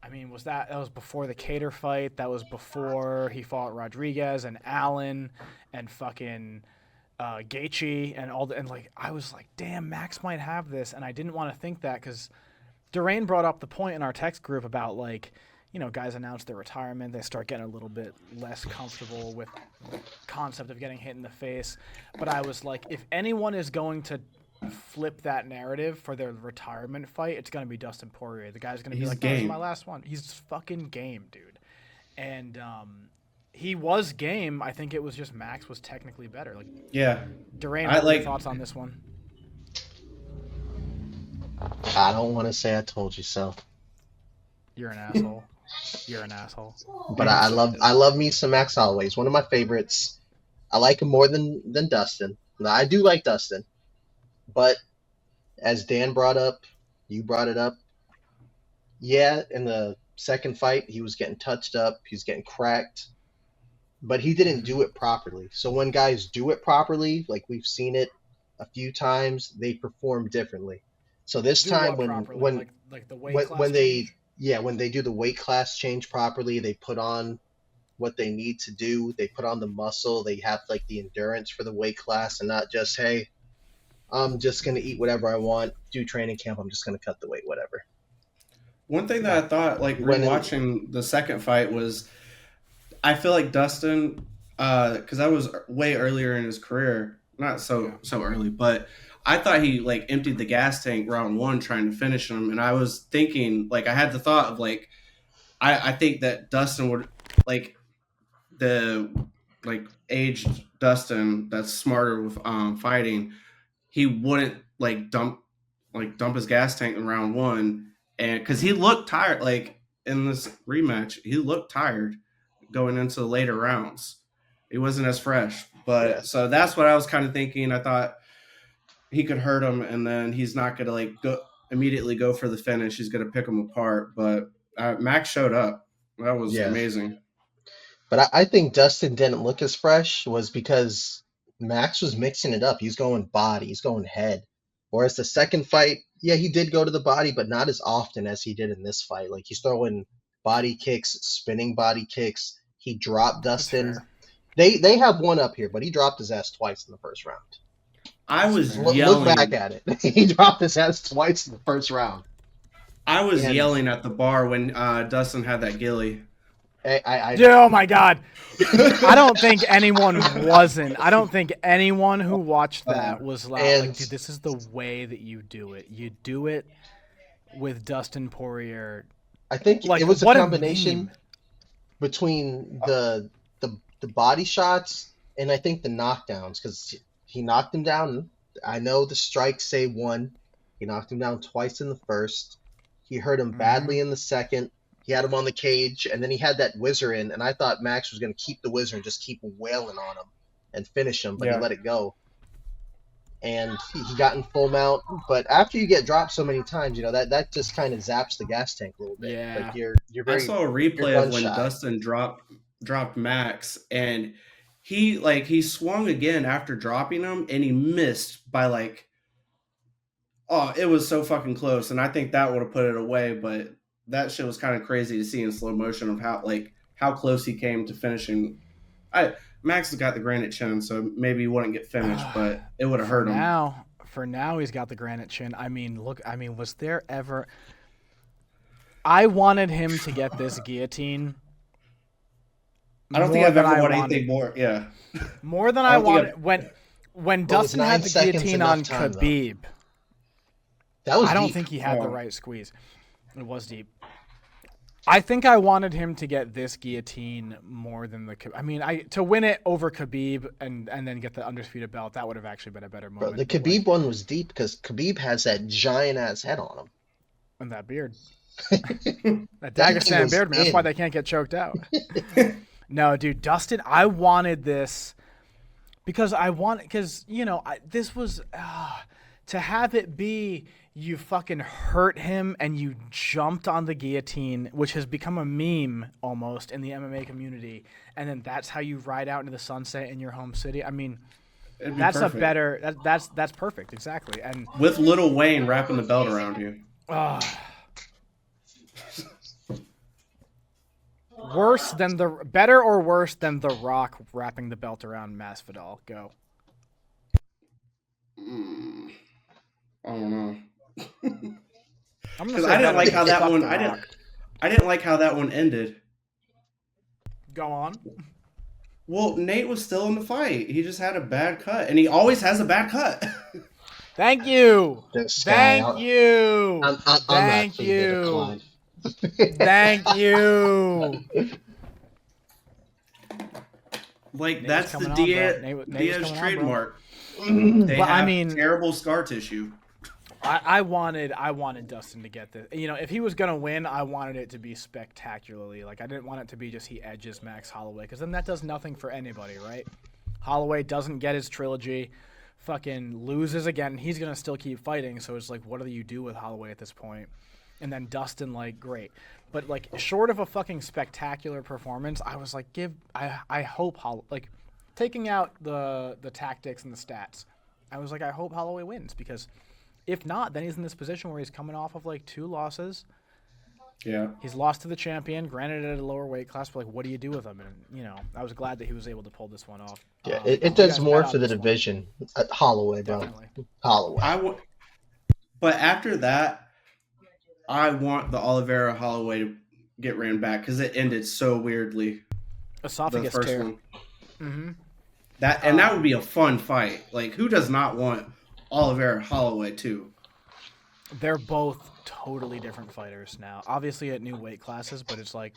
I mean, that was before the Cater fight? That was before he fought Rodriguez and Allen and fucking Gaethje and like I was like, damn, Max might have this, and I didn't want to think that because Dorain brought up the point in our text group about like, you know, guys announce their retirement, they start getting a little bit less comfortable with the concept of getting hit in the face. But I was like, if anyone is going to flip that narrative for their retirement fight, it's going to be Dustin Poirier. The guy's going to be like, "This is my last one." He's fucking game, dude. And he was game. I think it was just Max was technically better. Like, yeah. Dorain, what are your thoughts on this one? I don't want to say I told you so. You're an asshole. You're an asshole. But I love me some Max Holloway. He's one of my favorites. I like him more than Dustin. Now, I do like Dustin. But as Dan brought up, you brought it up. Yeah, in the second fight, he was getting touched up. He was getting cracked. But he didn't do it properly. So when guys do it properly, like we've seen it a few times, they perform differently. So this time when they do the weight class change properly, they put on what they need to do. They put on the muscle. They have like the endurance for the weight class, and not just, hey, I'm just going to eat whatever I want, do training camp, I'm just going to cut the weight, whatever. One thing that I thought, like, rewatching the second fight was, I feel like Dustin, because that was way earlier in his career, not so early, but I thought he, like, emptied the gas tank round one trying to finish him, and I was thinking, like, I had the thought of, like, I think that Dustin would, like, aged Dustin that's smarter with fighting, he wouldn't like dump his gas tank in round one, and because he looked tired, like in this rematch, he looked tired. going into the later rounds. He wasn't as fresh. But Yeah. so that's what I was kind of thinking. I thought he could hurt him, and then he's not going to like go immediately go for the finish. He's going to pick him apart. But Max showed up. That was Yeah. amazing. But I think Dustin didn't look as fresh was because Max was mixing it up. He's going body, he's going head. Whereas the second fight, yeah, he did go to the body, but not as often as he did in this fight. Like he's throwing body kicks, spinning body kicks. He dropped That's Dustin. fair. They have one up here, but he dropped his ass twice in the first round. I was Look yelling. back at it. He dropped his ass twice in the first round. I was And- yelling at the bar when Dustin had that ghillie. Oh my God! I don't think anyone wasn't. I don't think anyone who watched that was like, and- dude, this is the way that you do it. You do it with Dustin Poirier. I think Like, it was a what a combination meme. between the body shots and I think the knockdowns because he knocked him down. I know the strikes say one. He knocked him down twice in the first. He hurt him badly in the second. He had him on the cage, and then he had that whizzer in, and I thought Max was going to keep the whizzer and just keep wailing on him and finish him, but Yeah. he let it go. And he got in full mount. But after you get dropped so many times, you know, that just kind of zaps the gas tank a little bit. Yeah. Like you're I very saw a replay you're of when gun-shy. Dustin dropped Max, and he swung again after dropping him, and he missed by like, oh, it was so fucking close, and I think that would have put it away. But that shit was kind of crazy to see in slow motion of how close he came to finishing. Max has got the granite chin, so maybe he wouldn't get finished, but it would have hurt him. For now, he's got the granite chin. I mean, look. I mean, was there ever? I wanted him to get this guillotine. I don't think more I've than ever I wanted wanted- anything more. Yeah. More than I I don't think wanted. When Well, it was Dustin 9 had the seconds guillotine enough on time, though. Khabib, That was I don't deep. think he had the Oh. right squeeze. It was deep. I think I wanted him to get this guillotine more than the. I mean, to win it over Khabib and then get the undisputed belt. That would have actually been a better Bro, moment. the but, like, Khabib one was deep because Khabib has that giant ass head on him. and that beard, That that thing Dagestan was beard, man. That's why in. they can't get choked out. No, dude, Dustin. I wanted this because this was to have it be. You fucking hurt him and you jumped on the guillotine, which has become a meme almost in the MMA community. And then that's how you ride out into the sunset in your home city. I mean, It'd be that's perfect. a better. That's perfect, exactly. And With Lil Wayne wrapping the belt around you. better or worse than The Rock wrapping the belt around Masvidal. Go. I don't know. I'm gonna Because say I didn't better like than how that fuck one. The Rock. I didn't like how that one ended. Go on. Well, Nate was still in the fight. He just had a bad cut, and he always has a bad cut. Thank you. This guy, Thank you. I'm Thank not pleased to you. decline. Thank you. Like Nate's that's the coming on, bro. Diaz, Nate was Diaz coming on, bro. trademark. They But, I have mean- terrible scar tissue. I wanted Dustin to get this. You know, if he was gonna win, I wanted it to be spectacularly. Like I didn't want it to be just he edges Max Holloway, because then that does nothing for anybody, right? Holloway doesn't get his trilogy, fucking loses again. He's gonna still keep fighting. So it's like, what do you do with Holloway at this point? And then Dustin, like, great, but like short of a fucking spectacular performance, I was like, I hope taking out the tactics and the stats, I was like, I hope Holloway wins, because if not, then he's in this position where he's coming off of like 2 losses. Yeah. He's lost to the champion, granted at a lower weight class, but like, what do you do with him? And I was glad that he was able to pull this one off. Yeah, You it does guys more bet on for the this one. division. Holloway, bro. Definitely. Holloway. But after that, I want the Oliveira Holloway to get ran back because it ended so weirdly. The Esophagus first tear. one. Mm-hmm. That would be a fun fight. Like, who does not want Oliveira Holloway too? They're both totally different fighters now. Obviously at new weight classes, but it's like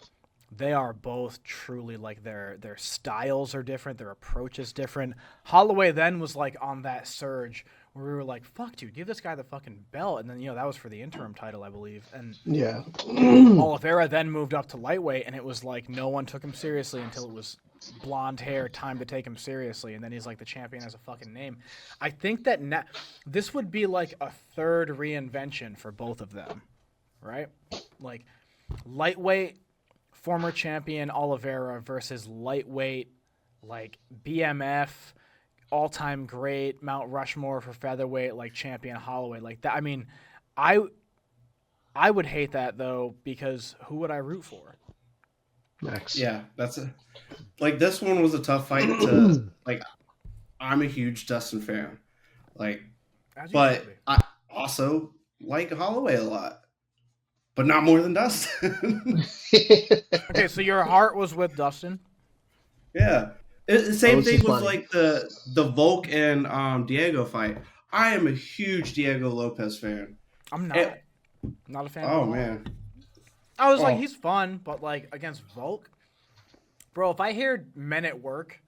they are both truly like their styles are different, their approach is different. Holloway then was like on that surge where we were like, fuck, dude, give this guy the fucking belt. And then, that was for the interim title, I believe. And Yeah. Oliveira then moved up to lightweight, and it was like no one took him seriously until it was blonde hair time to take him seriously. And then he's like the champion has a fucking name. I think that this would be like a third reinvention for both of them, right? Like lightweight, former champion Oliveira versus lightweight, like BMF, all-time great, Mount Rushmore for featherweight, like champion Holloway, like that. I mean, I would hate that though, because who would I root for? Max. Yeah, like this one was a tough fight to like. I'm a huge Dustin fan, like, but I also like Holloway a lot, but not more than Dustin. Okay, so your heart was with Dustin. Yeah. Same thing with funny. like the Volk and Diego fight. I am a huge Diego Lopez fan. I'm not. Not a fan. Oh of man. I was like, he's fun, but like against Volk, bro, if I hear Men at Work,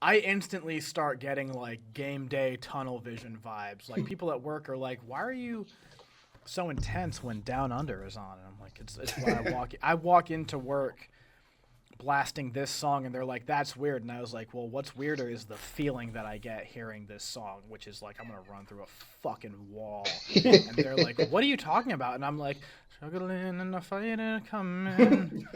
I instantly start getting like game day tunnel vision vibes. Like people at work are like, why are you so intense when Down Under is on? And I'm like, it's why I walk into work blasting this song, and they're like, that's weird. And I was like, well, what's weirder is the feeling that I get hearing this song, which is like I'm gonna run through a fucking wall. And they're like, what are you talking about? And I'm like, struggling and the fight and coming.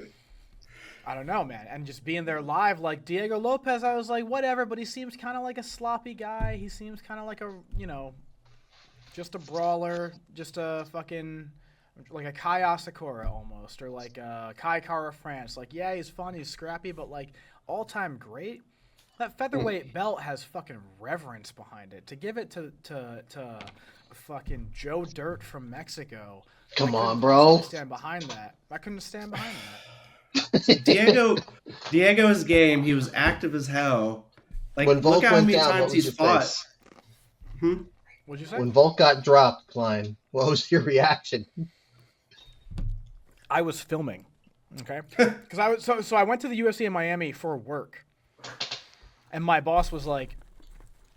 I don't know, man. And just being there live, like Diego Lopez, I was like, whatever, but he seems kind of like a sloppy guy. He seems kind of like a, just a brawler, just a fucking like a Kai Asakura almost, or like a Kai Kara France. Like, yeah, he's fun, he's scrappy, but like all-time great. That featherweight belt has fucking reverence behind it. To give it to fucking Joe Dirt from Mexico. Come on, bro. Stand behind that. I couldn't stand behind that. Diego's game. He was active as hell. Like, when Volk look how went many down, times he's fought. What'd you say? When Volk got dropped, Klein, what was your reaction? I was filming, okay? Because I was so I went to the UFC in Miami for work, and my boss was like,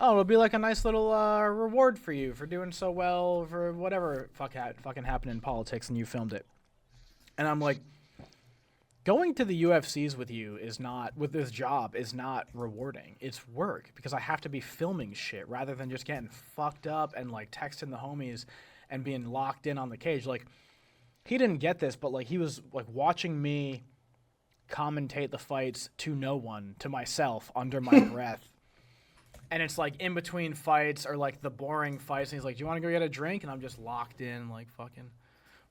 "Oh, it'll be like a nice little reward for you for doing so well for whatever fucking happened in politics, and you filmed it." And I'm like, going to the UFCs with you with this job is not rewarding. It's work because I have to be filming shit rather than just getting fucked up and like texting the homies and being locked in on the cage. Like, he didn't get this, but like he was like watching me commentate the fights to no one, to myself, under my breath. And it's like in between fights or like the boring fights, and he's like, "Do you want to go get a drink?" And I'm just locked in, like, fucking,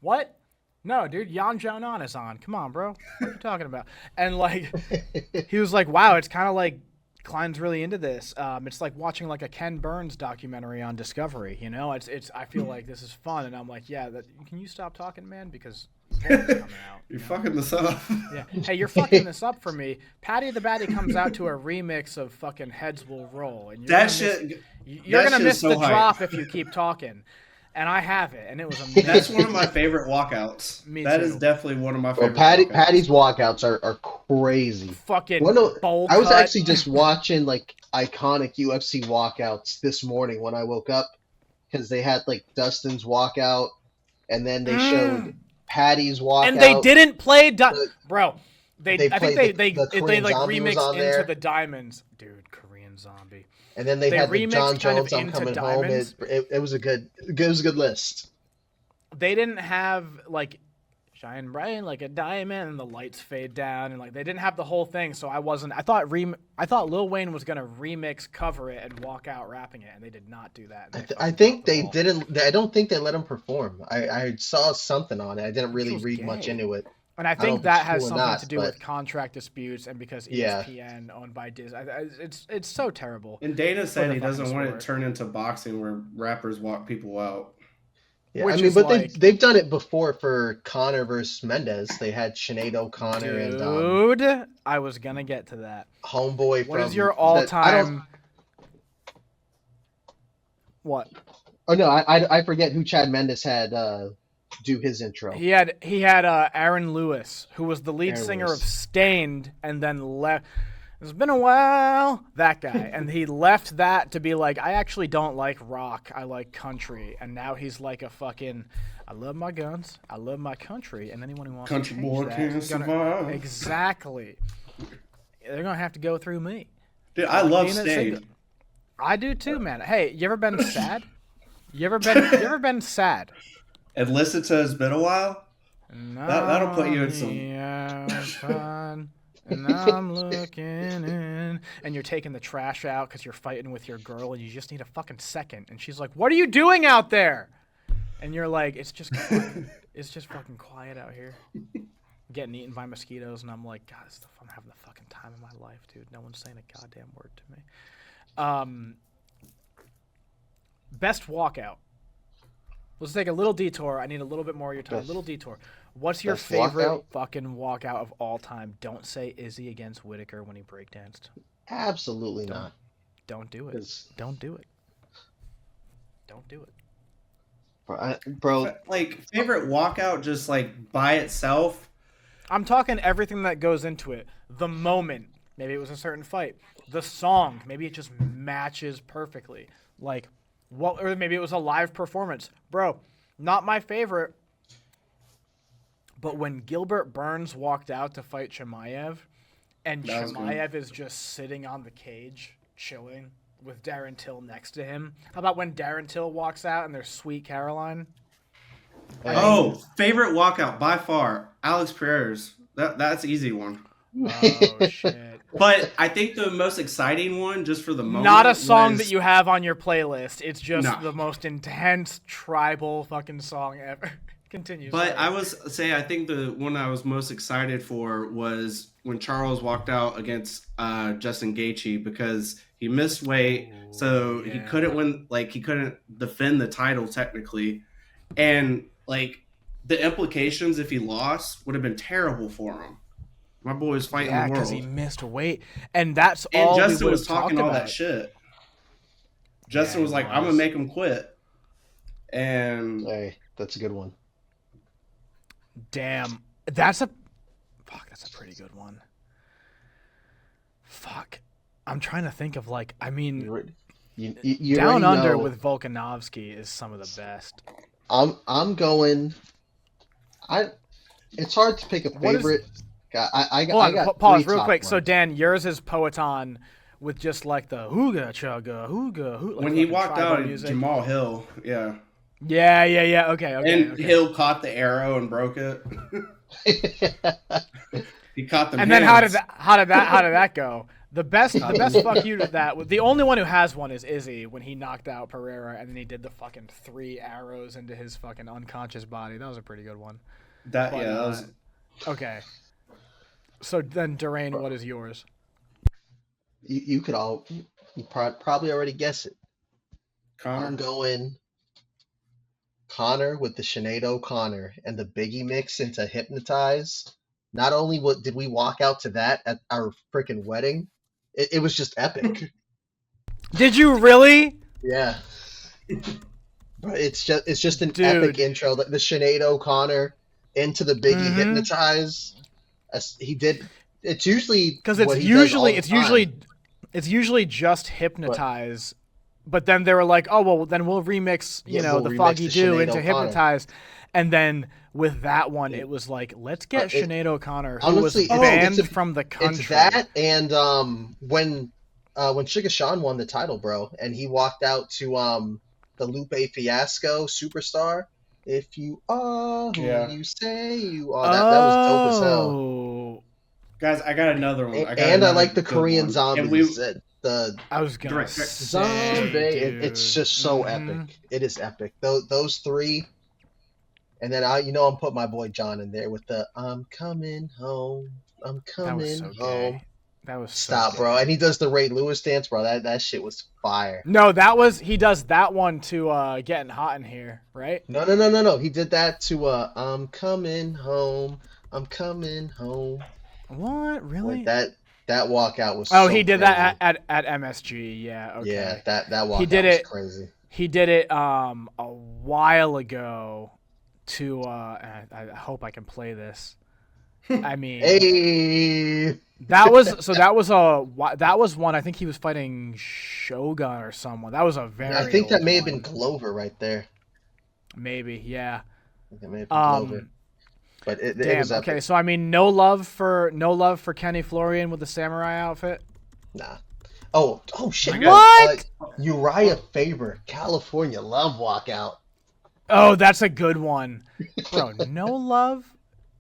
what? No, dude, Yan Xiaonan is on. Come on, bro. What are you talking about? And like, he was like, "Wow, it's kind of like Klein's really into this. It's like watching like a Ken Burns documentary on Discovery. It's. I feel like this is fun." And I'm like, "Yeah, can you stop talking, man? Because Volk's coming out." You're fucking this up. Yeah. Hey, you're fucking this up for me. Patty the Batty comes out to a remix of fucking Heads Will Roll, and you're gonna miss the drop if you keep talking. And I have it, and it was amazing. That's one of my favorite walkouts. That is definitely one of my favorite. Patty's walkouts are crazy. Fucking bowl I was cut. actually just watching like iconic UFC walkouts this morning when I woke up, because they had like Dustin's walkout, and then they showed Patty's walkout. And they didn't play bro. I think they like remixed Into the Diamonds, dude. Korean Zombie. And then they had the John Jones "I'm Coming Home." It was a good list. They didn't have like shine bright like a diamond and the lights fade down, and like they didn't have the whole thing. So I thought Lil Wayne was gonna remix, cover it, and walk out rapping it, and they did not do that. I think they didn't. I don't think they let him perform. I saw something on it. I didn't really read much into it. And I think that has something to do with contract disputes, and because ESPN owned by Disney, it's so terrible. And Dana said he doesn't want it to turn into boxing where rappers walk people out. Yeah, but they've done it before for Conor versus Mendez. They had Sinead O'Connor and I was gonna get to that. Homeboy. What is your all-time? What? Oh no, I forget who Chad Mendes had. Do his intro. He had Aaron Lewis, who was the lead singer of Stained, and then left. It's been a while. That guy. And he left that to be like, I actually don't like rock. I like country. And now he's like a fucking, I love my guns. I love my country. And anyone who wants Country to change boy that can't is gonna, survive. exactly. They're going to have to go through me. Dude, I love Being a Stade. single- I do too, man. Hey, you ever been sad? You ever been sad? And listen to It's Been a While. No, That'll put you in some. fun, and I'm looking in, and you're taking the trash out because you're fighting with your girl, and you just need a fucking second. And she's like, "What are you doing out there?" And you're like, "It's just quiet. It's just fucking quiet out here." Getting eaten by mosquitoes, and I'm like, God, I'm having the fucking time of my life, dude. No one's saying a goddamn word to me. Best walkout. Let's take a little detour. I need a little bit more of your time. Little detour. What's your best favorite walkout? fucking walkout of all time? Don't say Izzy against Whitaker when he breakdanced. Absolutely not. Don't do it. 'Cause- Don't do it. Don't do it. Bro, Like, favorite walkout just like by itself. I'm talking everything that goes into it. The moment. Maybe it was a certain fight. The song. Maybe it just matches perfectly. Like, what? Or maybe it was a live performance. Bro, not my favorite. But when Gilbert Burns walked out to fight Chimaev, and That was good. Chimaev is just sitting on the cage, chilling, with Darren Till next to him. How about when Darren Till walks out and there's Sweet Caroline? Oh, favorite walkout by far, Alex Pereira's. That's an easy one. Oh, shit. But I think the most exciting one, just for the moment, Not a song was- that you have on your playlist. It's just No. the most intense tribal fucking song ever. Continue. But sorry. I think the one I was most excited for was when Charles walked out against Justin Gaethje because he missed weight, so he yeah. couldn't win. Like he couldn't defend the title technically, and like the implications if he lost would have been terrible for him. My boy was fighting Yeah, the because world, he missed weight, and that's and all Justin we was was talking all about. that shit. Justin Yeah, was he like, "I'm gonna was. make him quit," and hey, that's a good one. Damn, that's a pretty good one. Fuck, I'm trying to think of like, I mean, You Down already Under know. with Volkanovski is some of the best. I'm going. It's hard to pick a What is- favorite. I Hold on, got pause three real top quick. So ones. Dan, yours is Poeton with just like the hooga chugga hooga. Like when he fucking walked tribal out, music. Jamal Hill, yeah. Yeah. Okay. And okay. Hill caught the arrow and broke it. He caught the. And then how did that go? The best fuck you to that. The only one who has one is Izzy when he knocked out Pereira and then he did the fucking 3 arrows into his fucking unconscious body. That was a pretty good one. That But, that was Okay. So then, Dorain, what is yours? You could all you probably already guess it. I'm Connor. going Connor with the Sinead O'Connor and the Biggie mix into Hypnotize. Not only did we walk out to that at our freaking wedding, it was just epic. Did you really? Yeah. But it's just an Dude. epic intro. The Sinead O'Connor into the Biggie Mhm. Hypnotize. He did. It's usually Because what it's he does usually all it's the time. usually just Hypnotize. But then they were like, oh well, then we'll remix We'll the remix Foggy the Dew Sinead into O'Connor. Hypnotize, and then with that one, it was like, let's get Sinead O'Connor, who honestly, was it's banned from the country. It's that and when Sugar Sean won the title, bro, and he walked out to the Lupe Fiasco Superstar. If you are who Yeah. you say you are, that was dope as hell. Oh, Guys, I got another one. And I like the Korean And zombies. we, The I was gonna Direct- say, zombie, it's dude. just so Mhm. epic. It is epic. Those three, and then I'm put my boy John in there with the "I'm coming home, I'm That was coming so home." gay. That was so Stop, gay. bro. And he does the Ray Lewis dance, bro. That shit was fire. No, he does that one to Getting Hot in Here, right? No. He did that to "I'm coming home, I'm coming home." What? Really? Like that walkout was. Oh, so he did crazy. that at MSG. Yeah. Okay. Yeah, that walkout He did was it- crazy. He did it a while ago to and I hope I can play this. I mean, Hey, that was one. I think he was fighting Shogun or someone. That was a very. I think that old may have one. been Glover right there. Maybe, yeah. I think that may have been Glover. But it Damn. was epic. Okay, so I mean, no love for Kenny Florian with the samurai outfit. Nah. Oh shit. What? Uriah Faber, California love walkout. Oh, that's a good one, bro. No love.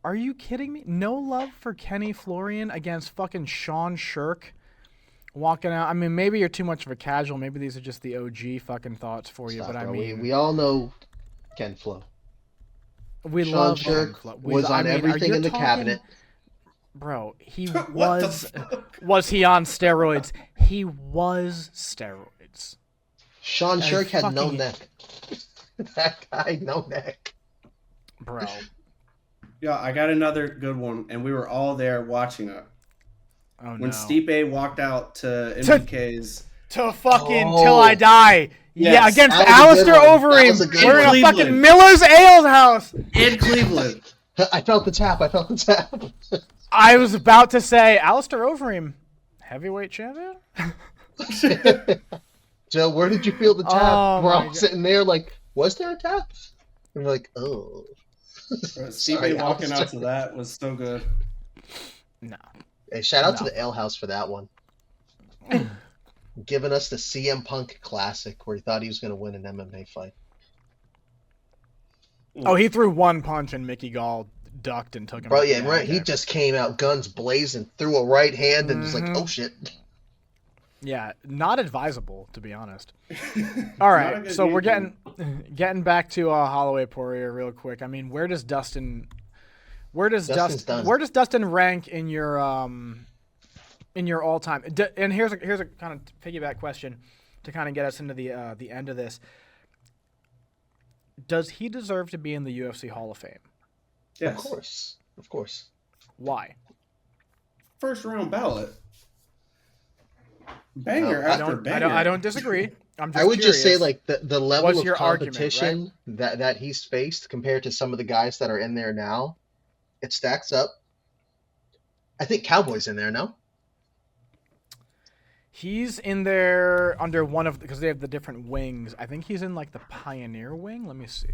Are you kidding me? No love for Kenny Florian against fucking Sean Shirk walking out. I mean, maybe you're too much of a casual. Maybe these are just the OG fucking thoughts for you. Stop, But I bro. mean, we all know Ken Flo. we Sean love Shirk Ken Flo. was on everything in the cabinet. Bro, he What the was. fuck? Was he on steroids? He was steroids. Sean Shirk had no fucking- neck. That guy, no neck. Bro. Yeah, I got another good one, and we were all there watching it. Oh no. When Stipe walked out to MBK's To fucking Oh. till I die. Yeah, Yes, against that was a Alistair good one. That was a Overeem. good We're in one. a fucking Cleveland. Miller's Ale house. in Cleveland. I felt the tap. I was about to say Alistair Overeem, heavyweight champion. Joe, where did you feel the tap? Oh, We're my all God. sitting there like, was there a tap? And we're like, oh. Sorry, Stipe walking Alistair. out to that was so good. No. Hey, shout out to No. the Ale House for that one. Giving us the CM Punk Classic where he thought he was going to win an MMA fight. Oh, he threw one punch and Mickey Gall ducked and took him. Bro, out yeah, the right. He there. just came out guns blazing, threw a right hand, and was like, Mhm. oh shit. Yeah, not advisable to be honest. Not All a right, good so we're game. getting back to Holloway Poirier real quick. I mean, where does Dustin's Dustin done. where does Dustin rank in your all time? And here's a kind of piggyback question to kind of get us into the end of this. Does he deserve to be in the UFC Hall of Fame? Yes. Of course. Why? First round ballot. Banger I after banger. I don't disagree. I'm just I would just say curious. like the level What's of your argument, competition that he's faced compared to some of the guys that are in there now, it stacks up. I think Cowboy's in there, no? He's in there under one of because they have the different wings. I think he's in like the Pioneer wing. Let me see.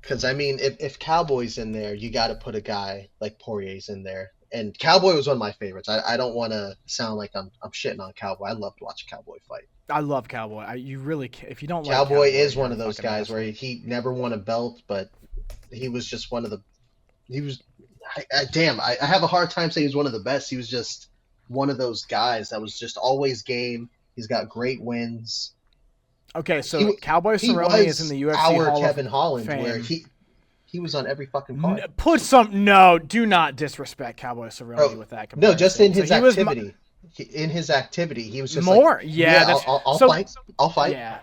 Because I mean, if Cowboy's in there, you got to put a guy like Poirier's in there. And Cowboy was one of my favorites. I don't want to sound like I'm shitting on Cowboy. I love to watch a Cowboy fight. I love Cowboy. You really if you don't like Cowboy is you're one a of those fucking guys asshole. where he never won a belt, but he was just one of the. He was, I have a hard time saying he was one of the best. He was just one of those guys that was just always game. He's got great wins. Okay, so He- Cowboy He Cerrone was is in the UFC our Hall Kevin of Holland, Fame. where he was on every fucking card. Do not disrespect Cowboy Cerrone Bro, with that. No, just in his comparison. So he was activity. In his activity, he was just more. Like, yeah, that's I'll so, fight. I'll fight. Yeah.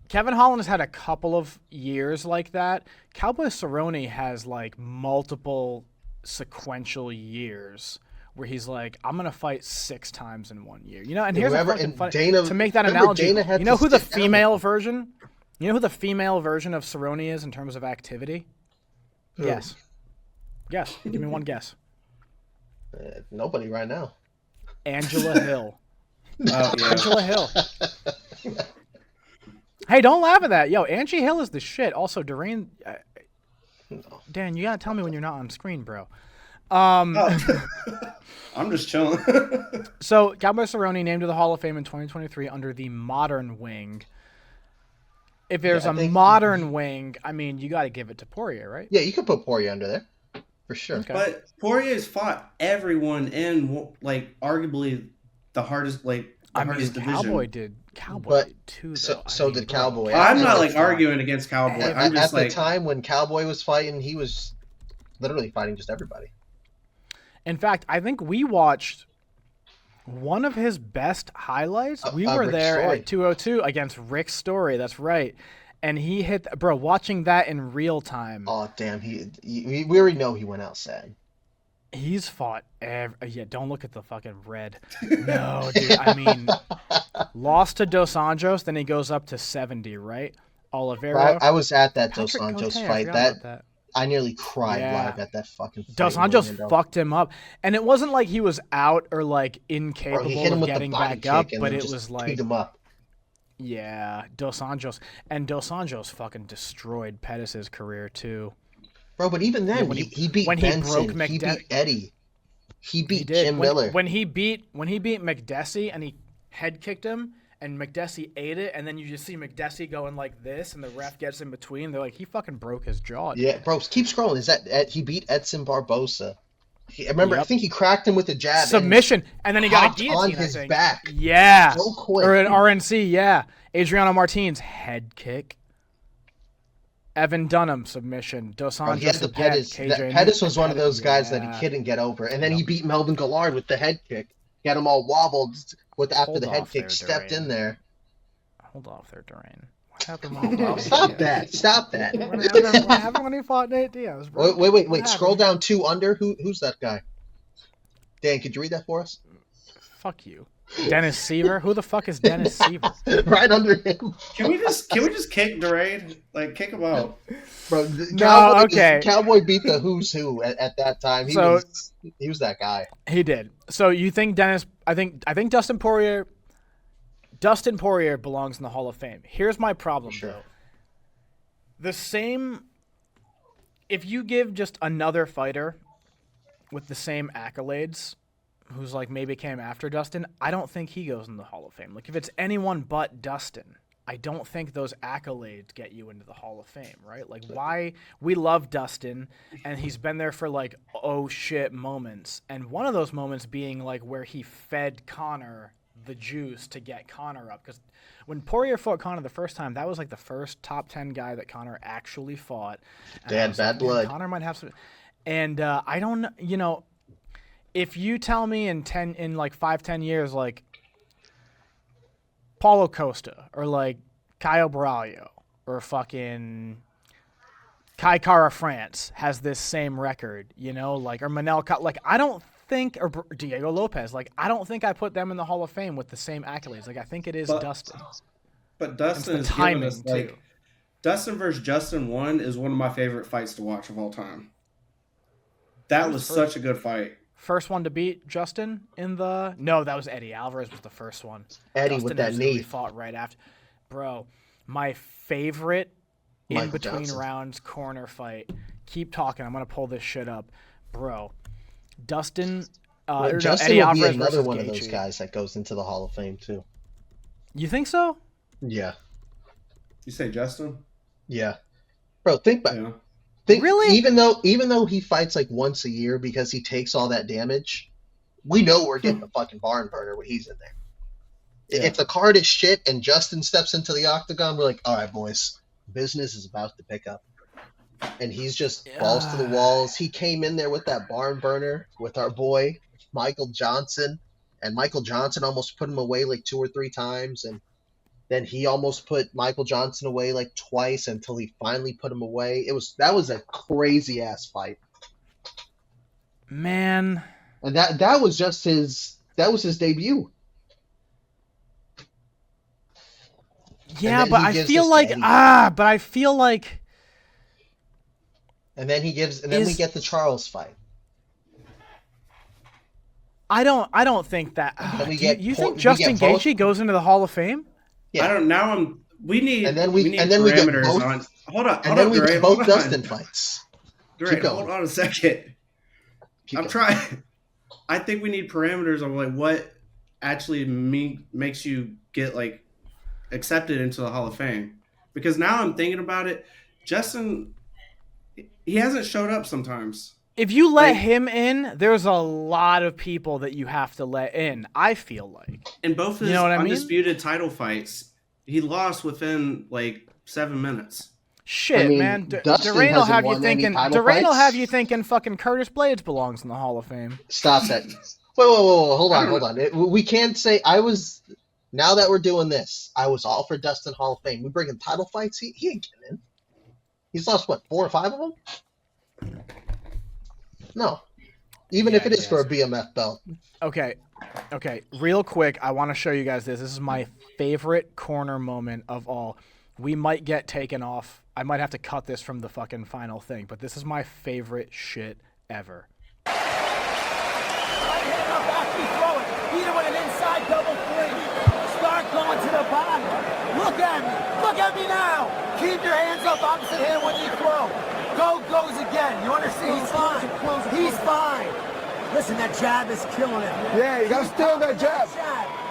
Kevin Holland has had a couple of years like that. Cowboy Cerrone has like multiple sequential years where he's like, I'm gonna fight 6 times in 1 year. You know, and here's Whoever- a fucking and funny Dana- to make that remember analogy. Dana had You know to who the sit down female with version? You know who the female version of Cerrone is in terms of activity? Who? Yes. Yes. Give me one guess. Nobody right now. Angela Hill. Oh, yeah. Angela Hill. Hey, don't laugh at that. Yo, Angie Hill is the shit. Also, Dorain. Dan, you gotta tell me when you're not on screen, bro. Oh. I'm just chilling. So, Cowboy Cerrone named to the Hall of Fame in 2023 under the modern wing. If there's Yeah, I a think- modern wing, I mean, you got to give it to Poirier, right? Yeah, you could put Poirier under there. For sure. Okay. But Poirier's fought everyone in like arguably the hardest division. Cowboy did. Cowboy But did too, so- though. so did Cowboy. I'm At not the like time. arguing against Cowboy. At- I'm At just the like time when Cowboy was fighting, he was literally fighting just everybody. In fact, I think we watched one of his best highlights. We were Rick there Story. at 202 against Rick Story. That's right. And he hit, bro, watching that in real time. Oh damn, we already know he went out sad. He's fought yeah, don't look at the fucking red. No, dude. I mean, lost to Dos Anjos, then he goes up to 70, right? Oliveira. I was at that Dos Patrick Anjos Cote, I fight. forgot about that. I nearly cried Yeah. live at that fucking fight. Dos in Anjos Orlando. fucked him up, and it wasn't like he was out or like Bro, he incapable hit him of with the getting body back up, kick and but then it just was teed like, him up. yeah, Dos Anjos fucking destroyed Pettis' career too. Bro, but even then, when he beat when he Benson, broke he McDe- beat Eddie, he beat He did. Jim when, Miller. when he beat McDessie and he head kicked him and McDessie ate it, and then you just see McDessie going like this, and the ref gets in between. They're like, he fucking broke his jaw. Dude. Yeah, bro, keep scrolling. Is that he beat Edson Barbosa? I remember, I Yep. think he cracked him with a jab. Submission, and then he got a hopped guillotine on I his think. back. Yeah, So quick. or an RNC. Yeah, Adriano Martins head kick. Evan Dunham submission. Dos Bro, he had Anjos the again. Pettis. KJ Pettis was one of Pettis, those guys that yeah. he couldn't get over, and then he beat Melvin Gillard with the head kick. Got him all wobbled after Hold the head off kick. there, Stepped Dorain. in there. Hold off there, Dorain. What happened when he Oh, fought stop Nate that! Diaz? Stop that! What happened when he fought Nate Diaz, bro? Wait! What Scroll happened? down 2 under. Who's that guy? Dan, could you read that for us? Fuck you. Dennis Seaver? Who the fuck is Dennis Seaver? Right under him, Can we just kick Dorain? Like kick him out. bro. The No, okay. Cowboy beat the who's who at that time. He was that guy. He did. So you think Dennis? I think Dustin Poirier belongs in the Hall of Fame. Here's my problem Sure. though. The same. If you give just another fighter with the same accolades, who's like maybe came after Dustin, I don't think he goes in the Hall of Fame. Like if it's anyone but Dustin, I don't think those accolades get you into the Hall of Fame, right? Like why we love Dustin and he's been there for like oh shit moments. And one of those moments being like where he fed Conor the juice to get Conor up. Because when Poirier fought Conor the first time, that was like the first top 10 guy that Conor actually fought. And They I had was bad like, man, blood. Conor might have some. And I don't, you know, if you tell me in 5-10 years, like Paulo Costa or like Caio Borralho or fucking Kai Kara France has this same record, you know, like or Manel, like I don't think or Diego Lopez, like I don't think I put them in the Hall of Fame with the same accolades. Like I think it is Dustin. But Dustin It's is the giving timing us like too. Dustin versus Justin 1 is one of my favorite fights to watch of all time. That was First- such a good fight. First one to beat Justin in the that was Eddie Alvarez was the first one. Eddie Dustin with that absolutely knee. fought right after. Bro, my favorite in Michael between Johnson. rounds corner fight. Keep talking. I'm gonna pull this shit up, bro. Dustin. Justin Eddie will be Alvarez another versus one of those Gaethje. guys that goes into the Hall of Fame too. You think so? Yeah, You say Justin? yeah. Bro, think about Yeah. Really? Even though he fights like once a year because he takes all that damage, we know we're getting a fucking barn burner when he's in there. Yeah. If the card is shit and Justin steps into the octagon, we're like, all right, boys, business is about to pick up. And he's just balls to the walls. He came in there with that barn burner with our boy Michael Johnson, and Michael Johnson almost put him away like 2 or 3 times, and then he almost put Michael Johnson away like twice until he finally put him away. That was a crazy ass fight. Man. And that was just his debut. Yeah, then but he I gives feel us like Eddie. but I feel like And then we get the Charles fight. I don't think that. Then we Do you get think we Justin get both- Gaethje goes into the Hall of Fame? Yeah. I don't now we need And then we need get parameters both- on hold on, And then we Dorain, get both hold Dustin on. fights. Dorain, Keep going. hold on a second. Keep I'm going. trying. I think we need parameters on like what actually makes you get like accepted into the Hall of Fame. Because now I'm thinking about it, Justin, he hasn't showed up sometimes. If you let Like- him in, there's a lot of people that you have to let in. I feel like. In both his You know what I mean? undisputed title fights, he lost within like 7 minutes. Shit, I mean, man. Dustin Dorain will hasn't have you won any thinking. title Dorain will fights. have you thinking. Fucking Curtis Blades belongs in the Hall of Fame. Stop that. Whoa. Hold I on. don't We can't say now that we're doing this, I was all for Dustin Hall of Fame. We bring in title fights. He ain't getting in. He's lost, what, 4 or 5 of them? No. Even Yeah, if it is he for a has. BMF belt. Okay. Real quick, I want to show you guys this. This is my favorite corner moment of all. we might get taken off. I might have to cut this from the fucking final thing, but this is my favorite shit ever. Right hand up after you throw it. Beat it with an inside double free. Start going to the bottom. Look at me. Look at me now. Keep your hands up opposite hand when you throw. Goes again. You understand? He's fine. He's fine. Listen, that jab is killing him. Yeah, you gotta stay on that jab.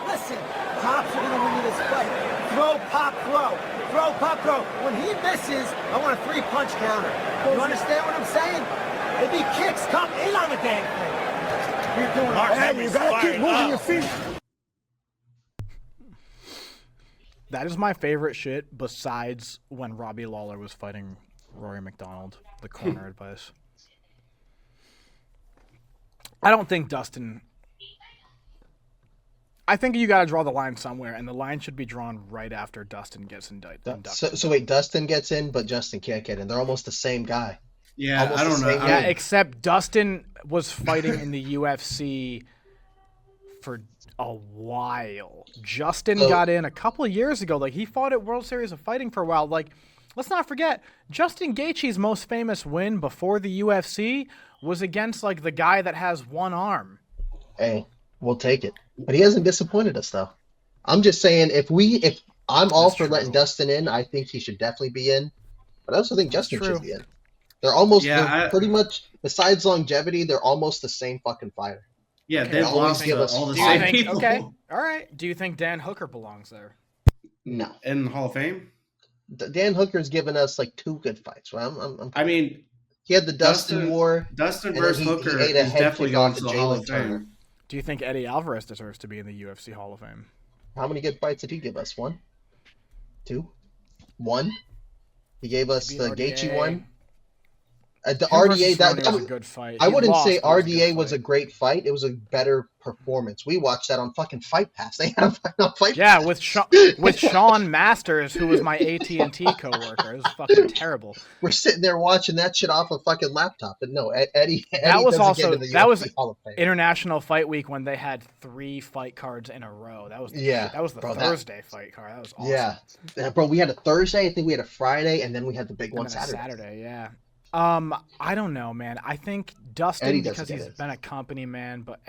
Listen, pops are gonna win you this fight. Throw, pop, throw. Throw, pop, throw. When he misses, I want a 3-punch counter. You understand what I'm saying? If he kicks, come in on the damn thing. You're doing it. Hey, you gotta keep moving your feet. That is my favorite shit besides when Robbie Lawler was fighting Rory McDonald, the corner advice. I don't think Dustin... I think you got to draw the line somewhere, and the line should be drawn right after Dustin gets inducted. So wait, Dustin gets in, but Justin can't get in. They're almost the same guy. Yeah, Almost I don't the know. same Yeah, guy. except Dustin was fighting in the UFC for a while. Justin got in a couple of years ago. Like, he fought at World Series of Fighting for a while. Like, let's not forget, Justin Gaethje's most famous win before the UFC was against, like, the guy that has one arm. Hey, we'll take it. But he hasn't disappointed us, though. I'm just saying, if I'm all That's for true. letting Dustin in, I think he should definitely be in. But I also think Justin true. should be in. They're pretty much, besides longevity, they're almost the same fucking fighter. Yeah, They they've always lost give to us all the Do you same think, people. okay, all right. Do you think Dan Hooker belongs there? No. In the Hall of Fame? Dan Hooker's given us like 2 good fights. Right? I mean, He had the Dustin War. Dustin and versus then he Hooker ate a is head definitely kick going off to of the Hall of Jalen Turner. Fame. Do you think Eddie Alvarez deserves to be in the UFC Hall of Fame? How many good fights did he give us? 1? 2? 1? He gave us Beat the RDA. Gaethje one. The Him versus RDA, Cerrone that was a good fight. I He wouldn't lost, say but it was a good RDA was a fight. great fight. It was a better performance. We watched that on fucking Fight Pass. They had a fight on Fight Yeah, Pass. with Sean Masters, who was my AT&T coworker. It was fucking terrible. We're sitting there watching that shit off a fucking laptop. But no, Eddie That was doesn't also get in the that UFC was Hall of Fame. International Fight Week when they had 3 fight cards in a row. That was the bro, Thursday fight card. That was awesome. Yeah, bro. We had a Thursday. I think we had a Friday, and then we had the big And one then a Saturday. Saturday, yeah. I don't know, man. I think Dustin, Eddie doesn't because get he's it. been a company man, but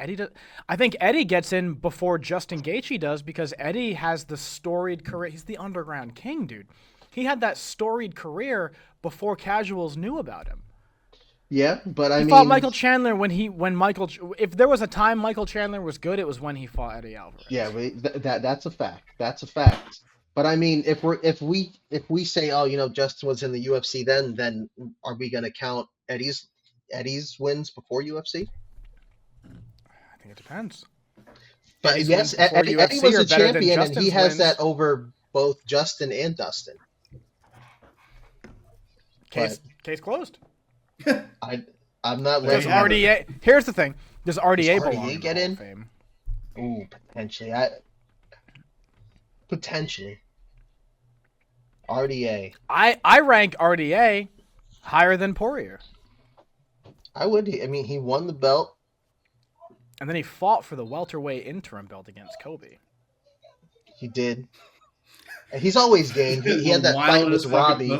I think Eddie gets in before Justin Gaethje does because Eddie has the storied career. He's the underground king, dude. He had that storied career before casuals knew about him. Yeah, but I He mean, fought Michael Chandler if there was a time Michael Chandler was good, it was when he fought Eddie Alvarez. yeah, that's a fact. That's a fact. But I mean, if we say, oh, Justin was in the UFC then are we gonna count Eddie's wins before UFC? I think it depends. But Eddie's yes, wins before Eddie UFC was are a better than champion, and he Justin's has wins. that over both Justin and Dustin. Case closed. I'm not Does letting RDA? Here's the thing. Does RDA RDA belong in get the Hall in? of Fame? Ooh, potentially. Potentially. RDA. I rank RDA higher than Poirier. I would. I mean, he won the belt. And then he fought for the welterweight interim belt against Kobe. He did. And he's always game. He had that fight with Robbie.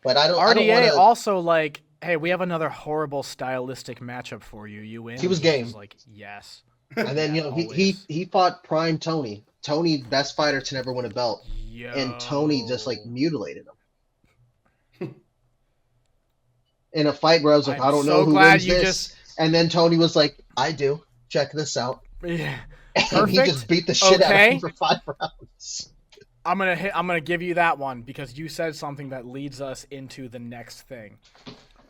But I don't RDA wanna... also like, hey, we have another horrible stylistic matchup for you. You win. He was game. Like, yes. And then he fought prime Tony. Tony, best fighter to never win a belt. Yo. And Tony just like mutilated him. In a fight where I was like, I'm I don't so know who glad wins you this. And then Tony was like, I do. Check this out. Yeah. And he just beat the shit out of him for 5 rounds. I'm gonna give you that one because you said something that leads us into the next thing.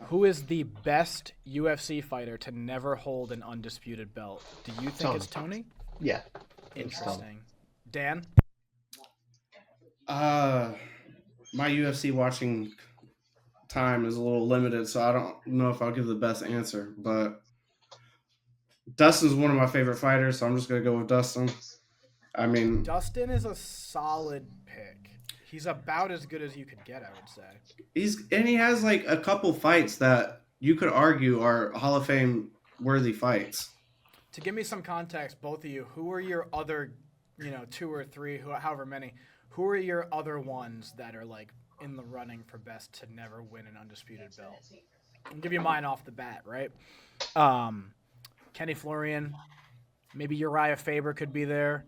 Who is the best UFC fighter to never hold an undisputed belt? Do you think Tony. it's Tony? Yeah. Interesting. Dan? My UFC watching time is a little limited, so I don't know if I'll give the best answer. But Dustin's one of my favorite fighters, so I'm just gonna go with Dustin. I mean, Dustin is a solid pick. He's about as good as you could get, I would say. he has like a couple fights that you could argue are Hall of Fame worthy fights. To give me some context, both of you, who are your other, 2 or 3, however many, Who are your other ones that are like in the running for best to never win an undisputed belt? I'll give you mine off the bat, right? Kenny Florian, maybe Uriah Faber could be there.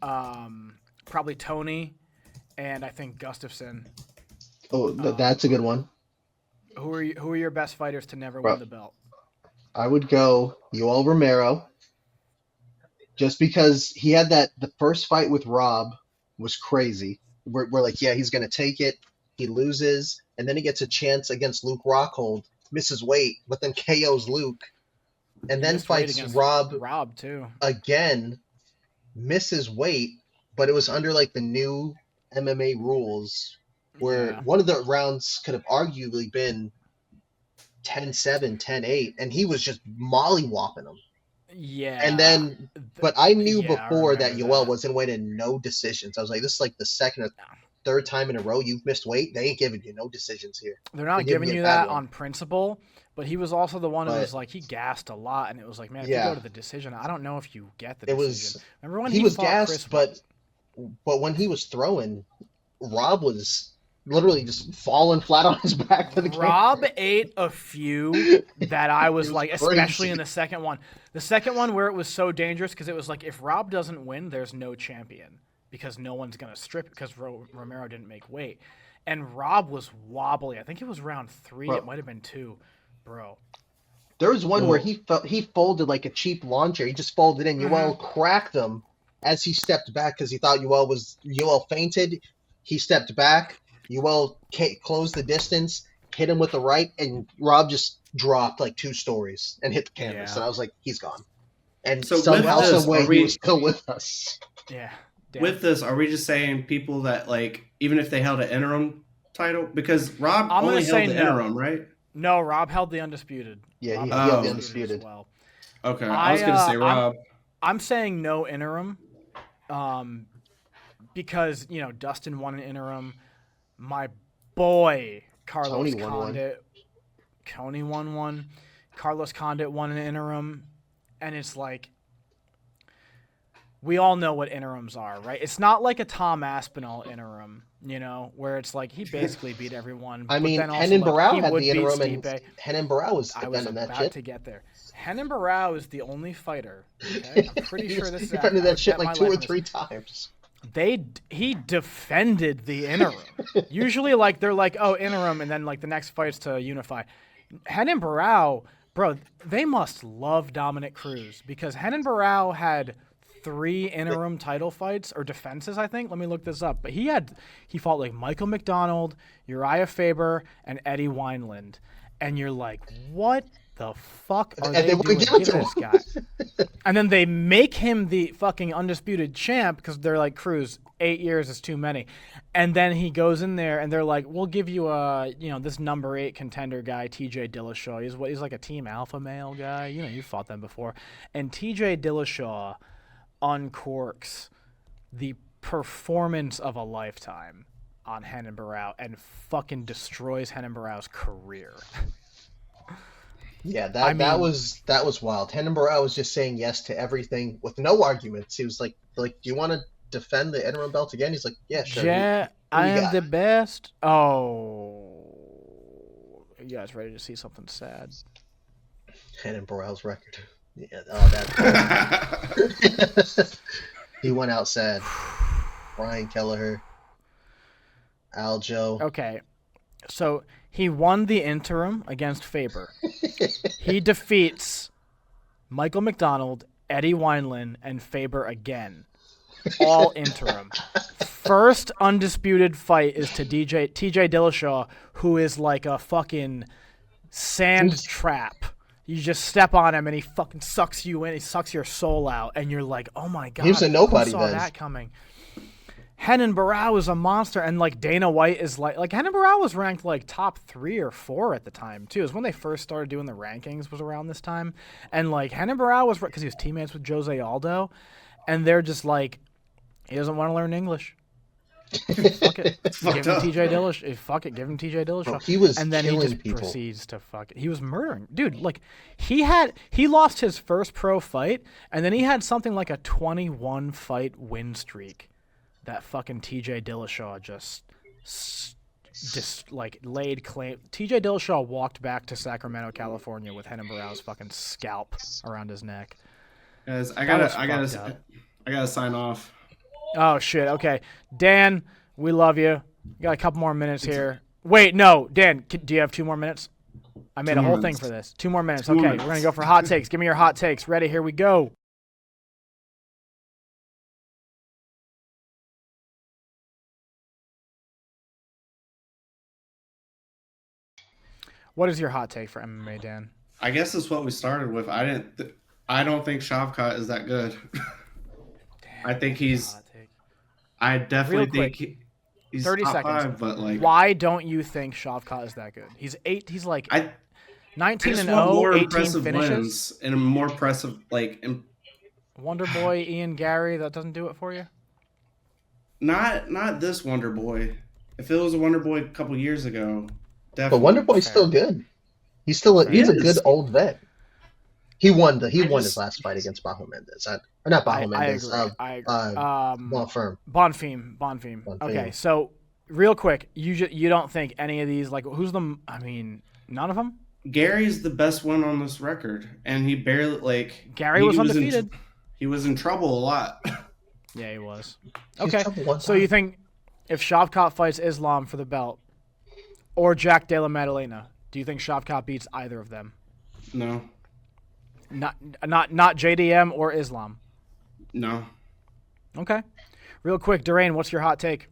Probably Tony, and I think Gustafson. Oh, that's a good one. Who are your best fighters to never Bro. win the belt? I would go Yoel Romero, just because he had the first fight with Rob was crazy. We're like, yeah, he's gonna take it. He loses, and then he gets a chance against Luke Rockhold, misses weight, but then KOs Luke, and then Missed weight fights against Rob too. again, misses weight, but it was under like the new MMA rules where one of the rounds could have arguably been 10-7, 10-8, and he was just molly-whopping him. Yeah. And then, but I knew I before that remember Yoel wasn't winning no decisions. I was like, this is like the second or third time in a row you've missed weight. They ain't giving you no decisions here. They're not giving you that on principle, but he was also the one who was like, he gassed a lot, and it was like, man, if you go to the decision, I don't know if you get the decision. Remember when he was fought gassed, Chris but when he was throwing, Rob was literally just falling flat on his back to the ground. Rob ate a few that I was like, crazy. especially in the second one. The second one where it was so dangerous because it was like, if Rob doesn't win, there's no champion because no one's going to strip because Romero didn't make weight. And Rob was wobbly. I think it was round 3. Bro. It might have been 2. Bro. There was one where he folded like a cheap lawn chair. He just folded in. Yoel cracked him as he stepped back because he thought Yoel fainted. He stepped back. Yoel closed the distance, hit him with the right, and Rob just dropped like 2 stories and hit the canvas. Yeah. And I was like, he's gone. And So somehow, with this, some way, are we- he was still with us. Yeah. Damn. With this, are we just saying people that like even if they held an interim title because Rob I'm only gonna say held the no. interim, right? No, Rob held the undisputed. Yeah, he Rob held the as undisputed. well. Okay, I was gonna say Rob. I'm saying no interim, because Dustin won an interim. My boy Carlos Tony won Condit, Tony won one. Carlos Condit won an interim, and it's like we all know what interims are, right? It's not like a Tom Aspinall interim, where it's like he basically beat everyone. I mean, then also, Henan Barao he had would the beat interim, and Stipe. Henan Barao was I was defending that about shit. to get there. Henan Barao is the only fighter. Okay? I'm pretty sure this He is defended that shit like 2 or or 3 times. He defended the interim. Usually, like they're like, oh, interim, and then like the next fight's to unify. Henan Barao, bro, they must love Dominic Cruz because Henan Barao had 3 interim title fights or defenses, I think. Let me look this up. But he fought like Michael McDonald, Uriah Faber, and Eddie Wineland. And you're like, what the fuck are they doing to this guy? And then they make him the fucking undisputed champ because they're like, Cruz, 8 years is too many. And then he goes in there and they're like, we'll give you this number 8 contender guy, TJ Dillashaw. He's like a team alpha male guy. You fought them before. And TJ Dillashaw uncorks the performance of a lifetime on Henan Barao and fucking destroys Henan Barao's career. Yeah, that was wild. Henan Barao was just saying yes to everything with no arguments. He was like, do you want to defend the interim belt again? He's like, yeah, sure. Yeah, I am the best. Oh, you guys ready to see something sad? Henan Barao's record. Yeah, that. He went out sad. Brian Kelleher, Aljo. Okay, so he won the interim against Faber. He defeats Michael McDonald, Eddie Wineland, and Faber again. All interim. First undisputed fight is to TJ Dillashaw, who is like a fucking sand trap. You just step on him and he fucking sucks you in. He sucks your soul out, and you're like, "Oh my god!" He was a nobody. Who saw that coming? Henan Barao is a monster, and like Dana White is like Henan Barao was ranked like top 3 or 4 at the time too. It was when they first started doing the rankings. Was around this time, and like Henan Barao was because he was teammates with Jose Aldo, and they're just like, he doesn't want to learn English. Fuck it. Give him TJ Dillashaw. Fuck it. Give him TJ Dillashaw. Bro, he was and then he just people. proceeds to fuck it. He was murdering. Dude, like he lost his first pro fight and then he had something like a 21 fight win streak that fucking TJ Dillashaw just like laid claim. TJ Dillashaw walked back to Sacramento, California with Renan Barão's fucking scalp around his neck. Guys, I That was gotta sign off. Oh shit. Okay, Dan, we love you. We got a couple more minutes here. Wait, no, Dan, do you have 2 more minutes? I made a whole thing for this. 2 more minutes. Okay, we're gonna go for hot takes. Give me your hot takes. Ready? Here we go. What is your hot take for MMA, Dan? I guess that's what we started with. I don't think Shavkat is that good. Damn, I think he's. hot take. I definitely Real think quick, he's 30 top seconds. 5, but like, Why don't you think Shavkat is that good? He's like I 19 just and want 0, more 18 impressive finishes. wins and more impressive Wonder Boy, Ian Gary, that doesn't do it for you? Not this Wonder Boy. If it was a Wonder Boy a couple years ago, But definitely. Wonder Boy's still good. He's a He good is. old vet. He won his last fight against Bajo Mendez. Or not Bajo Mendez. I agree. Bonfirm. Bonfim. Okay, so real quick, you don't think any of these, like, who's the? I mean, none of them. Gary's the best one on this record, and he barely Gary was undefeated. He was in trouble a lot. Yeah, he was. He's Okay, trouble one so time. you think if Shavkat fights Islam for the belt, or Jack Della Maddalena, do you think Shavkat beats either of them? No, Not JDM or Islam. no. Okay. Real quick, Dorain, what's your hot take?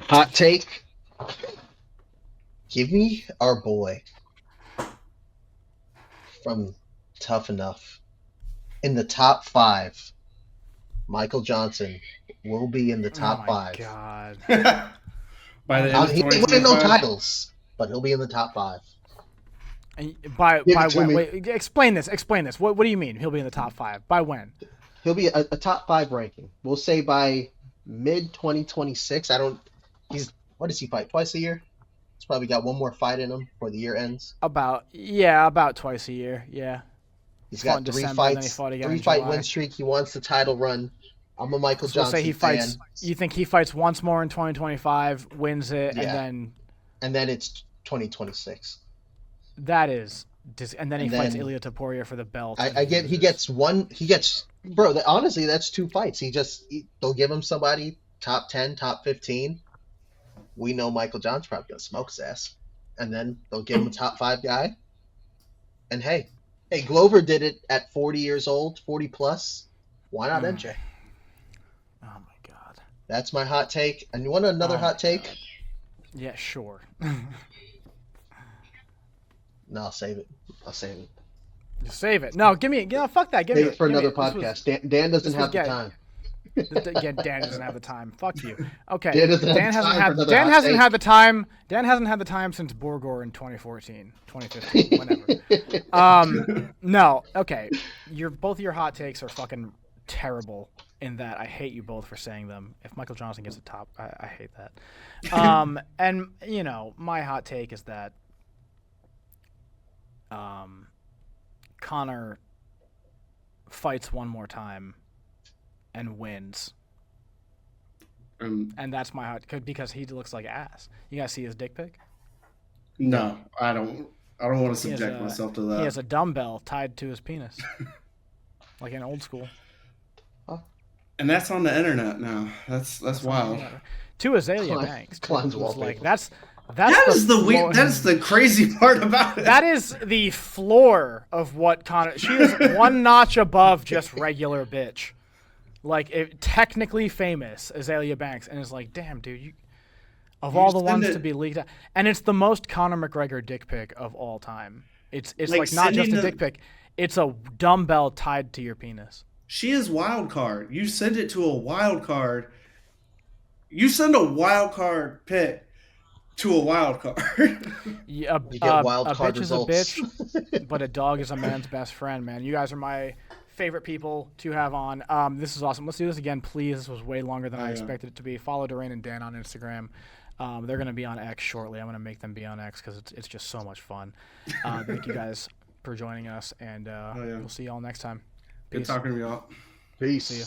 Hot take. Give me our boy from Tough Enough in the top 5. Michael Johnson will be in the top oh my 5. God. By the end of He ain't winning no 2025, titles, but he'll be in the top 5. And by Give it to when? me. Wait, explain this. What do you mean he'll be in the top 5? By when? He'll be a top 5 ranking. We'll say by mid 2026. What does he fight? Twice a year? He's probably got one more fight in him before the year ends. About twice a year. Yeah. He's Fought in got 3 December, then he fights, fought again 3 in fight July. win streak. He wants the title run. I'm a Michael So we'll Johnson say he fights. fan. You think he fights once more in 2025, wins it, Yeah. and And then it's 2026. then and then he And fights then- Ilia Topuria for the belt. He gets bro, honestly, that's 2 fights. They'll give him somebody top 10, top 15. We know Michael Johnson's probably going to smoke his ass. And then they'll give him a top 5 guy. And hey, Glover did it at 40 years old, 40 plus. Why not MJ? Oh my God. That's my hot take. And you want another Oh hot my take? God. Yeah, sure. No, I'll save it. Just save it. No, fuck that. Give Save me it for give me another it. This podcast. Dan doesn't this was have the gay. time. Again, Dan doesn't have the time. Fuck you. Okay. Dan doesn't have time for another Dan hot hasn't take. had the time. Dan hasn't had the time since Borgor in 2014, 2015, whenever. No. Okay. Both of your hot takes are fucking terrible. In that, I hate you both for saying them. If Michael Johnson gets a top, I hate that. And my hot take is that Conor fights one more time and wins. And that's my hot, because he looks like ass. You guys see his dick pic? No, I don't want to subject myself to that. He has a dumbbell tied to his penis, like in old school. And that's on the internet now. That's wild. To Azalea Klein- Banks. Klein's It was wallpaper. like that's That is the floor- that's the crazy part about it. That is the floor of what Conor. She is one notch above just regular bitch. Like, technically famous Azalea Banks, and it's like, damn, dude, of all the send ones it- to be leaked out, and it's the most Conor McGregor dick pic of all time. It's Like like not just sending a dick pic; it's a dumbbell tied to your penis. She is wild card. You send it to a wild card. You send a wild card pick to a wild card. Yeah, You get wild a card bitch results. is a bitch, but a dog is a man's best friend, man. You guys are my favorite people to have on. This is awesome. Let's do this again, please. This was way longer than I expected it to be. Follow Dorain and Dan on Instagram. They're going to be on X shortly. I'm going to make them be on X because it's just so much fun. Thank you guys for joining us, and we'll see you all next time. Good Peace. talking to y'all. Peace. See ya.